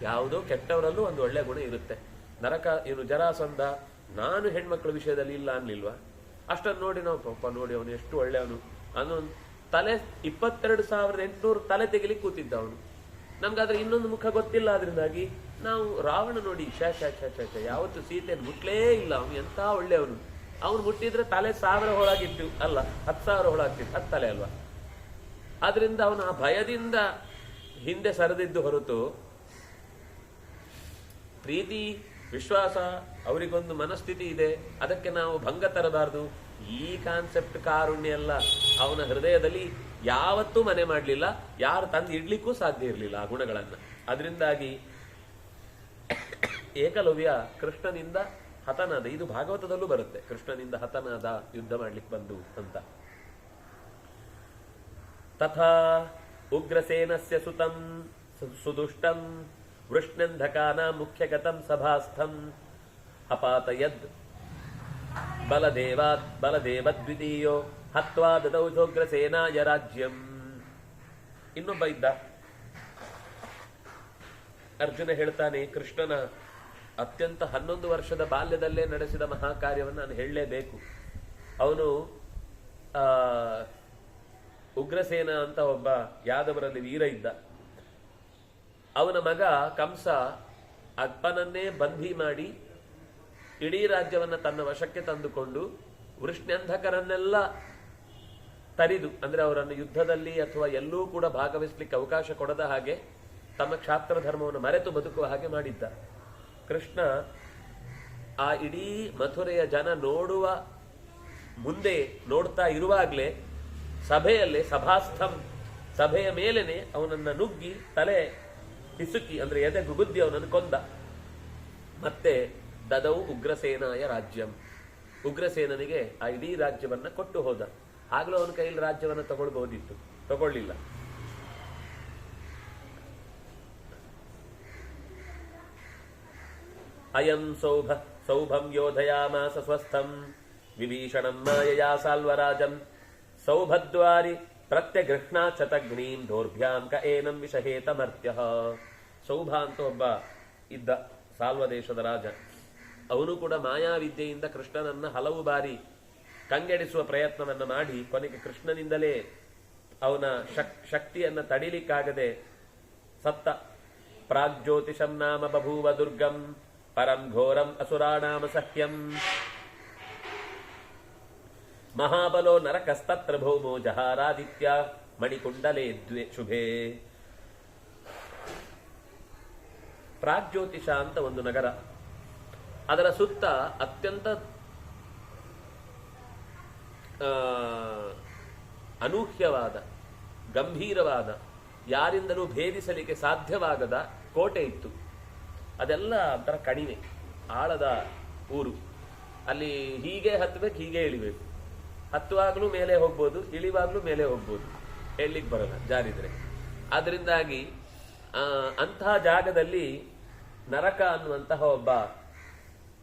ಯಾವುದೋ ಕೆಟ್ಟವರಲ್ಲೂ ಒಂದು ಒಳ್ಳೆ ಗುಣ ಇರುತ್ತೆ. ನರಕ ಏನು ಜರಾಸಂಧ ನಾನು ಹೆಣ್ಮಕ್ಳ ವಿಷಯದಲ್ಲಿ ಇಲ್ಲ ಅನ್ಲಿಲ್ವಾ? ಅಷ್ಟನ್ನು ನೋಡಿ ನಾವು ಪಾಪ ನೋಡಿ ಅವನು ಎಷ್ಟು ಒಳ್ಳೆಯವನು ಅನ್ನೋ ತಲೆ 22,800 ತಲೆ ತೆಗಿಲಿಕ್ಕೆ ಕೂತಿದ್ದ ಅವನು. ನಮ್ಗಾದ್ರೆ ಇನ್ನೊಂದು ಮುಖ ಗೊತ್ತಿಲ್ಲ. ಅದರಿಂದಾಗಿ ನಾವು ರಾವಣ ನೋಡಿ ಯಾವತ್ತು ಸೀತೆಯನ್ನು ಮುಟ್ಲೇ ಇಲ್ಲ, ಅವನು ಎಂತ ಒಳ್ಳೆಯವನು. ಅವನು ಮುಟ್ಟಿದ್ರೆ ತಲೆ 1000 ಹೊಳಾಗಿತ್ತು ಅಲ್ಲ, 10,000 ಹೊಳಾಗ್ತಿತ್ತು, 10 ತಲೆ ಅಲ್ವಾ. ಆದ್ರಿಂದ ಅವನು ಆ ಭಯದಿಂದ ಹಿಂದೆ ಸರಿದಿದ್ದು ಹೊರತು ಪ್ರೀತಿ, ವಿಶ್ವಾಸ, ಅವರಿಗೊಂದು ಮನಸ್ಥಿತಿ ಇದೆ, ಅದಕ್ಕೆ ನಾವು ಭಂಗ ತರಬಾರದು. ಈ ಕಾನ್ಸೆಪ್ಟ್ ಕಾರುಣ್ಯ ಅಲ್ಲ. ಅವನ ಹೃದಯದಲ್ಲಿ ಯಾವತ್ತೂ ಮನೆ ಮಾಡಲಿಲ್ಲ, ಯಾರು ತಂದು ಇಡ್ಲಿಕ್ಕೂ ಸಾಧ್ಯ ಇರಲಿಲ್ಲ ಆ ಗುಣಗಳನ್ನ. ಅದರಿಂದಾಗಿ ಏಕಲವ್ಯ ಕೃಷ್ಣನಿಂದ ಹತನಾದ. ಇದು ಭಾಗವತದಲ್ಲೂ ಬರುತ್ತೆ, ಕೃಷ್ಣನಿಂದ ಹತನಾದ ಯುದ್ಧ ಮಾಡ್ಲಿಕ್ಕೆ ಬಂದು ಅಂತ. ತಥಾ ಉಗ್ರಸೇನಸ್ಯ ಸುತಂ ಸುದುಷ್ಟಂ ವೃಷ್ಣಂಧಕಾನ ಮುಖ್ಯಗತಂ ಸಭಾಸ್ಥಂ ಅಪಾತಯದ್ ಬಲದೇವದ್ವಿತೀಯೋ ಹತ್ವಾ ದದೌಜೋಗ್ರಸೇನಾಯ ರಾಜ್ಯಂ. ಇನ್ನೊಬ್ಬ ಇದ್ದ. ಅರ್ಜುನ ಹೇಳ್ತಾನೆ, ಕೃಷ್ಣನ ಅತ್ಯಂತ 11 ವರ್ಷದ ಬಾಲ್ಯದಲ್ಲೇ ನಡೆಸಿದ ಮಹಾಕಾರ್ಯವನ್ನು ನಾನು ಹೇಳಲೇಬೇಕು. ಅವನು ಉಗ್ರಸೇನ ಅಂತ ಒಬ್ಬ ಯಾದವರಲ್ಲಿ ವೀರ ಇದ್ದ. ಅವನ ಮಗ ಕಂಸ ಅಪ್ಪನನ್ನೇ ಬಂಧಿ ಮಾಡಿ ಇಡೀ ರಾಜ್ಯವನ್ನ ತನ್ನ ವಶಕ್ಕೆ ತಂದುಕೊಂಡು ವೃಷ್ಣ್ಯಂಧಕರನ್ನೆಲ್ಲ ತರಿದು, ಅಂದ್ರೆ ಅವರನ್ನು ಯುದ್ಧದಲ್ಲಿ ಅಥವಾ ಎಲ್ಲೂ ಕೂಡ ಭಾಗವಹಿಸ್ಲಿಕ್ಕೆ ಅವಕಾಶ ಕೊಡದ ಹಾಗೆ ತಮ್ಮ ಕ್ಷಾತ್ರ ಧರ್ಮವನ್ನು ಮರೆತು ಬದುಕುವ ಹಾಗೆ ಮಾಡಿದ್ದ. ಕೃಷ್ಣ ಆ ಇಡೀ ಮಥುರೆಯ ಜನ ನೋಡುವ ಮುಂದೆ ನೋಡ್ತಾ ಇರುವಾಗಲೇ ಸಭೆಯಲ್ಲೇ ಸಭಾಸ್ಥಂ, ಸಭೆಯ ಮೇಲೇನೆ ಅವನನ್ನ ನುಗ್ಗಿ ತಲೆ ಹಿಸುಕಿ ಅಂದ್ರೆ ಎದೆ ಗುಗುದ್ದಿ ಅವನನ್ನು ಕೊಂದ. ಮತ್ತೆ ದದೌ ಉಗ್ರಸೇನಾಯ ರಾಜ್ಯಂ, ಉಗ್ರಸೇನನಿಗೆ ಆ ಇಡೀ ರಾಜ್ಯವನ್ನ ಕೊಟ್ಟು ಹೋದ. ಆಗ್ಲೂ ಅವನ ಕೈಯಲ್ಲಿ ರಾಜ್ಯವನ್ನ ತಗೊಳ್ಬಹುದಿತ್ತು, ತಗೊಳ್ಳಿಲ್ಲ. ಅಯಂ ಸೌಭಂ ಯೋಧಯಾಮಾಸ ಸ್ವಸ್ಥಂ ವಿಭೀಷಣಂ ಮಾಯಯಾ ಸಾಲ್ವರಾಜಂ ಸೌಭದ್ವಾರಿ ಪ್ರತ್ಯಗೃಹ್ಣಾ ಚತಗ್ನೀಂ ದೌರ್ಭ್ಯಾಂ ಕ ಏನಂ ವಿಷಹೇತ ಮರ್ತ್ಯಃ. ಸೌಭ ಅಂತ ಒಬ್ಬ ಇದ್ದ, ಸಾಲ್ವ ದೇಶದ ರಾಜ. ಅವನು ಕೂಡ ಮಾಯಾವಿದ್ಯೆಯಿಂದ ಕೃಷ್ಣನನ್ನ ಹಲವು ಬಾರಿ ಕಂಗೆಡಿಸುವ ಪ್ರಯತ್ನವನ್ನ ಮಾಡಿ ಕೊನೆಗೆ ಕೃಷ್ಣನಿಂದಲೇ ಅವನ ಶಕ್ತಿಯನ್ನ ತಡಿಲಿಕ್ಕಾಗದೆ ಸತ್ತ. ಪ್ರಾಗ್ಜ್ಯೋತಿಷಂ ನಾಮ ಬಭೂವ ದುರ್ಗಂ ಪರಂ ಘೋರಂ ಅಸುರಾಣಾಮ ಸಖ್ಯಂ ಮಹಾಬಲೋ ನರಕಸ್ತತ್ರ ಭೌಮೋ ಜಹಾರಾದಿತ್ಯ ಮಣಿಕುಂಡಲೇ ಶುಭೆ. ಪ್ರಾಗ್ಜ್ಯೋತಿಷ ಅಂತ ಒಂದು ನಗರ, ಅದರ ಸುತ್ತ ಅತ್ಯಂತ ಅನೂಹ್ಯವಾದ, ಗಂಭೀರವಾದ, ಯಾರಿಂದಲೂ ಭೇದಿಸಲಿಕ್ಕೆ ಸಾಧ್ಯವಾಗದ ಕೋಟೆ ಇತ್ತು. ಅದೆಲ್ಲ ಒಂಥರ ಕಣಿವೆ, ಆಳದ ಊರು. ಅಲ್ಲಿ ಹೀಗೆ ಹತ್ತಬೇಕು, ಹೀಗೆ ಇಳಿಬೇಕು. ಹತ್ತುವಾಗ್ಲೂ ಮೇಲೆ ಹೋಗ್ಬೋದು, ಇಳಿವಾಗ್ಲೂ ಮೇಲೆ ಹೋಗ್ಬೋದು, ಹೇಳಲಿಕ್ಕೆ ಬರಲ್ಲ ಜಾರಿದ್ರೆ. ಆದ್ರಿಂದಾಗಿ ಅಂತಹ ಜಾಗದಲ್ಲಿ ನರಕ ಅನ್ನುವಂತಹ ಒಬ್ಬ,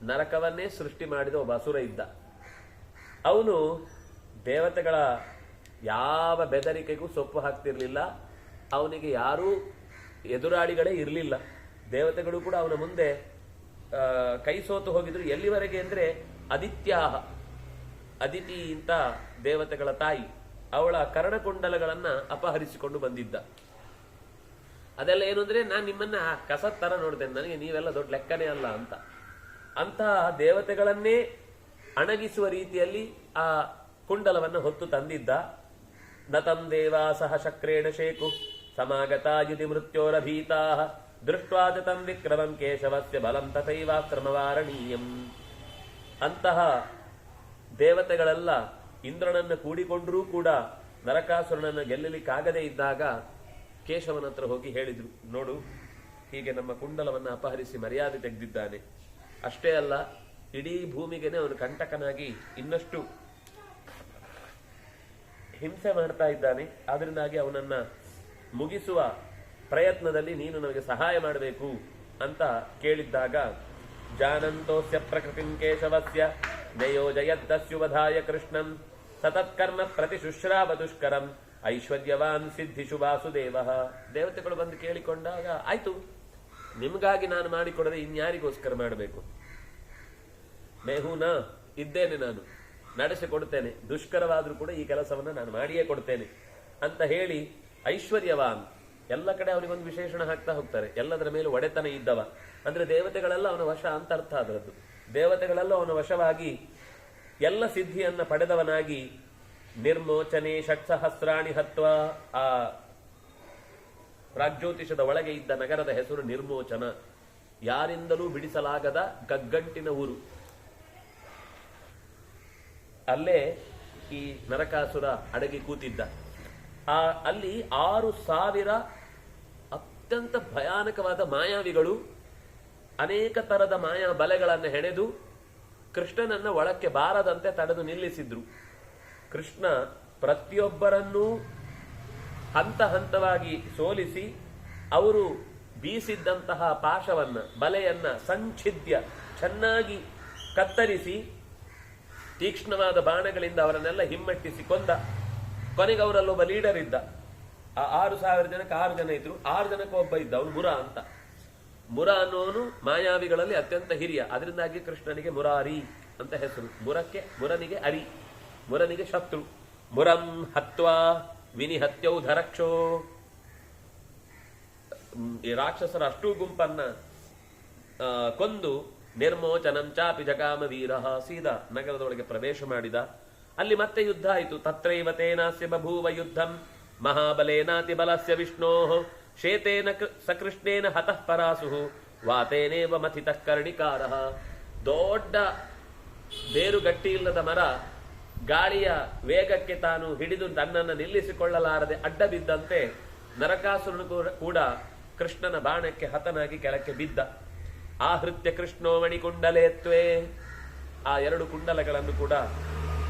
ನರಕವನ್ನೇ ಸೃಷ್ಟಿ ಮಾಡಿದ ಒಬ್ಬ ಅಸುರ ಇದ್ದ. ಅವನು ದೇವತೆಗಳ ಯಾವ ಬೆದರಿಕೆಗೂ ಸೊಪ್ಪು ಹಾಕ್ತಿರ್ಲಿಲ್ಲ. ಅವನಿಗೆ ಯಾರೂ ಎದುರಾಳಿಗಳೇ ಇರಲಿಲ್ಲ. ದೇವತೆಗಳು ಕೂಡ ಅವನ ಮುಂದೆ ಕೈ ಸೋತು ಹೋಗಿದ್ರು. ಎಲ್ಲಿವರೆಗೆ ಅಂದ್ರೆ ಅದಿತ್ಯಾಹ, ಅದಿತಿ ಅಂತ ದೇವತೆಗಳ ತಾಯಿ, ಅವಳ ಕರ್ಣಕುಂಡಲಗಳನ್ನ ಅಪಹರಿಸಿಕೊಂಡು ಬಂದಿದ್ದ. ಅದೆಲ್ಲ ಏನು ಅಂದ್ರೆ, ನಾನು ನಿಮ್ಮನ್ನ ಕಸದ ತರ ನೋಡ್ತೇನೆ, ನನಗೆ ನೀವೆಲ್ಲ ದೊಡ್ಡ ಲೆಕ್ಕನೇ ಅಲ್ಲ ಅಂತ. ಅಂತಹ ದೇವತೆಗಳನ್ನೇ ಅಣಗಿಸುವ ರೀತಿಯಲ್ಲಿ ಆ ಕುಂಡಲವನ್ನು ಹೊತ್ತು ತಂದಿದ್ದ. ನತಂ ದೇವಾಸಹ ಶಕ್ರೇಣ ಶೇಕು ಸಮಾಗತಾ ಯುಧಿ ಮೃತ್ಯೋರಭೀತಾ ದೃಷ್ಟ್ವಾ ಚ ತಂ ವಿಕ್ರಮಂ ಕೇಶವಸ್ಯ ಬಲಂ ತಥೈವಾಕ್ರಮವಾರಣೀಯಂ. ಅಂತಹ ದೇವತೆಗಳೆಲ್ಲ ಇಂದ್ರನನ್ನು ಕೂಡಿಕೊಂಡರೂ ಕೂಡ ನರಕಾಸುರನನ್ನು ಗೆಲ್ಲಲಿಕ್ಕಾಗದೇ ಇದ್ದಾಗ ಕೇಶವನ ಹತ್ರ ಹೋಗಿ ಹೇಳಿದ್ರು, ನೋಡು, ಹೀಗೆ ನಮ್ಮ ಕುಂಡಲವನ್ನು ಅಪಹರಿಸಿ ಮರ್ಯಾದೆ ತೆಗೆದಿದ್ದಾನೆ. ಅಷ್ಟೇ ಅಲ್ಲ, ಇಡೀ ಭೂಮಿಗೆನೆ ಅವನು ಕಂಟಕನಾಗಿ ಇನ್ನಷ್ಟು ಹಿಂಸೆ ಮಾಡ್ತಾ ಇದ್ದಾನೆ. ಆದ್ರಿಂದಾಗಿ ಅವನನ್ನ ಮುಗಿಸುವ ಪ್ರಯತ್ನದಲ್ಲಿ ನೀನು ನಮಗೆ ಸಹಾಯ ಮಾಡಬೇಕು ಅಂತ ಕೇಳಿದ್ದಾಗ, ಜಾನಂತೋಸ್ಯ ಪ್ರಕೃತಿಂ ಕೇಶವಸ್ಯ ನಯೋಜಯದ್ದಸ್ಯುವಧಾಯ ಕೃಷ್ಣಂ ಸತತ್ಕರ್ಮ ಪ್ರತಿಶುಶ್ರಾವ ದುಷ್ಕರಂ ಐಶ್ವರ್ಯವಾನ್ ಸಿದ್ಧಿಷು ವಾಸುದೇವ. ದೇವತೆಗಳು ಬಂದು ಕೇಳಿಕೊಂಡಾಗ, ಆಯ್ತು, ನಿಮ್ಗಾಗಿ ನಾನು ಮಾಡಿಕೊಡದೆ ಇನ್ಯಾರಿಗೋಸ್ಕರ ಮಾಡಬೇಕು? ಮೇಹೂನಾ, ಇದ್ದೇನೆ, ನಾನು ನಡೆಸಿಕೊಡ್ತೇನೆ, ದುಷ್ಕರವಾದ್ರೂ ಕೂಡ ಈ ಕೆಲಸವನ್ನ ನಾನು ಮಾಡಿಯೇ ಕೊಡ್ತೇನೆ ಅಂತ ಹೇಳಿ, ಐಶ್ವರ್ಯವಾನ್, ಎಲ್ಲ ಕಡೆ ಅವನಿಗೊಂದು ವಿಶೇಷಣ ಹಾಕ್ತಾ ಹೋಗ್ತಾರೆ, ಎಲ್ಲದರ ಮೇಲೆ ಒಡೆತನ ಇದ್ದವ ಅಂದ್ರೆ ದೇವತೆಗಳೆಲ್ಲ ಅವನ ವಶ ಅಂತ ಅರ್ಥ. ಅದರದ್ದು ದೇವತೆಗಳೆಲ್ಲ ಅವನ ವಶವಾಗಿ ಎಲ್ಲ ಸಿದ್ಧಿಯನ್ನ ಪಡೆದವನಾಗಿ, ನಿರ್ಮೋಚನೆ ಷಟ್ಸಹಸ್ರಾಣಿ ಹತ್ವ, ಆ ಪ್ರಾಗ್ಜ್ಯೋತಿಷದ ಒಳಗೆ ಇದ್ದ ನಗರದ ಹೆಸರು ನಿರ್ಮೋಚನ, ಯಾರಿಂದಲೂ ಬಿಡಿಸಲಾಗದ ಗಗ್ಗಂಟಿನ ಊರು. ಅಲ್ಲೇ ಈ ನರಕಾಸುರ ಅಡಗಿ ಕೂತಿದ್ದ. ಅಲ್ಲಿ 6,000 ಅತ್ಯಂತ ಭಯಾನಕವಾದ ಮಾಯಾವಿಗಳು ಅನೇಕ ತರದ ಮಾಯಾ ಬಲೆಗಳನ್ನು ಹೆಣೆದು ಕೃಷ್ಣನನ್ನ ಒಳಕ್ಕೆ ಬಾರದಂತೆ ತಡೆದು ನಿಲ್ಲಿಸಿದ್ರು. ಕೃಷ್ಣ ಪ್ರತಿಯೊಬ್ಬರನ್ನೂ ಹಂತ ಹಂತವಾಗಿ ಸೋಲಿಸಿ, ಅವರು ಬೀಸಿದ್ದಂತಹ ಪಾಶವನ್ನ, ಬಲೆಯನ್ನ ಸಂಛಿದ್ಯ ಚೆನ್ನಾಗಿ ಕತ್ತರಿಸಿ ತೀಕ್ಷ್ಣವಾದ ಬಾಣಗಳಿಂದ ಅವರನ್ನೆಲ್ಲ ಹಿಮ್ಮೆಟ್ಟಿಸಿ ಕೊಂದ. ಕೊನೆಗೆ ಅವರಲ್ಲೊಬ್ಬ ಲೀಡರ್ ಇದ್ದ. ಆ 6,000 ಜನಕ್ಕೆ 6 ಜನ ಇದ್ರು. 6 ಜನಕ್ಕೆ ಒಬ್ಬ ಇದ್ದ, ಅವನು ಮುರ ಅಂತ. ಮುರ ಅನ್ನೋನು ಮಾಯಾವಿಗಳಲ್ಲಿ ಅತ್ಯಂತ ಹಿರಿಯ. ಅದರಿಂದಾಗಿ ಕೃಷ್ಣನಿಗೆ ಮುರಾರಿ ಅಂತ ಹೆಸರು. ಮುರನಿಗೆ ಅರಿ, ಮುರನಿಗೆ ಶತ್ರು. ಮುರಂ ಹತ್ವಾ ವಿನಿಹತ್ಯೌ ಧರಕ್ಷೋ. ಈ ರಾಕ್ಷಸರ ಅಷ್ಟೂ ಗುಂಪನ್ನ ಕೊಂದು ನಿರ್ಮೋಚನಂ ಚಾಪಿ ಜಗಾಮ ವೀರ, ಸೀದಾ ನಗರದೊಳಗೆ ಪ್ರವೇಶ ಮಾಡಿದ. ಅಲ್ಲಿ ಮತ್ತೆ ಯುದ್ಧ ಆಯಿತು. ತತ್ರೈವ ತೇನಾಸ್ಯ ಬಭೂವ ಯುದ್ಧಂ ಮಹಾಬಲೇನಾತಿ ಬಲಸ್ಯ ವಿಷ್ಣೋಃ ಶೇತೇನ ಸಕೃಷ್ಣೇನ ಹತಃ ಪರಾಸುಃ ವಾತೇನೇವ ಮಥಿತಃ ಕರ್ಣಿಕಾರಃ. ದೊಡ್ಡ ಬೇರು ಗಟ್ಟಿ ಇಲ್ಲದ ಮರ ಗಾಳಿಯ ವೇಗಕ್ಕೆ ತಾನು ಹಿಡಿದು ತನ್ನನ್ನು ನಿಲ್ಲಿಸಿಕೊಳ್ಳಲಾರದೆ ಅಡ್ಡ ಬಿದ್ದಂತೆ ನರಕಾಸುರನು ಕೂಡ ಕೃಷ್ಣನ ಬಾಣಕ್ಕೆ ಹತನಾಗಿ ಕೆಳಕ್ಕೆ ಬಿದ್ದ. ಆಹೃತ್ಯ ಕೃಷ್ಣೋ ಮಣಿಕುಂಡಲೇತ್ವೇ, ಆ 2 ಕುಂಡಲಗಳನ್ನು ಕೂಡ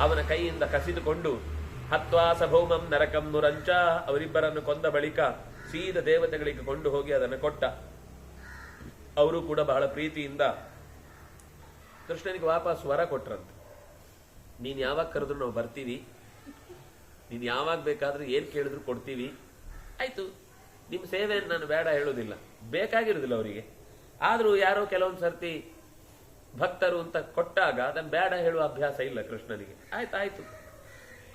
ಅವನ ಕೈಯಿಂದ ಕಸಿದುಕೊಂಡು ಹತ್ವಾ ಸಭೌಮಂ ನರಕಂ ಮುರಂಚ, ಅವರಿಬ್ಬರನ್ನು ಕೊಂದ ಬಳಿಕ ಸೀದ ದೇವತೆಗಳಿಗೆ ಕೊಂಡು ಹೋಗಿ ಅದನ್ನು ಕೊಟ್ಟ. ಅವರು ಕೂಡ ಬಹಳ ಪ್ರೀತಿಯಿಂದ ಕೃಷ್ಣನಿಗೆ ವಾಪಸ್ ವರ ಕೊಟ್ರಂತೆ. ನೀನ್ ಯಾವಾಗ ಕರೆದ್ರು ನಾವು ಬರ್ತೀವಿ, ನೀನ್ ಯಾವಾಗ ಬೇಕಾದ್ರೂ ಏನ್ ಕೇಳಿದ್ರು ಕೊಡ್ತೀವಿ. ಆಯ್ತು, ನಿಮ್ ಸೇವೆಯನ್ನು ನಾನು ಬೇಡ ಹೇಳುವುದಿಲ್ಲ, ಬೇಕಾಗಿರುವುದಿಲ್ಲ ಅವರಿಗೆ. ಆದ್ರೂ ಯಾರೋ ಕೆಲವೊಂದು ಸರ್ತಿ ಭಕ್ತರು ಅಂತ ಕೊಟ್ಟಾಗ ಅದನ್ನು ಬೇಡ ಹೇಳುವ ಅಭ್ಯಾಸ ಇಲ್ಲ ಕೃಷ್ಣನಿಗೆ. ಆಯ್ತಾಯ್ತು,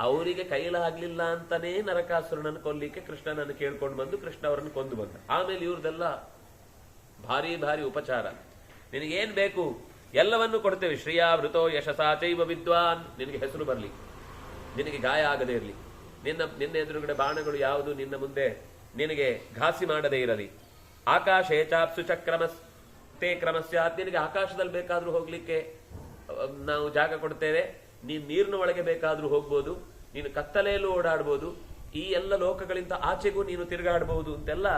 ಅವರಿಗೆ ಕೈಲಾಗ್ಲಿಲ್ಲ ಅಂತಾನೇ ನರಕಾಸುರನನ್ನು ಕೊಲ್ಲಿಕ್ಕೆ ಕೃಷ್ಣನನ್ನು ಕೇಳ್ಕೊಂಡು ಬಂದು ಕೃಷ್ಣ ಅವರನ್ನು ಕೊಂದು ಬಂದ. ಆಮೇಲೆ ಇವ್ರದೆಲ್ಲ ಭಾರಿ ಭಾರಿ ಉಪಚಾರ. ನಿನಗೇನ್ ಬೇಕು ಎಲ್ಲವನ್ನೂ ಕೊಡ್ತೇವೆ. ಶ್ರೀಯಾವೃತೋ ಯಶಸಾ ಚೈವ ವಿದ್ವಾನ್, ನಿನಗೆ ಹೆಸರು ಬರಲಿ, ನಿನಗೆ ಗಾಯ ಆಗದೇ ಇರಲಿ, ನಿನ್ನ ಎದುರುಗಡೆ ಬಾಣಗಳು ಯಾವುದು ನಿನ್ನ ಮುಂದೆ ನಿನಗೆ ಘಾಸಿ ಮಾಡದೇ ಇರಲಿ. ಆಕಾಶೇ ಚಾಪ್ಸು ಚಕ್ರಮಸ್ತೆ ಕ್ರಮಸ್ಯಾತ್, ನಿನಗೆ ಆಕಾಶದಲ್ಲಿ ಬೇಕಾದ್ರೂ ಹೋಗ್ಲಿಕ್ಕೆ ನಾವು ಜಾಗ ಕೊಡ್ತೇವೆ. ನೀನು ನೀರಿನ ಒಳಗೆ ಬೇಕಾದ್ರೂ ಹೋಗ್ಬೋದು, ನೀನು ಕತ್ತಲೆಯಲ್ಲೂ ಓಡಾಡ್ಬೋದು, ಈ ಎಲ್ಲ ಲೋಕಗಳಿಂದ ಆಚೆಗೂ ನೀನು ತಿರುಗಾಡಬಹುದು ಅಂತೆಲ್ಲ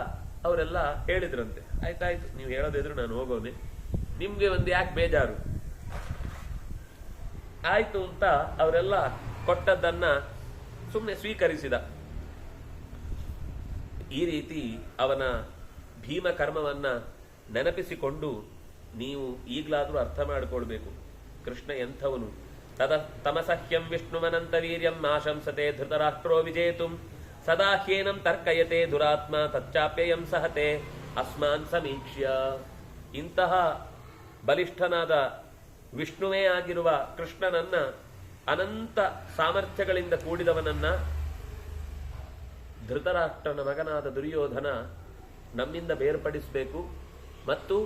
ಅವರೆಲ್ಲ ಹೇಳಿದ್ರಂತೆ, ಆಯ್ತಾಯ್ತು ನೀವು ಹೇಳೋದಿದ್ರು ನಾನು ಹೋಗೋನೆ, ನಿಮ್ಗೆ ಒಂದು ಯಾಕೆ ಬೇಜಾರು, ಆಯ್ತು ಅಂತ ಅವರೆಲ್ಲ ಕೊಟ್ಟದ್ದನ್ನ ಸುಮ್ಮನೆ ಸ್ವೀಕರಿಸಿದ. ಈ ರೀತಿ ಅವನ ಭೀಮ ಕರ್ಮವನ್ನ ನೆನಪಿಸಿಕೊಂಡು ನೀವು ಈಗಲಾದ್ರೂ ಅರ್ಥ ಮಾಡಿಕೊಳ್ಬೇಕು, ಕೃಷ್ಣ ಎಂಥವನು. ತಮಸಹ್ಯಂ ವಿಷ್ಣುವನಂತ ವೀರ್ಯಂ ಆಶಂಸತೆ ಧೃತರಾಷ್ಟ್ರೋ ವಿಜೇತುಂ ಸದಾ ಹ್ಯೇನಂ ತರ್ಕಯತೆ ದುರಾತ್ಮ ತಚ್ಚಾಪ್ಯಯಂ ಸಹತೆ ಅಸ್ಮಾನ್ ಸಮೀಕ್ಷ್ಯ. ಇಂತಹ ಬಲಿಷ್ಠನಾದ ವಿಷ್ಣುವೇ ಆಗಿರುವ ಕೃಷ್ಣನನ್ನ, ಅನಂತ ಸಾಮರ್ಥ್ಯಗಳಿಂದ ಕೂಡಿದವನನ್ನ ಧೃತರಾಷ್ಟ್ರನ ಮಗನಾದ ದುರ್ಯೋಧನ ನಮ್ಮಿಂದ ಬೇರ್ಪಡಿಸಬೇಕು ಮತ್ತು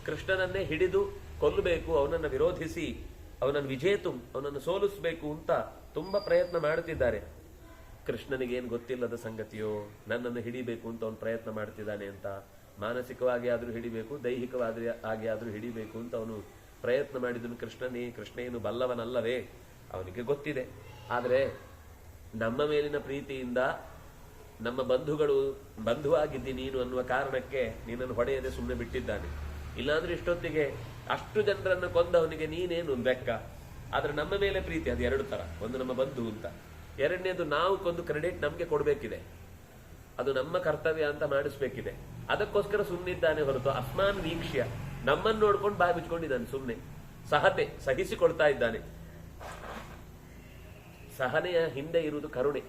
ಕೃಷ್ಣನನ್ನೇ ಹಿಡಿದು ಕೊಲ್ಲಬೇಕು, ಅವನನ್ನು ವಿರೋಧಿಸಿ ಅವನನ್ನು ವಿಜೇತು, ಅವನನ್ನು ಸೋಲಿಸಬೇಕು ಅಂತ ತುಂಬಾ ಪ್ರಯತ್ನ ಮಾಡುತ್ತಿದ್ದಾರೆ. ಕೃಷ್ಣನಿಗೇನು ಗೊತ್ತಿಲ್ಲದ ಸಂಗತಿಯೋ, ನನ್ನನ್ನು ಹಿಡಿಬೇಕು ಅಂತ ಅವನು ಪ್ರಯತ್ನ ಮಾಡ್ತಿದ್ದಾನೆ ಅಂತ. ಮಾನಸಿಕವಾಗಿ ಆದ್ರೂ ಹಿಡಿಬೇಕು, ದೈಹಿಕವಾಗಿ ಆದ್ರೂ ಹಿಡಿಬೇಕು ಅಂತ ಅವನು ಪ್ರಯತ್ನ ಮಾಡಿದನು. ಕೃಷ್ಣ ಏನು ಬಲ್ಲವನಲ್ಲವೇ, ಅವನಿಗೆ ಗೊತ್ತಿದೆ. ಆದರೆ ನಮ್ಮ ಮೇಲಿನ ಪ್ರೀತಿಯಿಂದ ನಮ್ಮ ಬಂಧುವಾಗಿದ್ದಿ ನೀನು ಅನ್ನುವ ಕಾರಣಕ್ಕೆ ನೀನನ್ನು ಹೊಡೆಯದೆ ಸುಮ್ಮನೆ ಬಿಟ್ಟಿದ್ದಾನೆ. ಇಲ್ಲಾಂದ್ರೆ ಇಷ್ಟೊತ್ತಿಗೆ ಅಷ್ಟು ಜನರನ್ನು ಕೊಂದವನಿಗೆ ನೀನೇನು ಬೆಕ್ಕ. ಆದ್ರೆ ನಮ್ಮ ಮೇಲೆ ಪ್ರೀತಿ ಅದು ಎರಡು ತರ, ಒಂದು ನಮ್ಮ ಬಂಧು ಅಂತ, ಎರಡನೇದು ನಾವು ಕೊಂದು ಕ್ರೆಡಿಟ್ ನಮ್ಗೆ ಕೊಡ್ಬೇಕಿದೆ, ಅದು ನಮ್ಮ ಕರ್ತವ್ಯ ಅಂತ ಮಾಡಿಸ್ಬೇಕಿದೆ. ಅದಕ್ಕೋಸ್ಕರ ಸುಮ್ಮನಿದ್ದಾನೆ ಹೊರತು ಅಸ್ಮಾನ್ ವೀಕ್ಷ್ಯ, ನಮ್ಮನ್ನು ನೋಡ್ಕೊಂಡು ಬಾಯಿ ಬಿಚ್ಕೊಂಡಿದ್ದಾನೆ ಸುಮ್ಮನೆ. ಸಹಿಸಿಕೊಳ್ತಾ ಇದ್ದಾನೆ. ಸಹನೆಯ ಹಿಂದೆ ಇರುವುದು ಕರುಣೆ,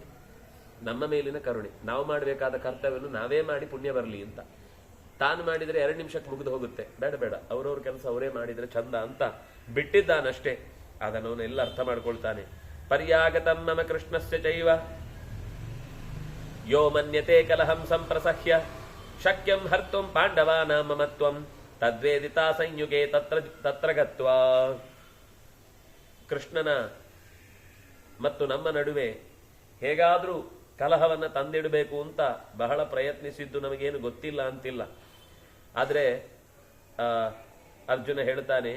ನಮ್ಮ ಮೇಲಿನ ಕರುಣೆ. ನಾವು ಮಾಡಬೇಕಾದ ಕರ್ತವ್ಯವನ್ನು ನಾವೇ ಮಾಡಿ ಪುಣ್ಯ ಬರಲಿ ಅಂತ. ತಾನು ಮಾಡಿದ್ರೆ 2 ನಿಮಿಷಕ್ಕೆ ಮುಗಿದು ಹೋಗುತ್ತೆ, ಬೇಡ ಅವ್ರವ್ರ ಕೆಲಸ ಅವರೇ ಮಾಡಿದ್ರೆ ಚಂದ ಅಂತ ಬಿಟ್ಟಿದ್ದಾನಷ್ಟೇ. ಅದನ್ನು ಎಲ್ಲ ಅರ್ಥ ಮಾಡ್ಕೊಳ್ತಾನೆ. ಪರ್ಯಾಗತಂ ಮಮ ಕೃಷ್ಣಸ್ಯ ಚೈವ ಯೋ ಮನ್ಯತೆ ಕಲಹಂ ಸಂಪ್ರಸಹ್ಯ ಶಕ್ಯಂ ಹರ್ತುಂ ಪಾಂಡವಾನಾಂ ಮಮತ್ವಂ ತದ್ವೇದಿತಾ ಸಂಯುಗೆ ತತ್ರ ಗತ್ವಾ. ಕೃಷ್ಣನ ಮತ್ತು ನಮ್ಮ ನಡುವೆ ಹೇಗಾದ್ರೂ ಕಲಹವನ್ನ ತಂದಿಡಬೇಕು ಅಂತ ಬಹಳ ಪ್ರಯತ್ನಿಸಿದ್ದು ನಮಗೇನು ಗೊತ್ತಿಲ್ಲ ಅಂತಿಲ್ಲ. ಆದ್ರೆ ಅರ್ಜುನ ಹೇಳ್ತಾನೆ,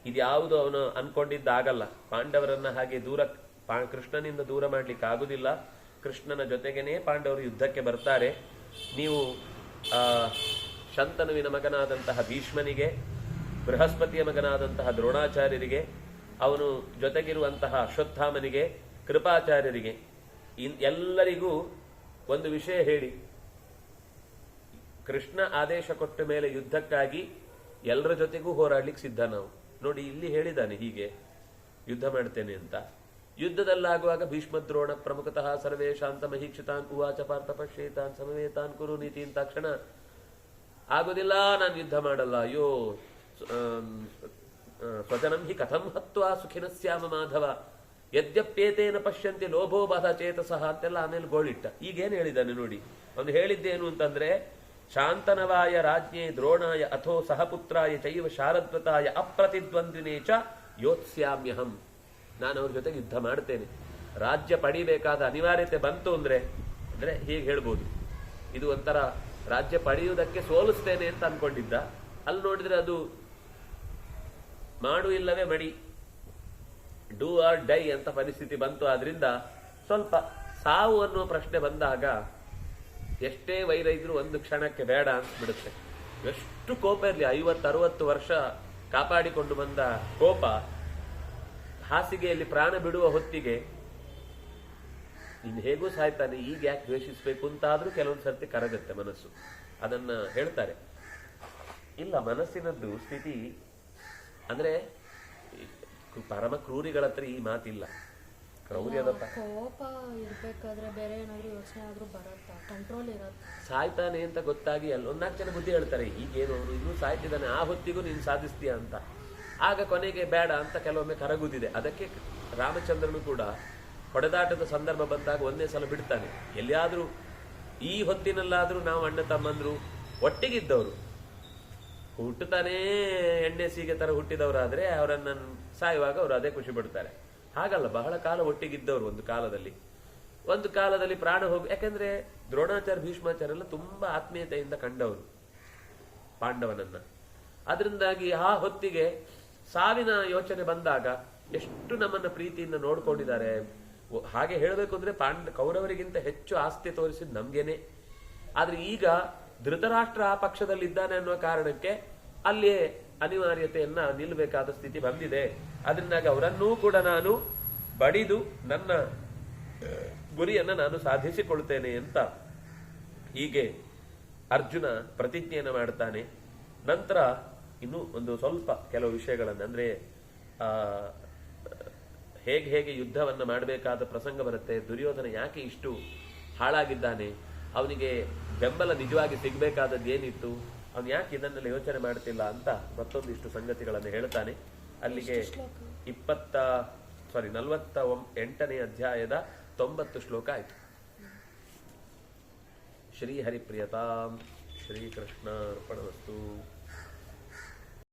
ಇದ್ಯಾವುದು ಅವನು ಅನ್ಕೊಂಡಿದ್ದಾಗಲ್ಲ. ಪಾಂಡವರನ್ನ ಹಾಗೆ ಕೃಷ್ಣನಿಂದ ದೂರ ಮಾಡ್ಲಿಕ್ಕೆ ಆಗುದಿಲ್ಲ. ಕೃಷ್ಣನ ಜೊತೆಗೇನೆ ಪಾಂಡವರು ಯುದ್ಧಕ್ಕೆ ಬರ್ತಾರೆ. ನೀವು ಶಂತನುವಿನ ಮಗನಾದಂತಹ ಭೀಷ್ಮನಿಗೆ, ಬೃಹಸ್ಪತಿಯ ಮಗನಾದಂತಹ ದ್ರೋಣಾಚಾರ್ಯರಿಗೆ, ಅವನು ಜೊತೆಗಿರುವಂತಹ ಅಶ್ವತ್ಥಾಮನಿಗೆ, ಕೃಪಾಚಾರ್ಯರಿಗೆ, ಎಲ್ಲರಿಗೂ ಒಂದು ವಿಷಯ ಹೇಳಿ. ಕೃಷ್ಣ ಆದೇಶ ಕೊಟ್ಟ ಮೇಲೆ ಯುದ್ಧಕ್ಕಾಗಿ ಎಲ್ಲರ ಜೊತೆಗೂ ಹೋರಾಡ್ಲಿಕ್ಕೆ ಸಿದ್ಧ ನಾವು. ನೋಡಿ, ಇಲ್ಲಿ ಹೇಳಿದ್ದಾನೆ ಹೀಗೆ ಯುದ್ಧ ಮಾಡ್ತೇನೆ ಅಂತ. ಯುದ್ಧದಲ್ಲಾಗುವಾಗ ಭೀಷ್ಮದ್ರೋಣ ಪ್ರಮುಖತಃ ಸರ್ವೇ ಶಾಂತ ಮಹೀಕ್ಷಿತಾನ್ ಉವಾಚ ಪಾರ್ಥ ಪಶ್ಯೇತಾನ್ ಸಮವೇತಾನ್ ಕುರು ನೀತಿ ಅಂತ ತಕ್ಷಣ ಆಗೋದಿಲ್ಲ, ನಾನು ಯುದ್ಧ ಮಾಡಲ್ಲ, ಅಯ್ಯೋ ಸ್ವಜನಂ ಹಿ ಕಥಂ ಹತ್ವಾ ಸುಖಿನಸ್ಯಾಮ ಮಾಧವ ಯದ್ಯಪ್ಯೇತೇನ ಪಶ್ಯಂತಿ ಲೋಭೋ ಬಾಧ ಚೇತಸಃ ಅಂತೆಲ್ಲ ಆಮೇಲೆ ಗೋಳಿಟ್ಟ. ಈಗೇನು ಹೇಳಿದ್ದಾನೆ ನೋಡಿ, ಅವನು ಹೇಳಿದ್ದೇನು ಅಂತಂದ್ರೆ, ಶಾಂತನವಾಯ ರಾಜ್ಞೆ ದ್ರೋಣಾಯ ಅಥೋ ಸಹಪುತ್ರಾಯ ಚೈವ ಶಾರದ್ವತಾಯ ಅಪ್ರತಿದ್ವಂದ್ವಿನೇ ಚ ಯೋತ್ಸ್ಯಾಮ್ಯಹಂ. ನಾನು ಅವ್ರ ಜೊತೆಗೆ ಯುದ್ಧ ಮಾಡ್ತೇನೆ. ರಾಜ್ಯ ಪಡಿಬೇಕಾದ ಅನಿವಾರ್ಯತೆ ಬಂತು ಅಂದ್ರೆ ಹೀಗೆ ಹೇಳ್ಬೋದು, ಇದು ಒಂಥರ ರಾಜ್ಯ ಪಡೆಯುವುದಕ್ಕೆ ಸೋಲಿಸ್ತೇನೆ ಅಂತ ಅನ್ಕೊಂಡಿದ್ದ. ಅಲ್ಲಿ ನೋಡಿದ್ರೆ ಅದು ಮಾಡು ಇಲ್ಲವೇ ಮಡಿ, ಡೂ ಆರ್ ಡೈ ಅಂತ ಪರಿಸ್ಥಿತಿ ಬಂತು. ಆದ್ರಿಂದ ಸ್ವಲ್ಪ ಸಾವು ಅನ್ನುವ ಪ್ರಶ್ನೆ ಬಂದಾಗ ಎಷ್ಟೇ ವೈರ ಇದ್ರೂ ಒಂದು ಕ್ಷಣಕ್ಕೆ ಬೇಡ ಅನ್ಸ್ಬಿಡುತ್ತೆ. ಎಷ್ಟು ಕೋಪ ಇರಲಿ, 50-60 ವರ್ಷ ಕಾಪಾಡಿಕೊಂಡು ಬಂದ ಕೋಪ ಹಾಸಿಗೆಯಲ್ಲಿ ಪ್ರಾಣ ಬಿಡುವ ಹೊತ್ತಿಗೆ ಇನ್ನು ಹೇಗೂ ಸಾಯ್ತಾನೆ, ಈಗ ಯಾಕೆ ದ್ವೇಷಿಸ್ಬೇಕು ಅಂತಾದ್ರೂ ಕೆಲವೊಂದು ಸರ್ತಿ ಕರಗತ್ತೆ ಮನಸ್ಸು. ಅದನ್ನ ಹೇಳ್ತಾರೆ. ಇಲ್ಲ, ಮನಸ್ಸಿನದ್ದು ಸ್ಥಿತಿ ಅಂದ್ರೆ ಪರಮ ಕ್ರೂರಿಗಳ ಹತ್ರ ಈ ಮಾತಿಲ್ಲ. ಕ್ರೌರ್ಯದ ಕೋಪ ಇರ್ಬೇಕಾದ್ರೆ ಬೇರೆ ಏನಾದ್ರೂ ಯೋಚನೆ ಆದ್ರೂ ಬರತ್ತಾ, ಕಂಟ್ರೋಲ್ ಇರತ್ತ. ಸಾಯ್ತಾನೆ ಅಂತ ಗೊತ್ತಾಗಿ ಅಲ್ಲಿ 4 ಜನ ಬುದ್ಧಿ ಹೇಳ್ತಾರೆ, ಈಗೇನು ಅವನು ಇನ್ನೂ ಸಾಯ್ತಿದ್ದಾನೆ, ಆ ಹೊತ್ತಿಗೂ ನೀನು ಸಾಧಿಸ್ತೀಯ ಅಂತ. ಆಗ ಕೊನೆಗೆ ಬೇಡ ಅಂತ ಕೆಲವೊಮ್ಮೆ ಕರಗುದಿದೆ. ಅದಕ್ಕೆ ರಾಮಚಂದ್ರನು ಕೂಡ ಹೊಡೆದಾಟದ ಸಂದರ್ಭ ಬಂದಾಗ ಒಂದೇ ಸಲ ಬಿಡ್ತಾನೆ. ಎಲ್ಲಿಯಾದ್ರೂ ಈ ಹೊತ್ತಿನಲ್ಲಾದ್ರೂ ನಾವು ಅಣ್ಣ ತಮ್ಮಂದ್ರು ಒಟ್ಟಿಗಿದ್ದವರು, ಹುಟ್ಟುತ್ತಾನೇ ಎಣ್ಣೆ ಸೀಗೆ ತರ ಹುಟ್ಟಿದವರಾದ್ರೆ ಅವರನ್ನ ಸಾಯುವಾಗ ಅವರು ಅದೇ ಖುಷಿ ಪಡ್ತಾರೆ. ಹಾಗಲ್ಲ, ಬಹಳ ಕಾಲ ಒಟ್ಟಿಗಿದ್ದವರು. ಒಂದು ಕಾಲದಲ್ಲಿ ಪ್ರಾಣ ಹೋಗಿ, ಯಾಕಂದ್ರೆ ದ್ರೋಣಾಚಾರ್ಯ ಭೀಷ್ಮಾಚಾರ್ಯ ಎಲ್ಲ ತುಂಬಾ ಆತ್ಮೀಯತೆಯಿಂದ ಕಂಡವರು ಪಾಂಡವನನ್ನ. ಅದರಿಂದಾಗಿ ಆ ಹೊತ್ತಿಗೆ ಸಾವಿನ ಯೋಚನೆ ಬಂದಾಗ ಎಷ್ಟು ನಮ್ಮನ್ನ ಪ್ರೀತಿಯಿಂದ ನೋಡ್ಕೊಂಡಿದ್ದಾರೆ. ಹಾಗೆ ಹೇಳಬೇಕು ಅಂದ್ರೆ ಕೌರವರಿಗಿಂತ ಹೆಚ್ಚು ಆಸ್ತಿ ತೋರಿಸಿದ್ ನಮ್ಗೇನೆ. ಆದ್ರೆ ಈಗ ಧೃತರಾಷ್ಟ್ರ ಆ ಪಕ್ಷದಲ್ಲಿದ್ದಾನೆ ಅನ್ನುವ ಕಾರಣಕ್ಕೆ ಅಲ್ಲಿಯೇ ಅನಿವಾರ್ಯತೆಯನ್ನ ನಿಲ್ಲಬೇಕಾದ ಸ್ಥಿತಿ ಬಂದಿದೆ. ಅದರಿಂದಾಗಿ ಅವರನ್ನೂ ಕೂಡ ನಾನು ಬಡಿದು ನನ್ನ ಗುರಿಯನ್ನ ನಾನು ಸಾಧಿಸಿಕೊಳ್ತೇನೆ ಅಂತ ಹೀಗೆ ಅರ್ಜುನ ಪ್ರತಿಜ್ಞೆಯನ್ನು ಮಾಡ್ತಾನೆ. ನಂತರ ಇನ್ನು ಒಂದು ಸ್ವಲ್ಪ ಕೆಲವು ವಿಷಯಗಳನ್ನು, ಅಂದ್ರೆ ಹೇಗೆ ಯುದ್ಧವನ್ನ ಮಾಡಬೇಕಾದ ಪ್ರಸಂಗ ಬರುತ್ತೆ, ದುರ್ಯೋಧನ ಯಾಕೆ ಇಷ್ಟು ಹಾಳಾಗಿದ್ದಾನೆ, ಅವನಿಗೆ ಬೆಂಬಲ ನಿಜವಾಗಿ ಸಿಗಬೇಕಾದದ್ದು ಏನಿತ್ತು, ಅವನು ಯಾಕೆ ಇದನ್ನೆಲ್ಲ ಯೋಚನೆ ಮಾಡ್ತಿಲ್ಲ ಅಂತ ಮತ್ತೊಂದಿಷ್ಟು ಸಂಗತಿಗಳನ್ನು ಹೇಳ್ತಾನೆ. ಅಲ್ಲಿಗೆ 48ನೇ ಅಧ್ಯಾಯದ 90 ಶ್ಲೋಕ ಆಯ್ತು. ಶ್ರೀಹರಿಪ್ರಿಯತಾಂ ಶ್ರೀಕೃಷ್ಣ ಅರ್ಪಣಮಸ್ತು.